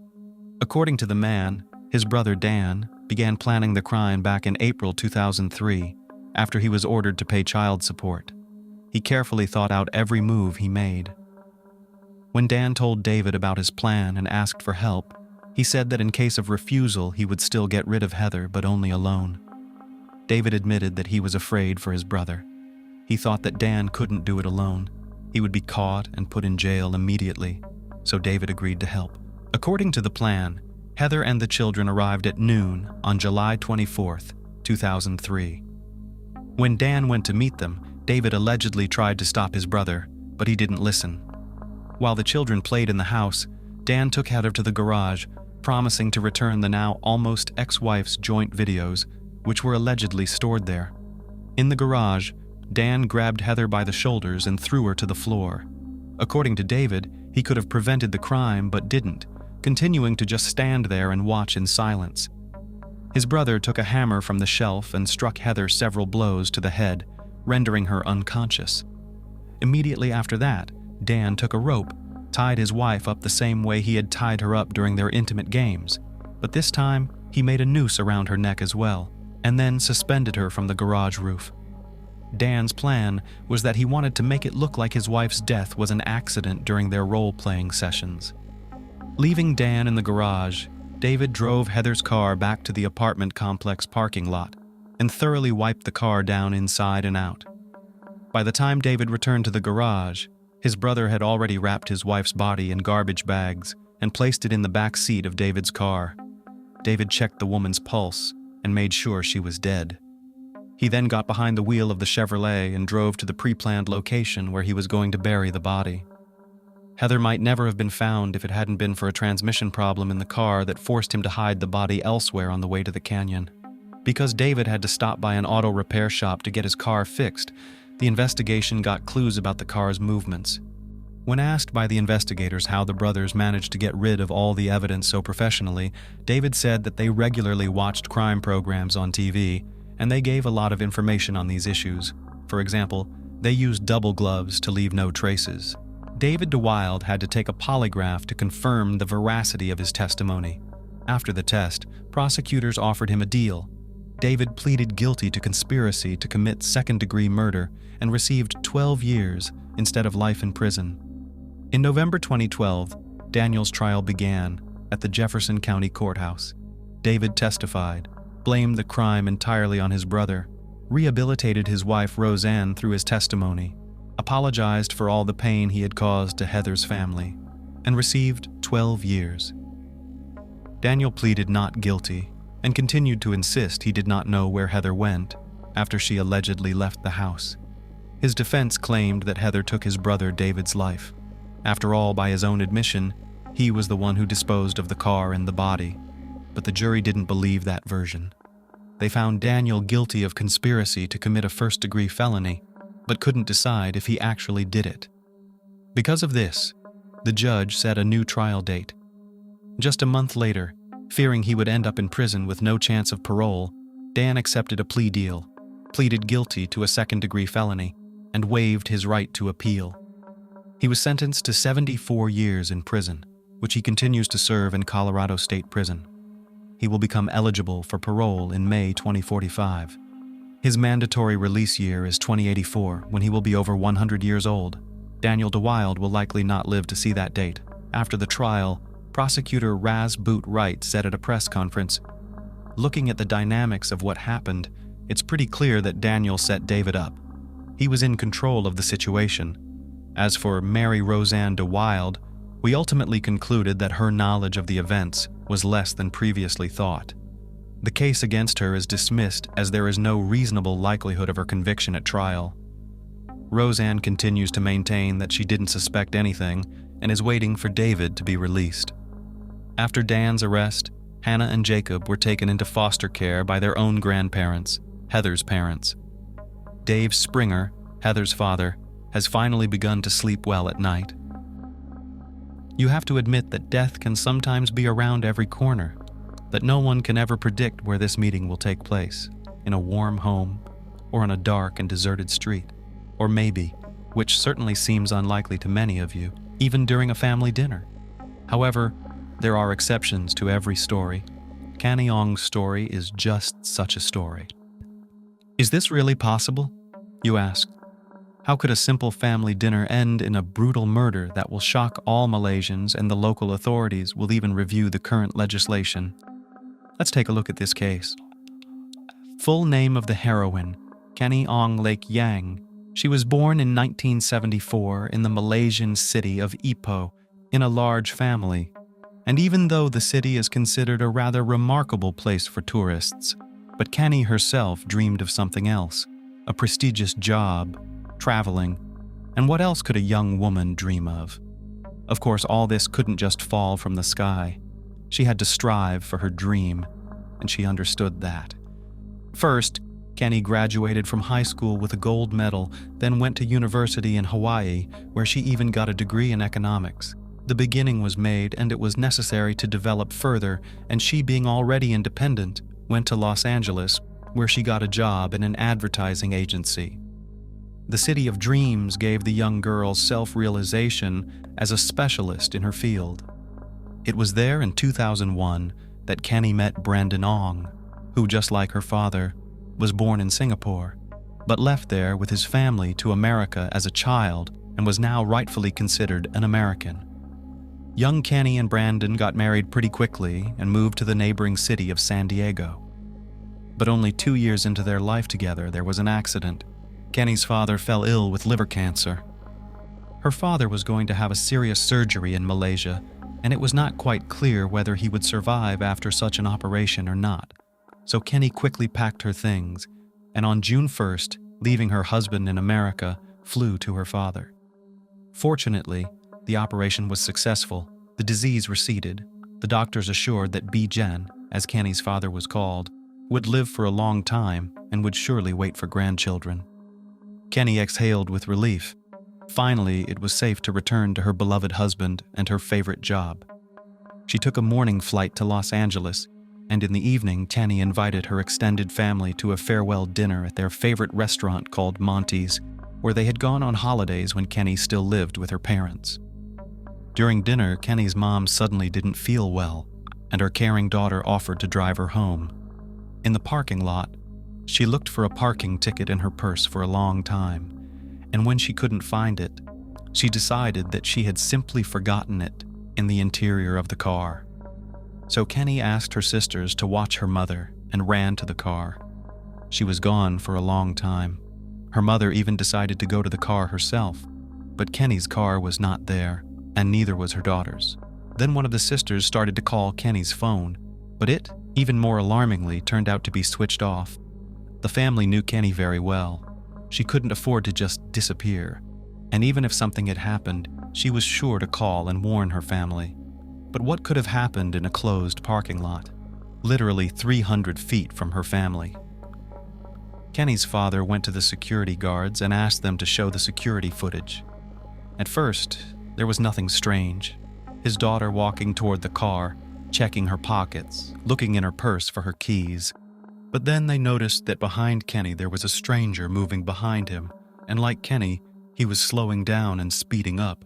A: According to the man, his brother Dan began planning the crime back in April 2003, after he was ordered to pay child support. He carefully thought out every move he made. When Dan told David about his plan and asked for help, he said that in case of refusal, he would still get rid of Heather, but only alone. David admitted that he was afraid for his brother. He thought that Dan couldn't do it alone. He would be caught and put in jail immediately, so David agreed to help. According to the plan, Heather and the children arrived at noon on July 24, 2003. When Dan went to meet them, David allegedly tried to stop his brother, but he didn't listen. While the children played in the house, Dan took Heather to the garage, promising to return the now almost ex-wife's joint videos, which were allegedly stored there. In the garage, Dan grabbed Heather by the shoulders and threw her to the floor. According to David, he could have prevented the crime but didn't, continuing to just stand there and watch in silence. His brother took a hammer from the shelf and struck Heather several blows to the head, rendering her unconscious. Immediately after that, Dan took a rope, tied his wife up the same way he had tied her up during their intimate games, but this time he made a noose around her neck as well, and then suspended her from the garage roof. Dan's plan was that he wanted to make it look like his wife's death was an accident during their role-playing sessions. Leaving Dan in the garage, David drove Heather's car back to the apartment complex parking lot and thoroughly wiped the car down inside and out. By the time David returned to the garage, his brother had already wrapped his wife's body in garbage bags and placed it in the back seat of David's car. David checked the woman's pulse and made sure she was dead. He then got behind the wheel of the Chevrolet and drove to the pre-planned location where he was going to bury the body. Heather might never have been found if it hadn't been for a transmission problem in the car that forced him to hide the body elsewhere on the way to the canyon. Because David had to stop by an auto repair shop to get his car fixed, the investigation got clues about the car's movements. When asked by the investigators how the brothers managed to get rid of all the evidence so professionally, David said that they regularly watched crime programs on TV, and they gave a lot of information on these issues. For example, they used double gloves to leave no traces. David DeWild had to take a polygraph to confirm the veracity of his testimony. After the test, prosecutors offered him a deal. David pleaded guilty to conspiracy to commit second-degree murder and received 12 years instead of life in prison. In November 2012, Daniel's trial began at the Jefferson County Courthouse. David testified, blamed the crime entirely on his brother, rehabilitated his wife Roseanne through his testimony, apologized for all the pain he had caused to Heather's family, and received 12 years. Daniel pleaded not guilty and continued to insist he did not know where Heather went after she allegedly left the house. His defense claimed that Heather took his brother David's life. After all, by his own admission, he was the one who disposed of the car and the body, but the jury didn't believe that version. They found Daniel guilty of conspiracy to commit a first-degree felony, but couldn't decide if he actually did it. Because of this, the judge set a new trial date. Just a month later, fearing he would end up in prison with no chance of parole, Dan accepted a plea deal, pleaded guilty to a second-degree felony, and waived his right to appeal. He was sentenced to 74 years in prison, which he continues to serve in Colorado State Prison. He will become eligible for parole in May 2045. His mandatory release year is 2084, when he will be over 100 years old. Daniel DeWild will likely not live to see that date. After the trial, prosecutor Raz Boot Wright said at a press conference, "Looking at the dynamics of what happened, it's pretty clear that Daniel set David up. He was in control of the situation. As for Mary Roseanne DeWild, we ultimately concluded that her knowledge of the events was less than previously thought. The case against her is dismissed as there is no reasonable likelihood of her conviction at trial. Roseanne continues to maintain that she didn't suspect anything and is waiting for David to be released." After Dan's arrest, Hannah and Jacob were taken into foster care by their own grandparents, Heather's parents. Dave Springer, Heather's father, has finally begun to sleep well at night. You have to admit that death can sometimes be around every corner, that no one can ever predict where this meeting will take place, in a warm home or on a dark and deserted street, or maybe, which certainly seems unlikely to many of you, even during a family dinner. However, there are exceptions to every story. Canny Ong's story is just such a story. Is this really possible? You ask. How could a simple family dinner end in a brutal murder that will shock all Malaysians, and the local authorities will even review the current legislation? Let's take a look at this case. Full name of the heroine, Canny Ong Lake Yang. She was born in 1974 in the Malaysian city of Ipoh, in a large family. And even though the city is considered a rather remarkable place for tourists, but Canny herself dreamed of something else, a prestigious job, traveling, and what else could a young woman dream of? Of course, all this couldn't just fall from the sky. She had to strive for her dream, and she understood that. First, Canny graduated from high school with a gold medal, then went to university in Hawaii, where she even got a degree in economics. The beginning was made, and it was necessary to develop further, and she, being already independent, went to Los Angeles, where she got a job in an advertising agency. The City of Dreams gave the young girl self-realization as a specialist in her field. It was there in 2001 that Canny met Brandon Ong, who, just like her father, was born in Singapore, but left there with his family to America as a child and was now rightfully considered an American. Young Canny and Brandon got married pretty quickly and moved to the neighboring city of San Diego. But only 2 years into their life together, there was an accident. Canny's father fell ill with liver cancer. Her father was going to have a serious surgery in Malaysia, and it was not quite clear whether he would survive after such an operation or not. So Canny quickly packed her things, and on June 1st, leaving her husband in America, flew to her father. Fortunately, the operation was successful. The disease receded. The doctors assured that B-Jen, as Canny's father was called, would live for a long time and would surely wait for grandchildren. Canny exhaled with relief. Finally, it was safe to return to her beloved husband and her favorite job. She took a morning flight to Los Angeles, and in the evening, Canny invited her extended family to a farewell dinner at their favorite restaurant called Monty's, where they had gone on holidays when Canny still lived with her parents. During dinner, Canny's mom suddenly didn't feel well, and her caring daughter offered to drive her home. In the parking lot, she looked for a parking ticket in her purse for a long time, and when she couldn't find it, she decided that she had simply forgotten it in the interior of the car. So Canny asked her sisters to watch her mother and ran to the car. She was gone for a long time. Her mother even decided to go to the car herself, but Kenny's car was not there, and neither was her daughter's. Then one of the sisters started to call Kenny's phone, but it, even more alarmingly, turned out to be switched off. The family knew Kenny very well. She couldn't afford to just disappear, and even if something had happened, she was sure to call and warn her family. But what could have happened in a closed parking lot, literally 300 feet from her family? Kenny's father went to the security guards and asked them to show the security footage. At first, there was nothing strange. His daughter walking toward the car, checking her pockets, looking in her purse for her keys. But then they noticed that behind Kenny there was a stranger moving behind him, and like Kenny, he was slowing down and speeding up.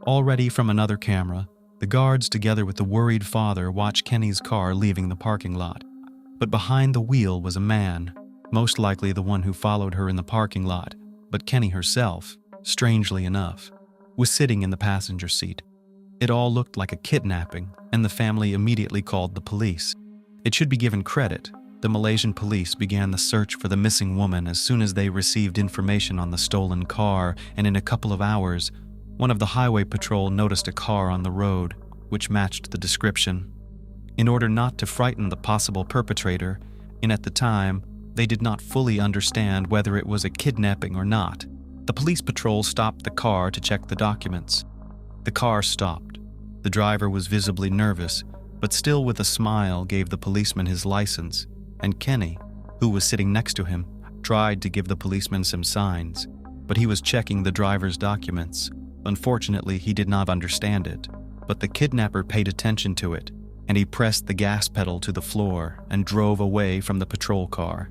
A: Already from another camera, the guards together with the worried father watched Kenny's car leaving the parking lot. But behind the wheel was a man, most likely the one who followed her in the parking lot, but Kenny herself, strangely enough, was sitting in the passenger seat. It all looked like a kidnapping, and the family immediately called the police. It should be given credit. The Malaysian police began the search for the missing woman as soon as they received information on the stolen car, and in a couple of hours, one of the highway patrol noticed a car on the road, which matched the description. In order not to frighten the possible perpetrator, and at the time, they did not fully understand whether it was a kidnapping or not, the police patrol stopped the car to check the documents. The car stopped. The driver was visibly nervous, but still with a smile gave the policeman his license, and Kenny, who was sitting next to him, tried to give the policeman some signs, but he was checking the driver's documents. Unfortunately, he did not understand it, but the kidnapper paid attention to it, and he pressed the gas pedal to the floor and drove away from the patrol car.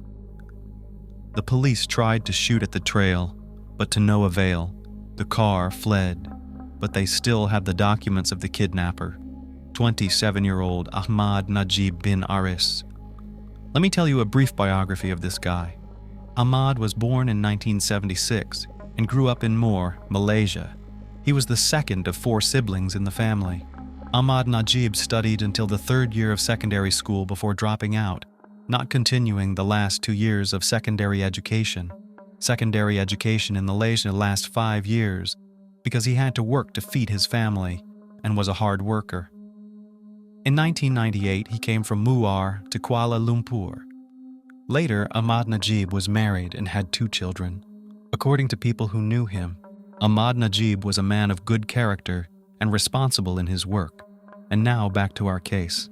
A: The police tried to shoot at the trail, but to no avail. The car fled, but they still had the documents of the kidnapper, 27-year-old Ahmad Najib bin Aris. Let me tell you a brief biography of this guy. Ahmad was born in 1976 and grew up in Muar, Malaysia. He was the second of 4 siblings in the family. Ahmad Najib studied until the 3rd year of secondary school before dropping out, not continuing the last 2 years of secondary education. Secondary education in Malaysia lasts 5 years because he had to work to feed his family and was a hard worker. In 1998, he came from Muar to Kuala Lumpur. Later, Ahmad Najib was married and had 2 children. According to people who knew him, Ahmad Najib was a man of good character and responsible in his work. And now back to our case.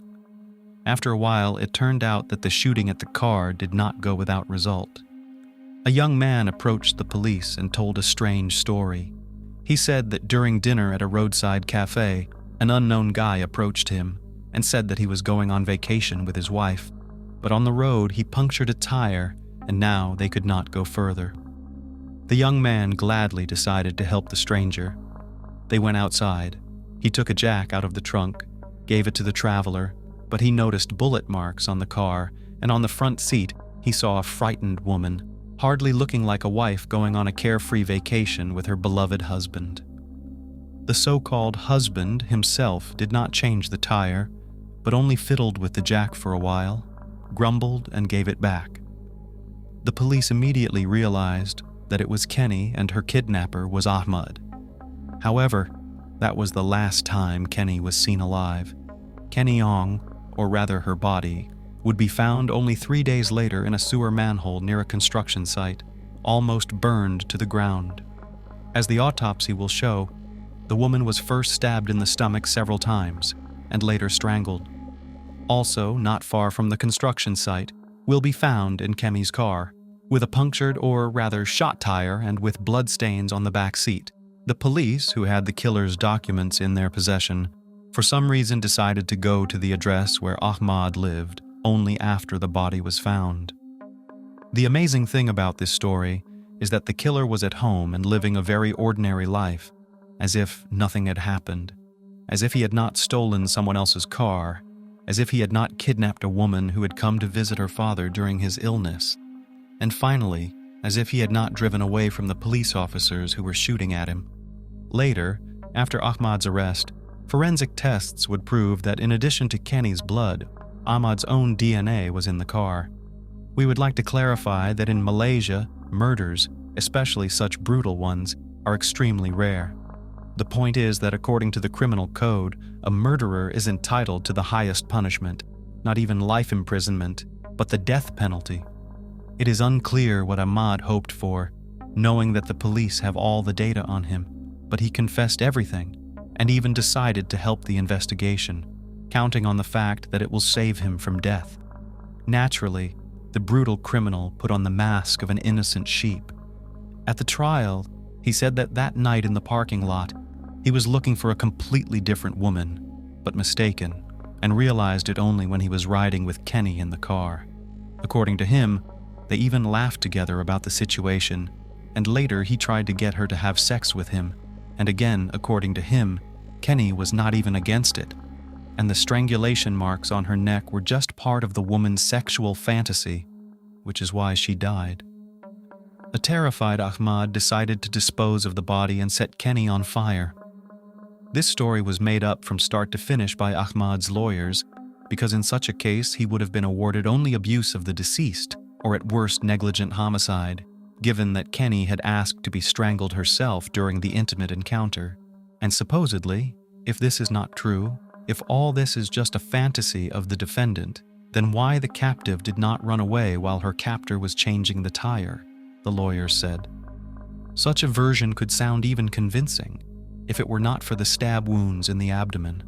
A: After a while, it turned out that the shooting at the car did not go without result. A young man approached the police and told a strange story. He said that during dinner at a roadside cafe, an unknown guy approached him and said that he was going on vacation with his wife, but on the road he punctured a tire and now they could not go further. The young man gladly decided to help the stranger. They went outside. He took a jack out of the trunk, gave it to the traveler, but he noticed bullet marks on the car, and on the front seat he saw a frightened woman, hardly looking like a wife going on a carefree vacation with her beloved husband. The so-called husband himself did not change the tire, but only fiddled with the jack for a while, grumbled, and gave it back. The police immediately realized that it was Kenny and her kidnapper was Ahmad. However, that was the last time Kenny was seen alive. Kenny Ong, or rather her body, would be found only 3 days later in a sewer manhole near a construction site, almost burned to the ground. As the autopsy will show, the woman was first stabbed in the stomach several times and later strangled. Also, not far from the construction site, will be found in Kemi's car, with a punctured or rather shot tire and with blood stains on the back seat. The police, who had the killer's documents in their possession, for some reason decided to go to the address where Ahmad lived only after the body was found. The amazing thing about this story is that the killer was at home and living a very ordinary life, as if nothing had happened, as if he had not stolen someone else's car, as if he had not kidnapped a woman who had come to visit her father during his illness, and finally, as if he had not driven away from the police officers who were shooting at him. Later, after Ahmad's arrest, forensic tests would prove that in addition to Kenny's blood, Ahmad's own DNA was in the car. We would like to clarify that in Malaysia, murders, especially such brutal ones, are extremely rare. The point is that according to the criminal code, a murderer is entitled to the highest punishment, not even life imprisonment, but the death penalty. It is unclear what Ahmad hoped for, knowing that the police have all the data on him, but he confessed everything and even decided to help the investigation, counting on the fact that it will save him from death. Naturally, the brutal criminal put on the mask of an innocent sheep. At the trial, he said that that night in the parking lot, he was looking for a completely different woman, but mistaken, and realized it only when he was riding with Kenny in the car. According to him, they even laughed together about the situation, and later he tried to get her to have sex with him, and again, according to him, Kenny was not even against it, and the strangulation marks on her neck were just part of the woman's sexual fantasy, which is why she died. A terrified Ahmad decided to dispose of the body and set Kenny on fire. This story was made up from start to finish by Ahmad's lawyers, because in such a case he would have been awarded only abuse of the deceased, or at worst negligent homicide, given that Kenny had asked to be strangled herself during the intimate encounter. And supposedly, if this is not true, if all this is just a fantasy of the defendant, then why the captive did not run away while her captor was changing the tire, the lawyers said. Such a version could sound even convincing, if it were not for the stab wounds in the abdomen.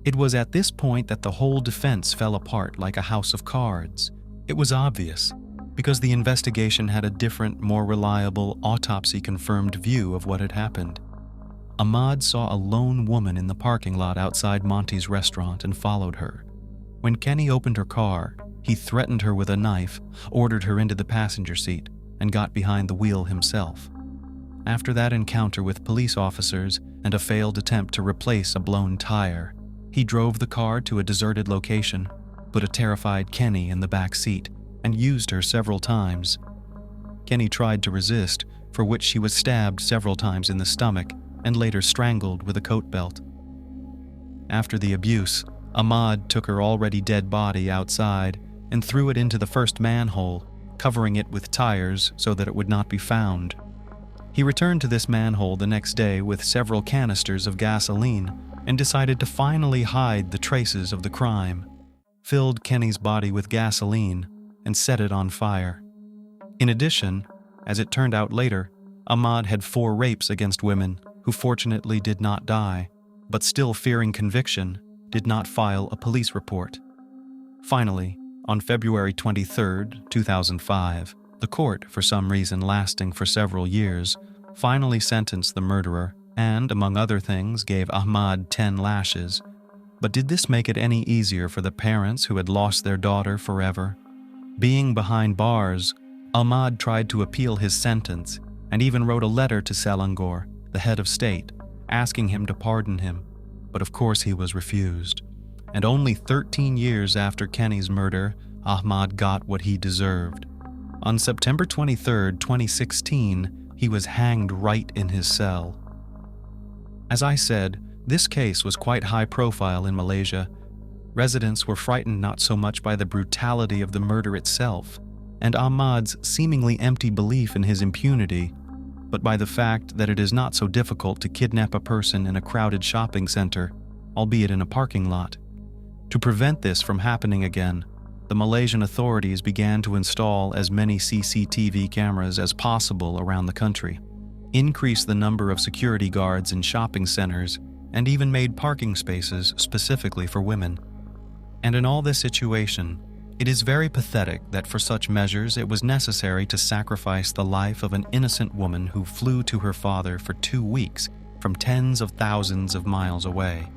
A: It was at this point that the whole defense fell apart like a house of cards. It was obvious, because the investigation had a different, more reliable, autopsy-confirmed view of what had happened. Ahmad saw a lone woman in the parking lot outside Monty's restaurant and followed her. When Kenny opened her car, he threatened her with a knife, ordered her into the passenger seat, and got behind the wheel himself. After that encounter with police officers and a failed attempt to replace a blown tire, he drove the car to a deserted location, put a terrified Kenny in the back seat, and used her several times. Kenny tried to resist, for which she was stabbed several times in the stomach and later strangled with a coat belt. After the abuse, Ahmad took her already dead body outside and threw it into the first manhole, covering it with tires so that it would not be found. He returned to this manhole the next day with several canisters of gasoline and decided to finally hide the traces of the crime, filled Kenny's body with gasoline, and set it on fire. In addition, as it turned out later, Ahmad had 4 rapes against women who fortunately did not die, but still fearing conviction, did not file a police report. Finally, on February 23, 2005, the court, for some reason lasting for several years, finally sentenced the murderer and, among other things, gave Ahmad 10 lashes. But did this make it any easier for the parents who had lost their daughter forever? Being behind bars, Ahmad tried to appeal his sentence and even wrote a letter to Selangor, the head of state, asking him to pardon him, but of course he was refused. And only 13 years after Kenny's murder, Ahmad got what he deserved. On September 23, 2016, he was hanged right in his cell. As I said, this case was quite high profile in Malaysia. Residents were frightened not so much by the brutality of the murder itself and Ahmad's seemingly empty belief in his impunity, but by the fact that it is not so difficult to kidnap a person in a crowded shopping center, albeit in a parking lot. To prevent this from happening again, the Malaysian authorities began to install as many CCTV cameras as possible around the country, increased the number of security guards in shopping centers, and even made parking spaces specifically for women. And in all this situation, it is very pathetic that for such measures it was necessary to sacrifice the life of an innocent woman who flew to her father for 2 weeks from tens of thousands of miles away.